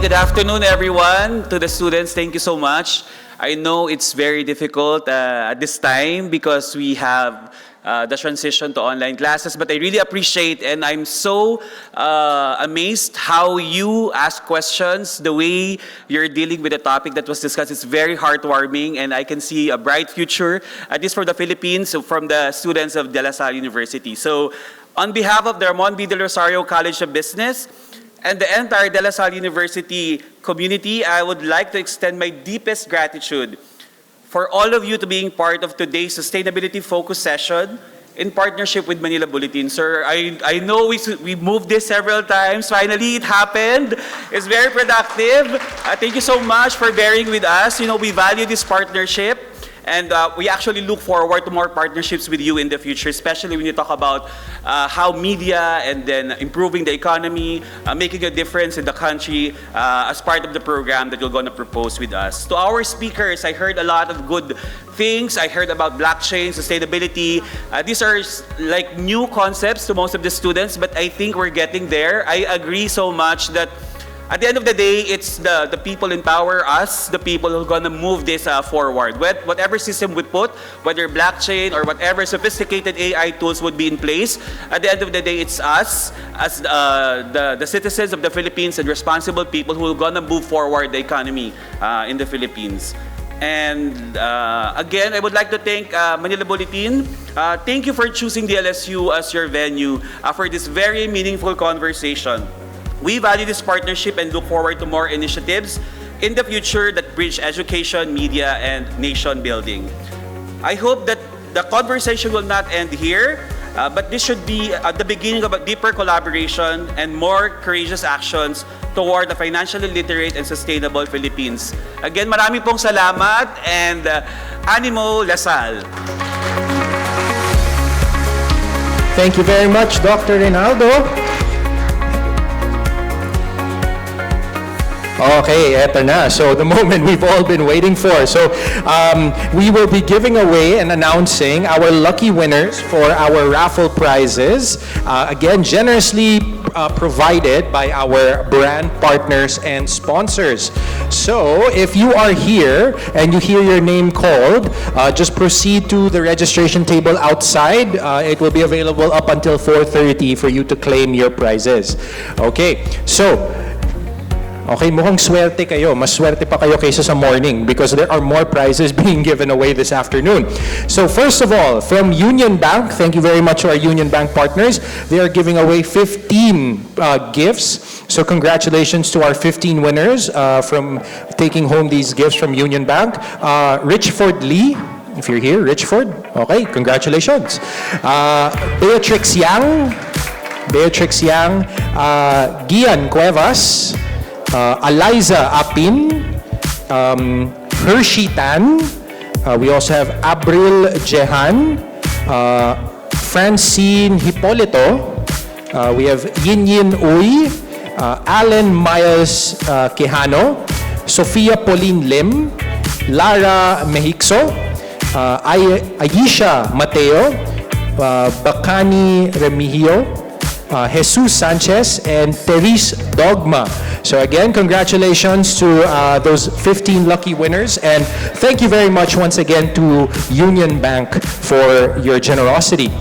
Good afternoon, everyone. To the students, thank you so much. I know it's very difficult at this time because we have the transition to online classes, but I really appreciate and I'm so amazed how you ask questions, the way you're dealing with the topic that was discussed. It's very heartwarming and I can see a bright future, at least for the Philippines, from the students of De La Salle University. So on behalf of the Ramon V. Del Rosario College of Business, and the entire De La Salle University community, I would like to extend my deepest gratitude for all of you to being part of today's sustainability focus session in partnership with Manila Bulletin. Sir, I know we moved this several times. Finally, it happened. It's very productive. Thank you so much for bearing with us. You know, we value this partnership. And we actually look forward to more partnerships with you in the future, especially when you talk about how media and then improving the economy, making a difference in the country as part of the program that you're going to propose with us. To our speakers, I heard a lot of good things. I heard about blockchain, sustainability. These are like new concepts to most of the students, but I think we're getting there. I agree so much that At the end of the day, it's the people in power, us, the people who are going to move this forward. Whatever system we put, whether blockchain or whatever sophisticated AI tools would be in place, at the end of the day, it's us as the citizens of the Philippines and responsible people who are going to move forward the economy in the Philippines. And again, I would like to thank Manila Bulletin. Thank you for choosing the LSU as your venue for this very meaningful conversation. We value this partnership and look forward to more initiatives in the future that bridge education, media, and nation building. I hope that the conversation will not end here, but this should be the beginning of a deeper collaboration and more courageous actions toward the financially literate and sustainable Philippines. Again, marami pong salamat and Animo Lasal. Thank you very much, Dr. Rinaldo. Okay, eto na. So the moment we've all been waiting for. So we will be giving away and announcing our lucky winners for our raffle prizes. Again, generously provided by our brand partners and sponsors. So if you are here and you hear your name called, just proceed to the registration table outside. It will be available up until 4:30 for you to claim your prizes. Okay, so okay, mukhang swerte kayo. Mas swerte pa kayo kaysa sa morning because there are more prizes being given away this afternoon. So first of all, from UnionBank, thank you very much to our UnionBank partners. They are giving away 15 gifts. So congratulations to our 15 winners from taking home these gifts from UnionBank. Richford Lee, if you're here, Richford, okay, congratulations. Beatrix Yang, Gian Cuevas, Eliza Apin, Hershey Tan, we also have Abril Jehan, Francine Hipolito, we have Yin Yin Uy, Alan Miles Quijano, Sofia Pauline Lim, Lara Mejixo, Ayesha Mateo, Bacani Remigio, Jesus Sanchez, and Therese Dogma. So again, congratulations to those 15 lucky winners, and thank you very much once again to UnionBank for your generosity.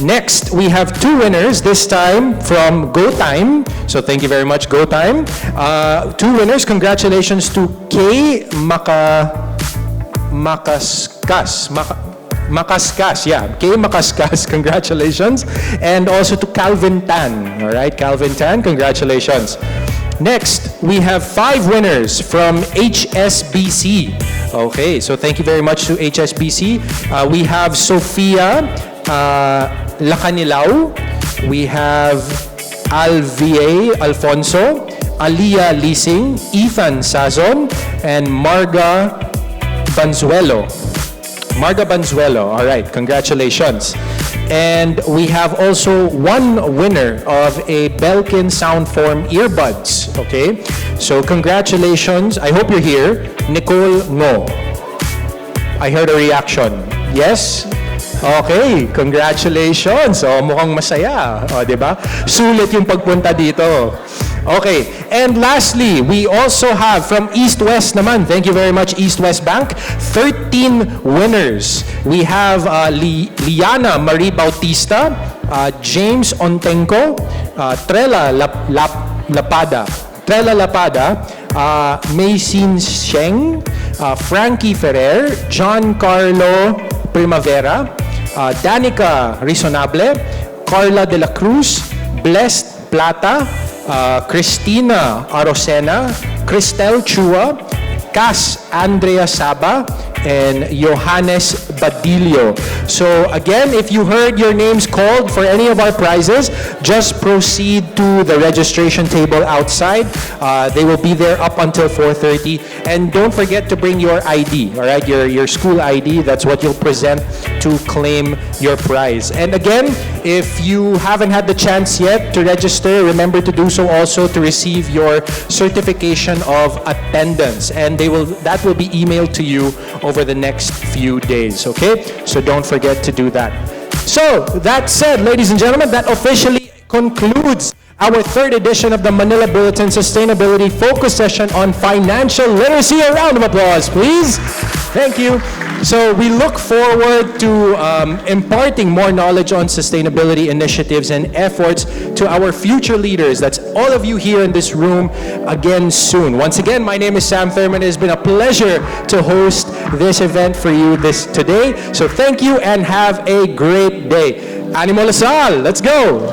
Next, we have two winners, this time from GoTyme. So thank you very much, GoTyme. Two winners, congratulations to Kay Makaskas, yeah. Kay Makaskas, congratulations. And also to Calvin Tan. All right, Calvin Tan, congratulations. Next, we have 5 winners from HSBC. Okay, so thank you very much to HSBC. We have Sofia Lacanilao. We have Alva Alfonso, Aliyah Lising, Ethan Sazon, and Marga Banzuelo. All right, congratulations. And we have also one winner of a Belkin Soundform earbuds, okay? So congratulations, I hope you're here, Nicole Ngo. I heard a reaction. Yes? Okay, congratulations. O, mukhang masaya. O, diba? Sulit yung pagpunta dito. Okay, and lastly, we also have from EastWest naman, thank you very much EastWest Bank, 13 winners. We have Liana Marie Bautista, James Ontenco, Trela Lapada, Maysin Sheng, Frankie Ferrer, John Carlo Primavera, Danica Risonable, Carla de la Cruz, Blessed Plata, Christina Arosena, Cristel Chua, Cas Andrea Saba, and Johannes Badilio. So again, if you heard your names called for any of our prizes, just proceed to the registration table outside. They will be there up until 4:30. And don't forget to bring your ID, all right? Your school ID, that's what you'll present to claim your prize. And again, if you haven't had the chance yet to register, remember to do so also to receive your certification of attendance. And that will be emailed to you over the next few days, okay? So don't forget to do that. So, that said, ladies and gentlemen, that officially concludes our third edition of the Manila Bulletin Sustainability Focus Session on Financial Literacy. A round of applause, please. Thank you. So we look forward to imparting more knowledge on sustainability initiatives and efforts to our future leaders. That's all of you here in this room again soon. Once again, my name is Sam Thurman. It has been a pleasure to host this event for you today. So thank you and have a great day. Animo Lasal, let's go.